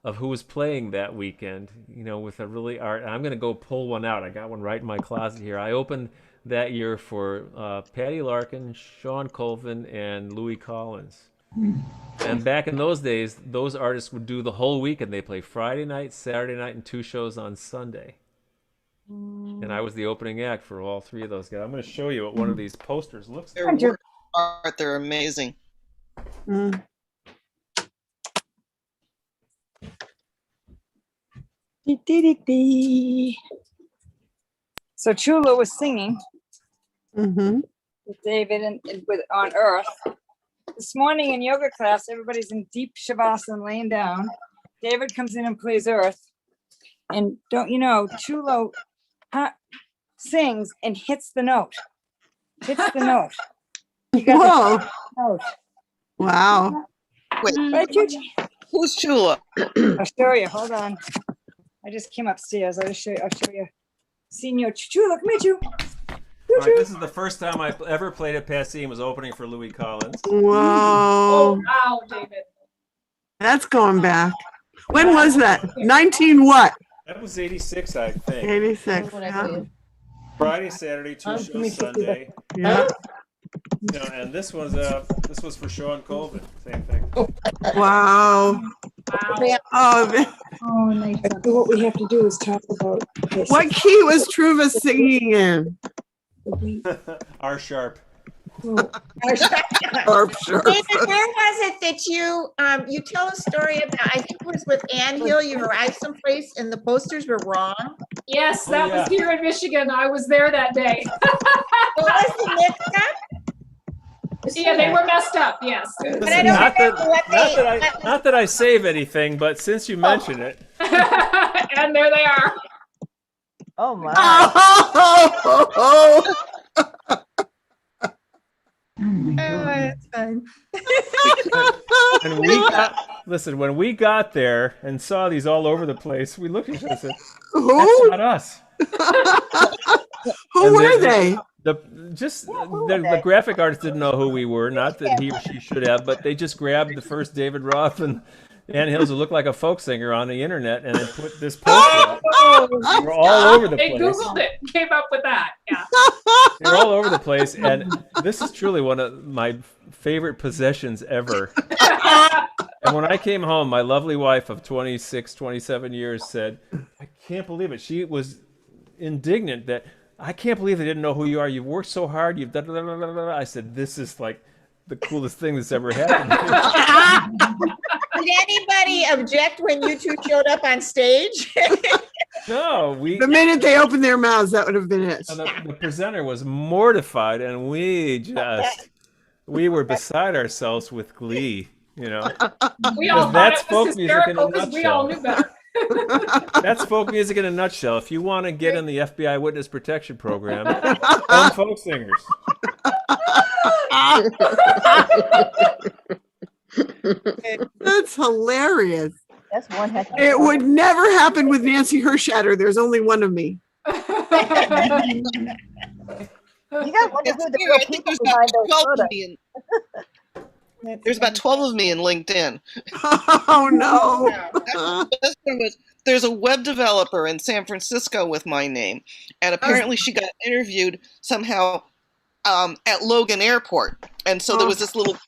of who was playing that weekend, with a really art. I'm going to go pull one out. I got one right in my closet here. I opened that year for Patty Larkin, Sean Colvin, and Louis Collins. And back in those days, those artists would do the whole weekend. They play Friday night, Saturday night, and 2 shows on Sunday. And I was the opening act for all 3 of those guys. I'm going to show you what one of these posters looks like. Their work art, they're amazing. So Chula was singing. with David and with on Earth. This morning in yoga class, everybody's in deep shavasana, laying down. David comes in and plays Earth, and don't you know, Chulo sings and hits the note. Hits the note. You got Whoa. the note. Wow. Wait, Right, Chuchi? who's Chula? I'll show you. Hold on. I just came upstairs. I'll show you. Senor Chuchu, look at you. All right, this is the first time I ever played at Passy and was opening for Louis Collins. Whoa. Oh, wow, David. That's going back. When was that? 19 what? That was 86, I think. 86. Yeah. Friday, Saturday, 2 shows Sunday. Yeah. You know, and this was for Sean Colvin. Same thing. Wow. Oh, nice. What we have to do is talk about this. what key was Truva singing in? R sharp. Sharp. David, where was it that you tell a story about, I think it was with Ann Hill, you arrived someplace and the posters were wrong? Yes, that was here in Michigan. I was there that day. What was the mix-up? Yeah, they were messed up, yes. But I don't remember what they... Not that I save anything, but since you mention it. And there they are. Oh my. That's fun. And when we got there and saw these all over the place, we looked at each other and said, "That's not us." Who were they? The graphic artist didn't know who we were. Not that he or she should have, but they just grabbed the first David Roth and Ann Hills who looked like a folk singer on the internet and then put this poster up. We're all over the place. They Googled it and came up with that. Yeah. They're all over the place, and this is truly one of my favorite possessions ever. And when I came home, my lovely wife of 26, 27 years said, "I can't believe it." She was indignant that, "I can't believe they didn't know who you are. You've worked so hard. You've done." I said, "This is like the coolest thing that's ever happened." Did anybody object when you two showed up on stage? No, the minute they opened their mouths, that would have been it. And the presenter was mortified, and we were beside ourselves with glee. You know, we all thought it was hysterical because we all knew better. That's folk music in a nutshell. If you want to get in the FBI Witness Protection Program, own folk singers. That's hilarious. That's one heck of a It would never happen with Nancy Hershatter. There's only one of me. You got wonder who the real people behind those photos. There's about 12 of me in LinkedIn. Oh no. The best one was, there's a web developer in San Francisco with my name, and apparently she got interviewed somehow at Logan Airport, and so there was this little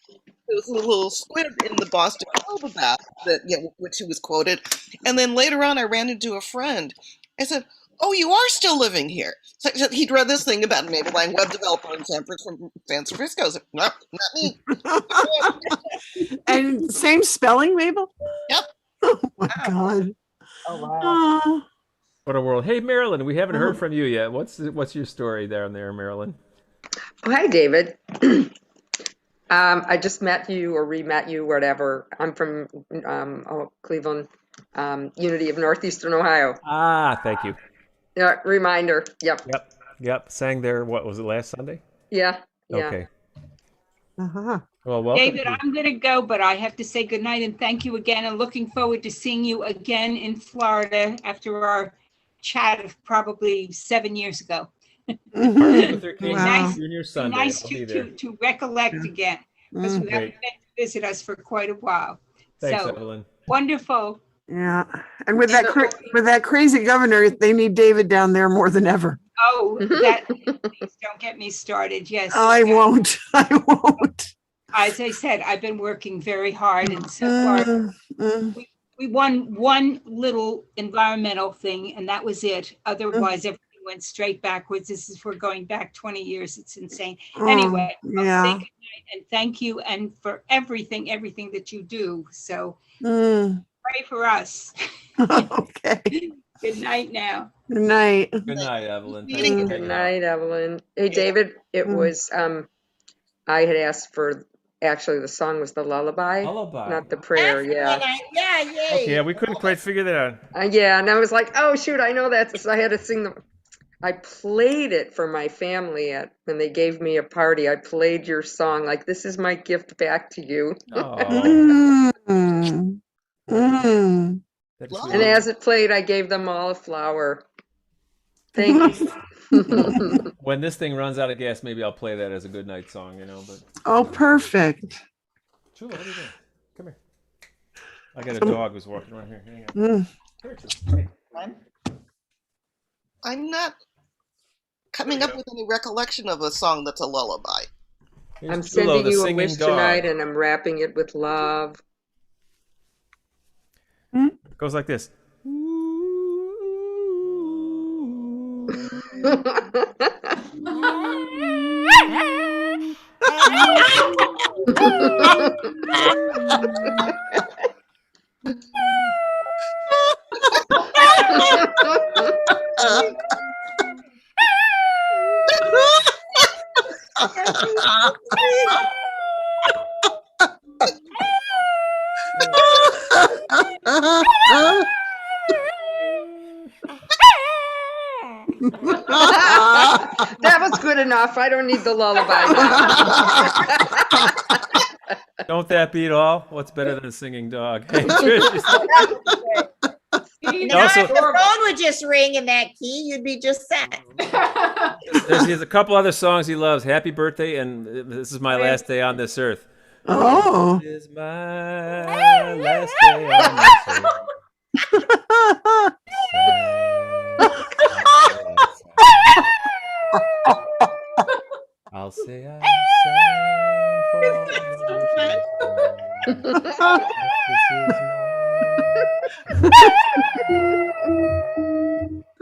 squib in the Boston Globe about that, which she was quoted, and then later on I ran into a friend. I said, "Oh, you are still living here." So he'd read this thing about Mabel Lang, web developer in San Francisco. I said, "No, not me." And same spelling, Mabel? Yep. Oh my God. Oh wow. What a world. Hey, Marilyn, we haven't heard from you yet. What's your story down there, Marilyn? Oh, hi, David. I just met you or re-met you, whatever. I'm from Cleveland, Unity of Northeastern Ohio. Ah, thank you. Yeah, reminder. Yep. Sang there, what was it, last Sunday? Yeah. Okay. Uh-huh. Well, welcome. David, I'm going to go, but I have to say goodnight and thank you again, and looking forward to seeing you again in Florida after our chat of probably 7 years ago. Martin Luther King Wow. Jr. Sunday. Nice I'll be to recollect again, because we haven't been to visit us for quite a while. Thanks, so Evelyn. wonderful. Yeah. And with that crazy governor, they need David down there more than ever. Oh, that please don't get me started. Yes. I won't. As I said, I've been working very hard, and so far we won one little environmental thing, and that was it. Otherwise, everything went straight backwards. We're going back 20 years. It's insane. Anyway, yeah. Say good night and thank you, and for everything that you do. So pray for us. Okay. Good night now. Good night. Good night, Evelyn. Thanks Good for hanging out. night, Evelyn. Hey, David, it was, I had asked for, actually, the song was the lullaby, not the prayer, yeah. Yeah, yay. Okay, yeah, we couldn't quite figure that out. Yeah, and I was like, oh, shoot, I know that. So I had to sing I played it for my family when they gave me a party. I played your song, like, this is my gift back to you. Mm. Mm. And as it played, I gave them all a flower. Thank you. When this thing runs out of gas, maybe I'll play that as a good night song, But Oh, perfect. Chula, what are you doing? Come here. I got a dog who's walking around here. Hang on. Come here, I'm not coming up with any recollection of a song that's a lullaby. I'm sending you a wish tonight, and I'm wrapping it with love. It goes like this. That was good enough. I don't need the lullaby now. Don't that beat all? What's better than a singing dog? Hey, Now, if the phone would just ring in that key, you'd be just set. there's a couple other songs he loves. Happy Birthday and This Is My Last Day on This Earth. Oh. This is my last day on this earth. I'll say I sang for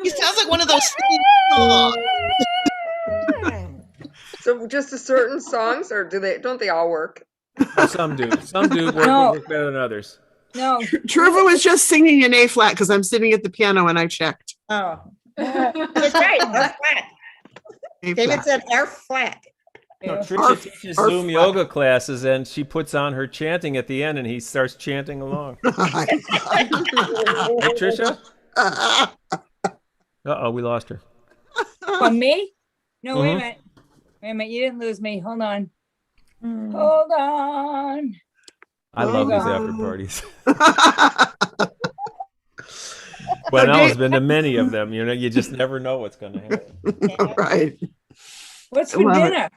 He sounds like one of those singing songs. So just a certain songs, or don't they all work? Some do. Some do work better than others. No. Truva was just singing an A flat because I'm sitting at the piano and I checked. Oh. That's right. F flat. David said F flat. No, Trisha teaches Zoom yoga classes, and she puts on her chanting at the end, and he starts chanting along. Hey, Trisha? Uh-oh, we lost her. On me? No, wait a Mhm. minute. Wait a minute. You didn't lose me. Hold on. Hold on. I love these after parties. Well, Ellen's been to many of them. You just never know what's going to happen. Right. What's for dinner?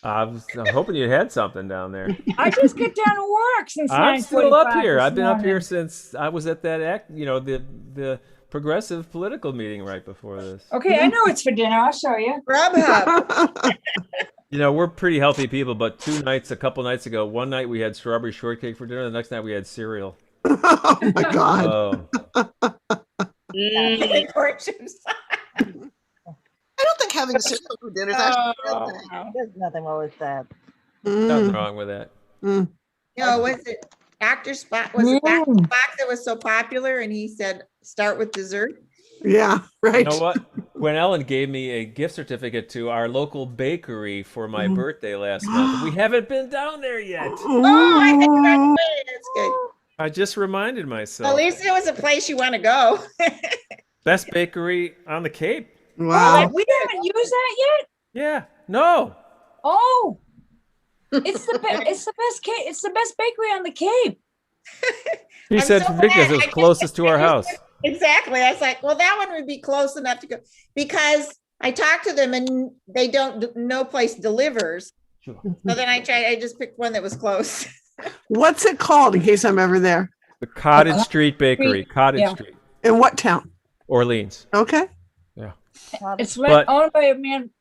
I'm hoping you had something down there. I just get down to work since I'm still up 9:45 here. this I've been up here morning. since I was at that the progressive political meeting right before this. Okay, I know it's for dinner. I'll show you. Grubhub. We're pretty healthy people, but a couple nights ago, one night we had strawberry shortcake for dinner. The next night we had cereal. Oh my God. Oh. I don't think having cereal for dinner is actually a good thing. There's nothing wrong with that. Nothing wrong with that. No, was it Dr. Spock? Was it Dr. Spock that was so popular and he said, start with dessert? Yeah, right. You know what? When Ellen gave me a gift certificate to our local bakery for my birthday last month, we haven't been down there yet. Oh, I think that's good. I just reminded myself. At least it was a place you want to go. Best bakery on the Cape. Oh, we haven't used that yet? Yeah. No. Oh. It's the best it's the best bakery on the Cape. He said because it was closest to our house. Exactly. I was like, well, that one would be close enough to go because I talked to them and they no place delivers. So then I just picked one that was close. What's it called in case I'm ever there? The Cottage Street Bakery. Cottage Street. In what town? Orleans. Okay. Yeah. It's But- owned by a man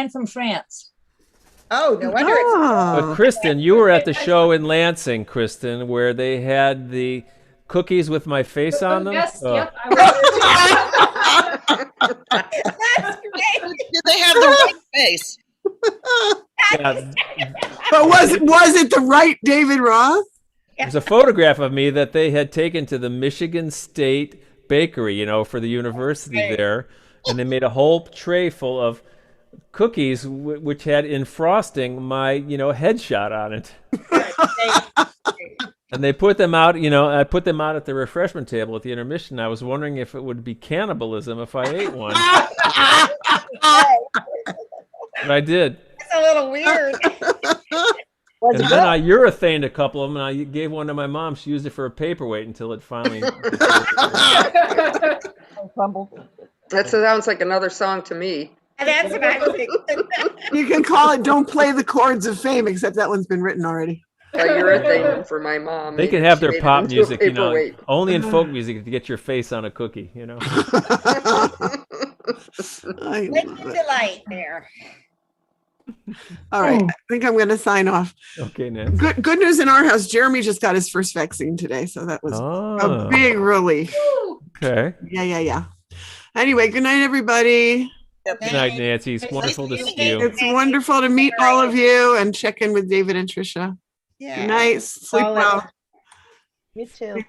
from France. Oh, no wonder But Kristen, you were at the show in Lansing, Kristen, where they had the cookies with my face on them. Yes, Oh. yep. That's great. Did they have the right face? Yeah. But was it the right David Roth? There's a photograph of me that they had taken to the Michigan State bakery, you know, for the university there, and they made a whole tray full of cookies which had in frosting my, you know, headshot on it. And they put them out, you know, I put them out at the refreshment table at the intermission. I was wondering if it would be cannibalism if I ate one. But I did. It's a little weird. And then I urethaned a couple of them, and I gave one to my mom. She used it for a paperweight until it finally crumbled. That sounds like another song to me. That's what I was thinking. You can call it "Don't Play the Chords of Fame," except that one's been written already. A urethane for my mom. They can have their pop music, you know, only in folk music to get your face on a cookie, you know. Liquid delight there. All right, I think I'm going to sign off. Okay, Nancy. Good news in our house. Jeremy just got his first vaccine today, so that was a big relief. Okay. Yeah. Anyway, good night, everybody. Good night, Nancy. It's wonderful to see you. It's wonderful to meet all of you and check in with David and Tricia. Yeah. Good night. Sleep well. You too.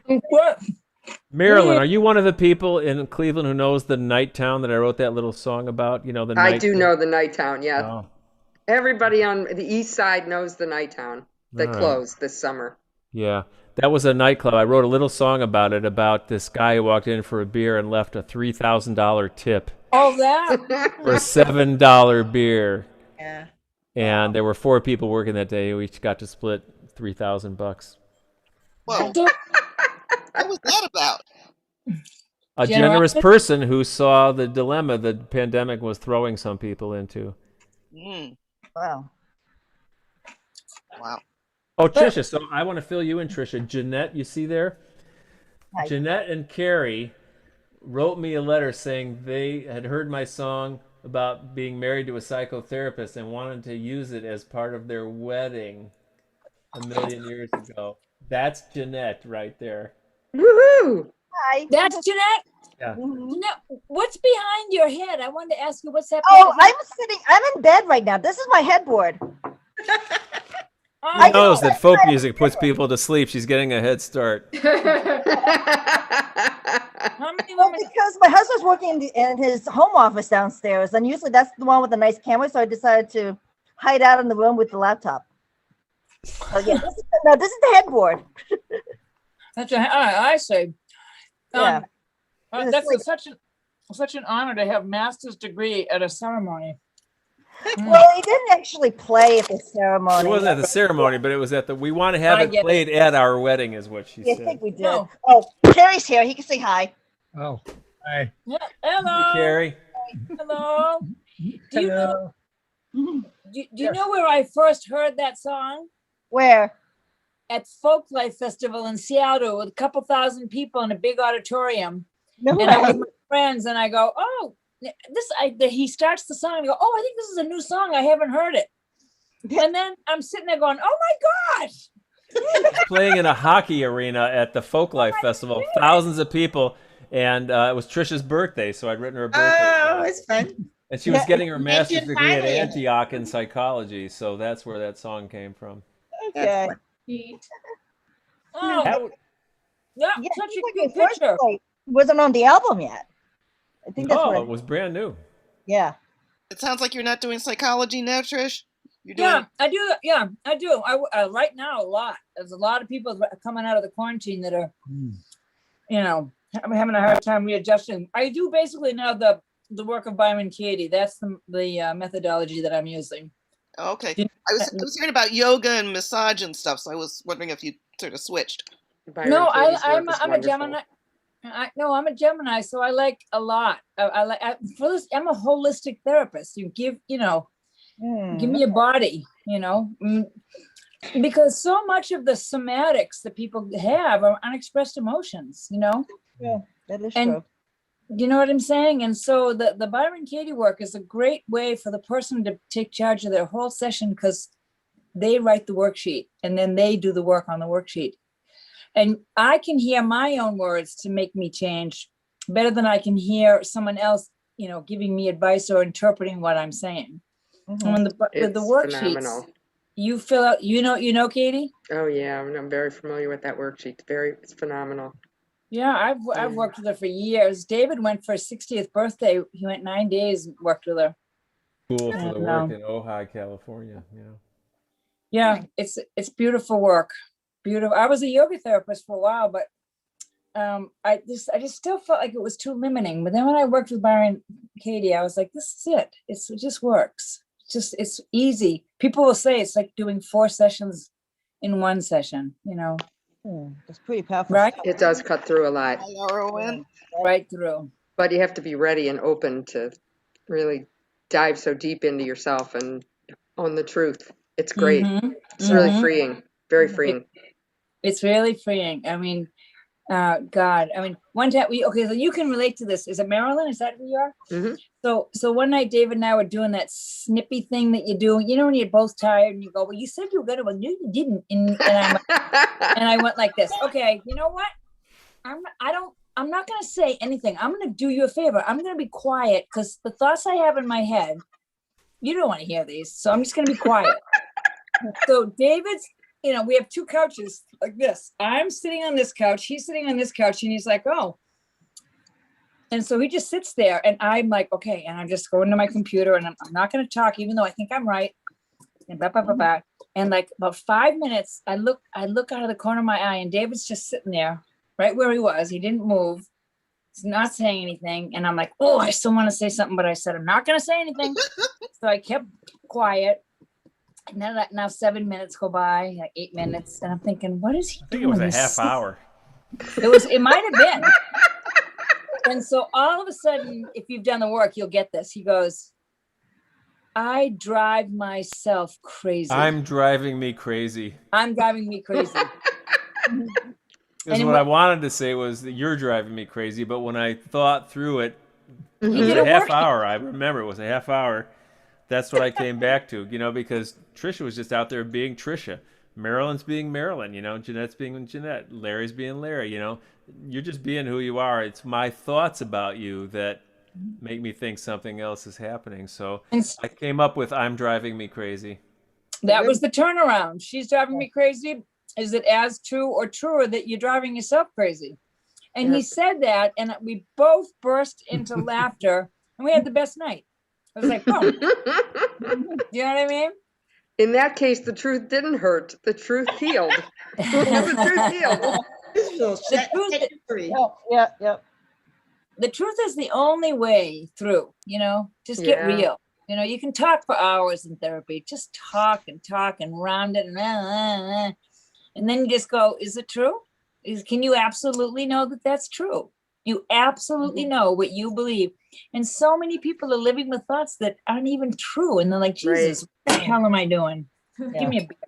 Marilyn, are you one of the people in Cleveland who knows the Night Town that I wrote that little song about? You know, the I do know the Night Town, yeah. Oh. Everybody on the east side knows the Night Town that closed this summer. Yeah, that was a nightclub. I wrote a little song about it, about this guy who walked in for a beer and left a $3,000 tip Oh, that. for a $7 beer. Yeah. And there were 4 people working that day. We each got to split $3,000. Whoa. What was that about? A generous person who saw the dilemma the pandemic was throwing some people into. Wow. Wow. Oh, Tricia, so I want to fill you in, Tricia. Jeanette, you see there? Hi. Jeanette and Carrie wrote me a letter saying they had heard my song about being married to a psychotherapist and wanted to use it as part of their wedding a million years ago. That's Jeanette right there. Woohoo! Hi. That's Jeanette. Yeah. Jeanette, what's behind your head? I wanted to ask you what's that. Oh, I'm in bed right now. This is my headboard. She knows that folk music puts people to sleep. She's getting a head start. Well, because my husband's working in his home office downstairs, and usually that's the one with the nice camera, so I decided to hide out in the room with the laptop. So yeah, this is the headboard. That's I see. Yeah. That's such an honor to have master's degree at a ceremony. Well, he didn't actually play at the ceremony. It wasn't at the ceremony, but it was at the. We want to have it played at our wedding, is what she said. I think we did. No. Oh, Carrie's here. He can say hi. Oh, hi. Yeah. Hello. Hey, Carrie. Hello. Do you know? Do you know where I first heard that song? Where? At Folklife Festival in Seattle with a couple thousand people in a big auditorium. No and I way. was with my friends, and I go, "Oh, he starts the song, and I go, oh, I think this is a new song. I haven't heard it." And then I'm sitting there going, oh my gosh. It's playing in a hockey arena at the Folklife Festival. Thousands of people. And it was Trisha's birthday, so I'd written her a birthday. Oh, it's fun. And she was getting her master's degree at Antioch in psychology, so that's where that song came from. Okay. Oh, yeah, such a good First picture. play wasn't on the album yet. I think that's Oh, what. it was brand new. Yeah. It sounds like you're not doing psychology now, Trish. You're doing. I do. Yeah, I do. I right now a lot. There's a lot of people coming out of the quarantine that are, I'm having a hard time readjusting. I do basically now the work of Byron Katie. That's the methodology that I'm using. Oh, okay. I was hearing about yoga and massage and stuff, so I was wondering if you sort of switched. No, I'm a Gemini. I'm a Gemini, so I like a lot. I'm a holistic therapist. You give me a body, because so much of the somatics that people have are unexpressed emotions, Yeah, that is true. You know what I'm saying? And so the Byron Katie work is a great way for the person to take charge of their whole session, because they write the worksheet and then they do the work on the worksheet. And I can hear my own words to make me change better than I can hear someone else, giving me advice or interpreting what I'm saying. Mm-hmm. With the worksheets, phenomenal. You fill out, Katie? Oh yeah, I'm very familiar with that worksheet. It's phenomenal. Yeah, I've worked with her for years. David went for his 60th birthday. He went 9 days and worked with her. Cool for the And, work in Ojai, California. yeah, it's beautiful work. Beautiful. I was a yoga therapist for a while, but I just still felt like it was too limiting. But then when I worked with Byron Katie, I was like, this is it. It just works. It's easy. People will say it's like doing 4 sessions in one session, It's pretty powerful. Right? It does cut through a lot. Right through. But you have to be ready and open to really dive so deep into yourself and own the truth. It's great. It's really freeing, very freeing. It's really freeing. I mean, God, I mean, one time so you can relate to this. Is it Maryland? Is that who you are? So one night, David and I were doing that snippy thing that you do, when you're both tired and you go, well, you said you were going to, well, no, you didn't. And I went like this. Okay, you know what? I'm not going to say anything. I'm going to do you a favor. I'm going to be quiet because the thoughts I have in my head, you don't want to hear these. So I'm just going to be quiet. So David's, we have 2 couches like this. I'm sitting on this couch. He's sitting on this couch and he's like, oh. And so he just sits there and I'm like, okay. And I'm just going to my computer and I'm not going to talk, even though I think I'm right. And blah, blah, blah, blah. And like about 5 minutes, I look out of the corner of my eye and David's just sitting there right where he was. He didn't move. He's not saying anything. And I'm like, oh, I still want to say something, but I said, I'm not going to say anything. So I kept quiet. And then now 7 minutes go by, like 8 minutes. And I'm thinking, what is he doing? I think it was a half hour. It might have been. And so all of a sudden, if you've done the work, you'll get this. He goes, I drive myself crazy. I'm driving me crazy. I'm driving me crazy. Because what I wanted to say was that you're driving me crazy, but when I thought through it, it was a half hour. I remember it was a half hour. That's what I came back to, because Trisha was just out there being Trisha. Marilyn's being Marilyn, Jeanette's being Jeanette. Larry's being Larry, You're just being who you are. It's my thoughts about you that make me think something else is happening. So I came up with I'm driving me crazy. That was the turnaround. She's driving me crazy. Is it as true or truer that you're driving yourself crazy? And he said that, and we both burst into laughter, and we had the best night. I was like, oh, you know what I mean? In that case, the truth didn't hurt. The truth healed. The truth healed. The truth is the only way through, just get real. You can talk for hours in therapy, just talk and round it and then you just go, is it true? Can you absolutely know that that's true? You absolutely know what you believe. And so many people are living with thoughts that aren't even true. And they're like, Jesus, what the hell am I doing? Give me a beat.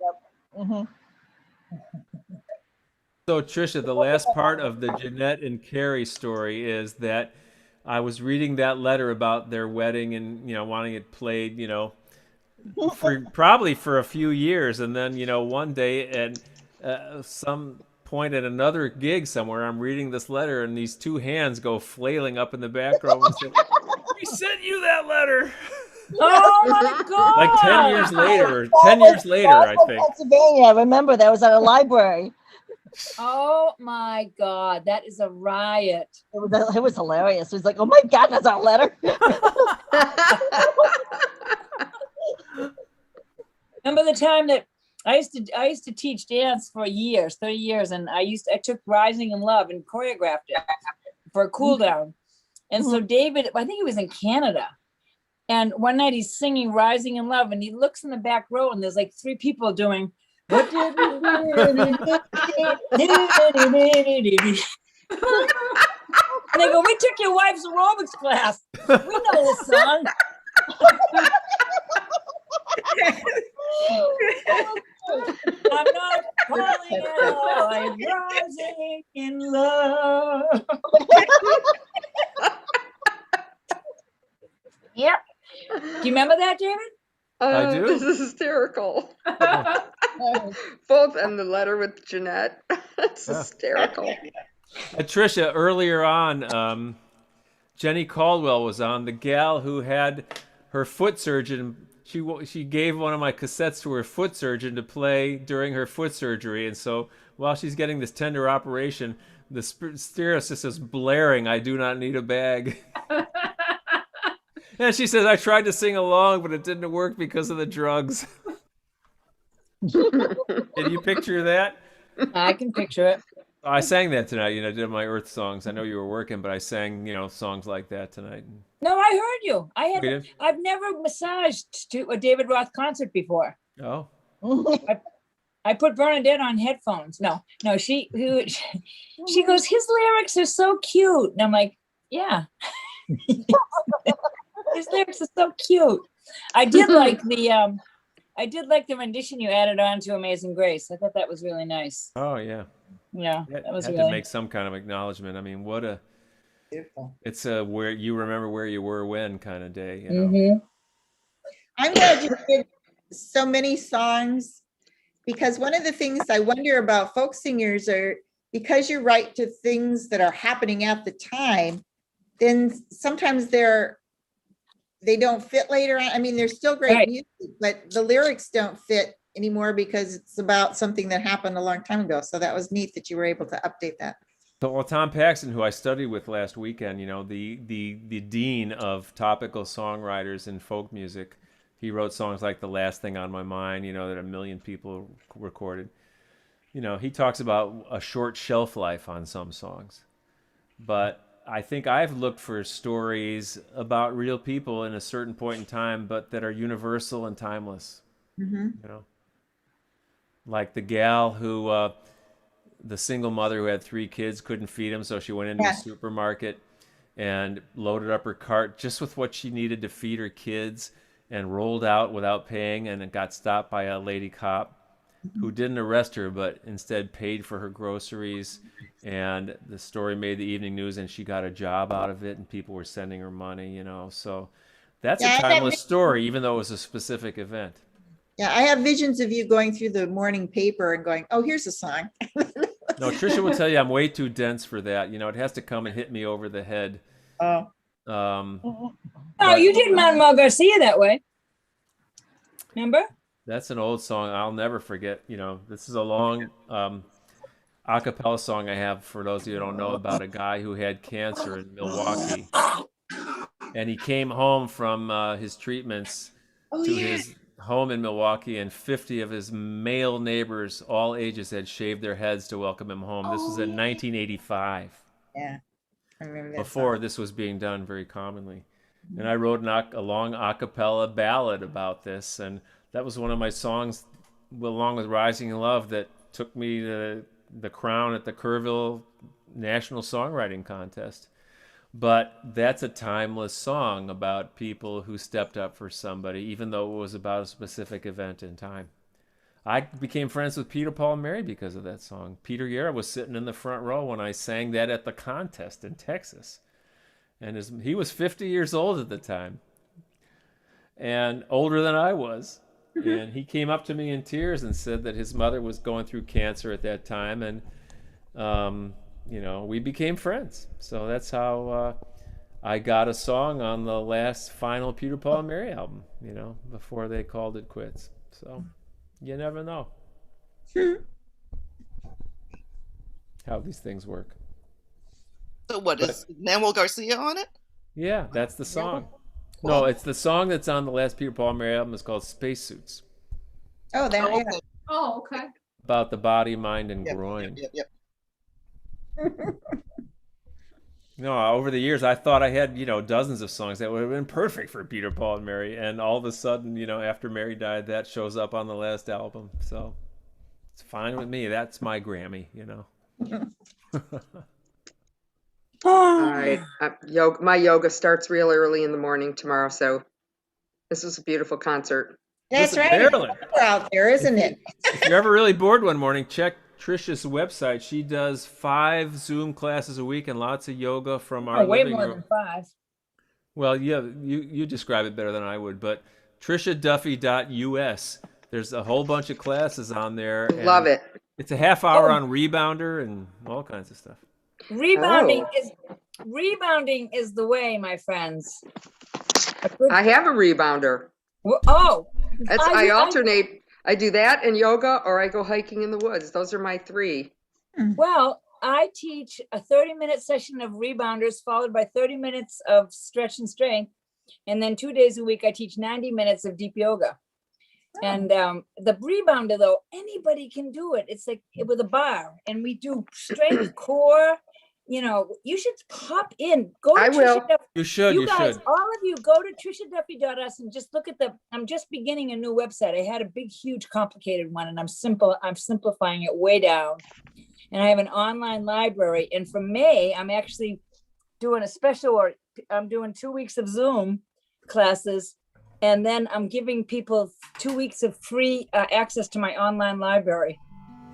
So Trisha, the last part of the Jeanette and Carrie story is that I was reading that letter about their wedding and, wanting it played, probably for a few years. And then, one day at some point at another gig somewhere, I'm reading this letter and these 2 hands go flailing up in the back row and say, we sent you that letter. Oh my God. Like 10 years later, 10 years later, I think. Pennsylvania, I remember that was at a library. Oh my God, that is a riot. It was hilarious. It was like, oh my God, that's our letter. Remember the time that I used to teach dance for years, 30 years, and I took Rising in Love and choreographed it for a cool down. And so David, I think he was in Canada. And one night he's singing Rising in Love and he looks in the back row and there's like 3 people doing what did we do? And they go, we took your wife's aerobics class. We know this song. I'm not falling at all. I'm rising in love. Yep. Do you remember that, David? I do. This is hysterical. Both and the letter with Jeanette. It's hysterical. Trisha, earlier on, Jenny Caldwell was on, the gal who had her foot surgeon. She gave one of my cassettes to her foot surgeon to play during her foot surgery. And so while she's getting this tender operation, The stereo system is blaring. I do not need a bag. And she says, I tried to sing along, but it didn't work because of the drugs. Can you picture that? I can picture it. I sang that tonight. You know, I did my Earth songs. I know you were working, but I sang, you know, songs like that tonight. No, I heard you. You did? I've never massaged to a David Roth concert before. Oh. I put Bernadette on headphones. No, she goes, his lyrics are so cute. And I'm like, yeah. His lyrics are so cute. I did like the rendition you added on to Amazing Grace. I thought that was really nice. Oh yeah. Yeah, that was had really to make some kind of acknowledgement. I mean, beautiful. It's a where you remember where you were when kind of day. You know? I'm glad you did so many songs, because one of the things I wonder about folk singers are, because you write to things that are happening at the time, then sometimes they don't fit later on. I mean, they're still great music, but the lyrics don't fit anymore because it's about something that happened a long time ago. So that was neat that you were able to update that. So, well, Tom Paxton, who I studied with last weekend, you know, the dean of topical songwriters in folk music, he wrote songs like "The Last Thing on My Mind," you know, that 1 million people recorded. You know, he talks about a short shelf life on some songs, but I think I've looked for stories about real people in a certain point in time, but that are universal and timeless. You know, like the gal who, the single mother who had 3 kids, couldn't feed them, so she went into a supermarket and loaded up her cart just with what she needed to feed her kids, and rolled out without paying, and it got stopped by a lady cop who didn't arrest her, but instead paid for her groceries. And the story made the evening news, and she got a job out of it, and people were sending her money, you know. So that's a timeless story, even though it was a specific event. Yeah, I have visions of you going through the morning paper and going, oh, here's a song. No, Trisha will tell you I'm way too dense for that. You know, it has to come and hit me over the head. Oh, you did Manuel Garcia that way. Remember? That's an old song I'll never forget. You know, this is a long a cappella song I have, for those of you who don't know, about a guy who had cancer in Milwaukee. And he came home from his treatments to his home in Milwaukee, and 50 of his male neighbors, all ages, had shaved their heads to welcome him home. This was in 1985. Yeah, I remember that before song. This was being done very commonly. And I wrote a long a cappella ballad about this, and that was one of my songs, along with Rising in Love, that took me to the crown at the Kerrville National Songwriting Contest. But that's a timeless song about people who stepped up for somebody, even though it was about a specific event in time. I became friends with Peter, Paul, and Mary because of that song. Peter Guerra was sitting in the front row when I sang that at the contest in Texas. And he was 50 years old at the time, and older than I was. And he came up to me in tears and said that his mother was going through cancer at that time. And, you know, we became friends. So that's how I got a song on the final Peter, Paul, and Mary album, you know, before they called it quits. So you never know how these things work. So what, is Manuel Garcia on it? Yeah, that's the song. No, it's the song that's on the last Peter, Paul, and Mary album. It's called Spacesuits. Oh, that. Okay. Oh, okay. About the body, mind, and groin. Yep. No, over the years, I thought I had, you know, dozens of songs that would have been perfect for Peter, Paul, and Mary. And all of a sudden, you know, after Mary died, that shows up on the last album. So it's fine with me. That's my Grammy, you know. All right. My yoga starts real early in the morning tomorrow, so this was a beautiful concert. That's Listen, right. Marilyn, It's out there, isn't it? if you're ever really bored one morning, check Trisha's website. She does 5 Zoom classes a week and lots of yoga from our way living more room. than 5. Well, yeah, you describe it better than I would, but TrishaDuffy.us. There's a whole bunch of classes on there. and Love it. It's a half hour on rebounder and all kinds of stuff. Rebounding is the way, my friends. I have a rebounder. Oh, I alternate. I do that and yoga, or I go hiking in the woods. Those are my 3. Well, I teach a 30-minute session of rebounders followed by 30 minutes of stretch and strength. And then 2 days a week, I teach 90 minutes of deep yoga. And the rebounder, though, anybody can do it. It's like with a bar, and we do strength, core. You know, you should pop in. Go to I will. Trisha Duffy. You should. You You guys, should. all of you, go to trishaduffy.us and just look at I'm just beginning a new website. I had a big, huge, complicated one, and I'm simplifying it way down. And I have an online library. And for May, I'm actually doing a special, I'm doing 2 weeks of Zoom classes. And then I'm giving people 2 weeks of free access to my online library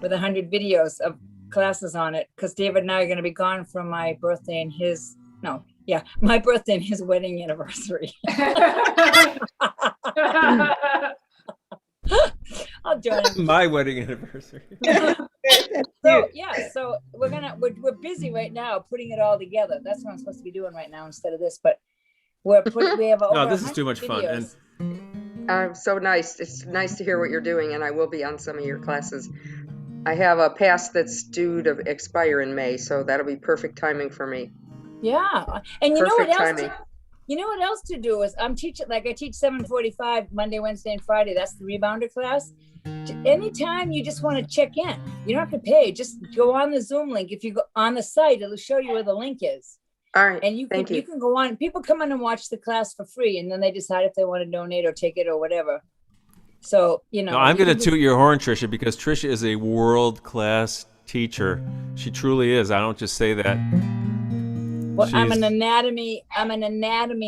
with 100 videos of classes on it. Because David and I are going to be gone from my birthday and my birthday and his wedding anniversary. I'll join him. My wedding anniversary. So we're busy right now putting it all together. That's what I'm supposed to be doing right now instead of this. But we have over No, this is too much videos. fun. So nice. It's nice to hear what you're doing, and I will be on some of your classes. I have a pass that's due to expire in May, so that'll be perfect timing for me. Yeah, and you know Perfect what else? timing. You know what else to do is I teach 7:45 Monday, Wednesday, and Friday. That's the rebounder class. Anytime you just want to check in, you don't have to pay. Just go on the Zoom link. If you go on the site, it'll show you where the link is. All right. And you can go on. People come in and watch the class for free, and then they decide if they want to donate or take it or whatever. So, No, I'm going to toot your horn, Trisha, because Trisha is a world-class teacher. She truly is. I don't just say that. Well, I'm an anatomy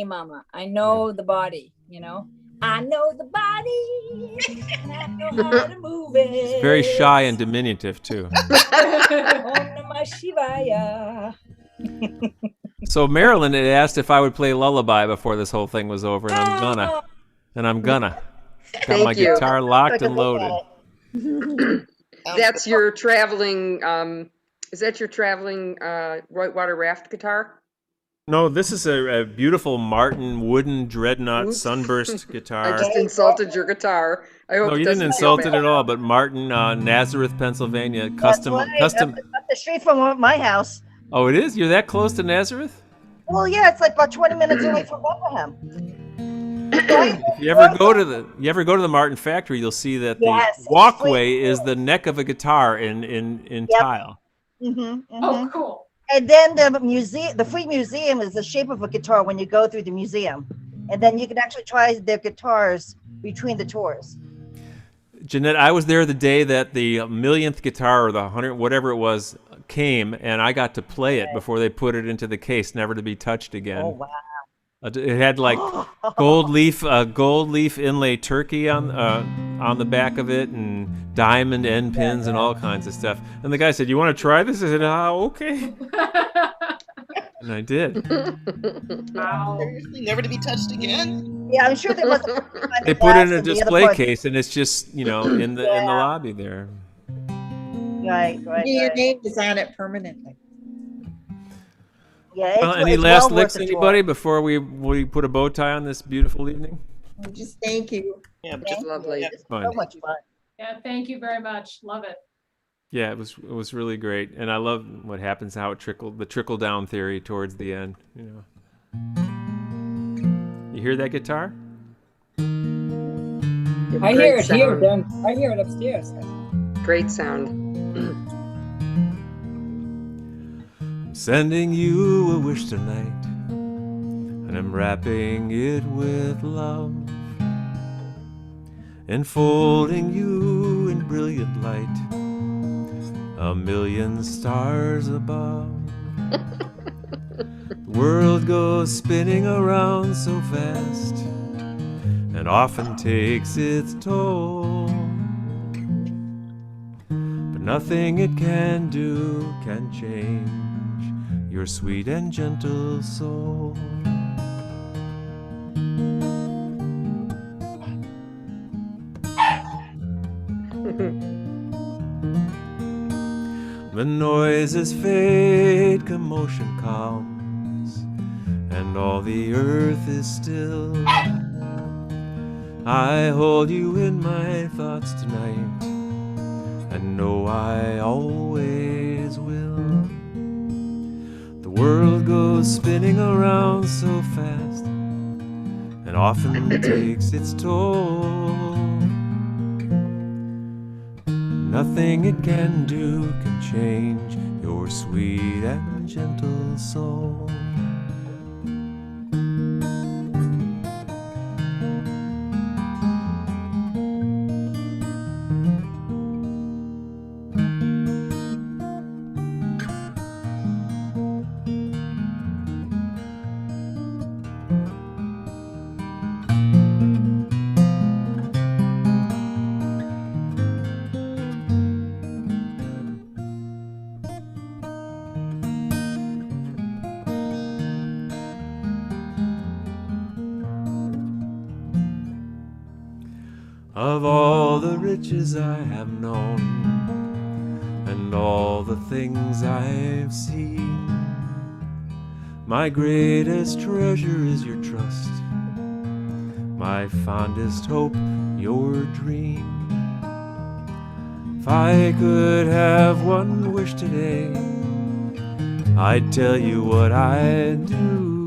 mama. I know the body, you know. I know the body, and I know how to move it. She's very shy and diminutive, too. Om Namah Shivaya. So Marilyn had asked if I would play Lullaby before this whole thing was over, and I'm gonna. Got my guitar locked and loaded. That's your traveling, is that your traveling whitewater raft guitar? No, this is a beautiful Martin wooden dreadnought sunburst guitar. I just insulted your guitar. I hope No, you didn't insult it at all, but Martin, Nazareth, Pennsylvania, custom. Up the street from my house. Oh, it is? You're that close to Nazareth? Well, yeah, it's like about 20 minutes away from Bethlehem. If you ever go to the Martin factory, you'll see that the walkway is the neck of a guitar in tile. Oh, cool. And then the free museum is the shape of a guitar when you go through the museum. And then you can actually try their guitars between the tours. Jeanette, I was there the day that the millionth guitar or the 100, whatever it was, came, and I got to play it before they put it into the case, never to be touched again. Oh, wow. It had like gold leaf inlay turkey on the back of it, and diamond end pins and all kinds of stuff. And the guy said, "You want to try this?" I said, okay." And I did. Wow. Seriously, never to be touched again? Yeah, I'm sure they must have. They put it in a display case, and it's just in the lobby there. Right. Your name is on it permanently. Yeah. Any last licks, anybody, before we put a bow tie on this beautiful evening? Just thank you. Yeah, just lovely. It's so much fun. Yeah, thank you very much. Love it. Yeah, it was really great, and I love what happens, how it the trickle down theory towards the end. You hear that guitar? I hear it here. I hear it upstairs. Great sound. Sending you a wish tonight, and I'm wrapping it with love, enfolding you in brilliant light, a million stars above. The world goes spinning around so fast, and often takes its toll, but nothing it can do can change your sweet and gentle soul. The noises fade, commotion calms, and all the earth is still. I hold you in my thoughts tonight, and know I always will. world goes spinning around so fast and often takes its toll. Nothing it can do can change your sweet and gentle soul. Of all the riches I have known and all the things I've seen, my greatest treasure is your trust, my fondest hope, your dream. If I could have one wish today, I'd tell you what I'd do.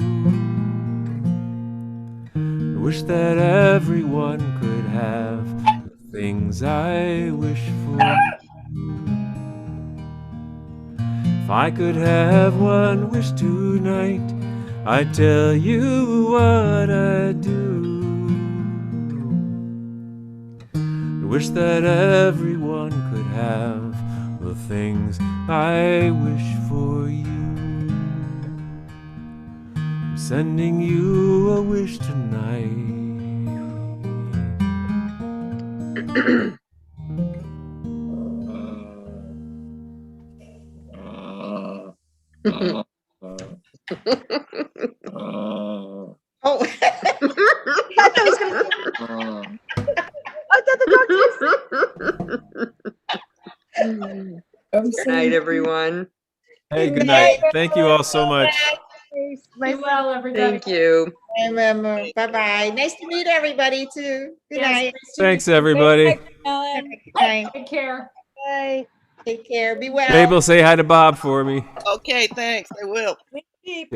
I wish that everyone could have the things I wish for. If I could have one wish tonight, I'd tell you what I'd do. I wish that everyone could have the things I wish for you. I'm sending you a wish tonight. Oh. I thought he was gonna I thought the dog Good night, everyone. Hey, good night. Thank you all so much. Be well, everybody. Thank you. Bye-bye. Nice to meet everybody too. Good night. Thanks, everybody. Good night. Take care. Bye. Take care. Be well. Mabel, say hi to Bob for me. Okay, thanks. I will. Okay.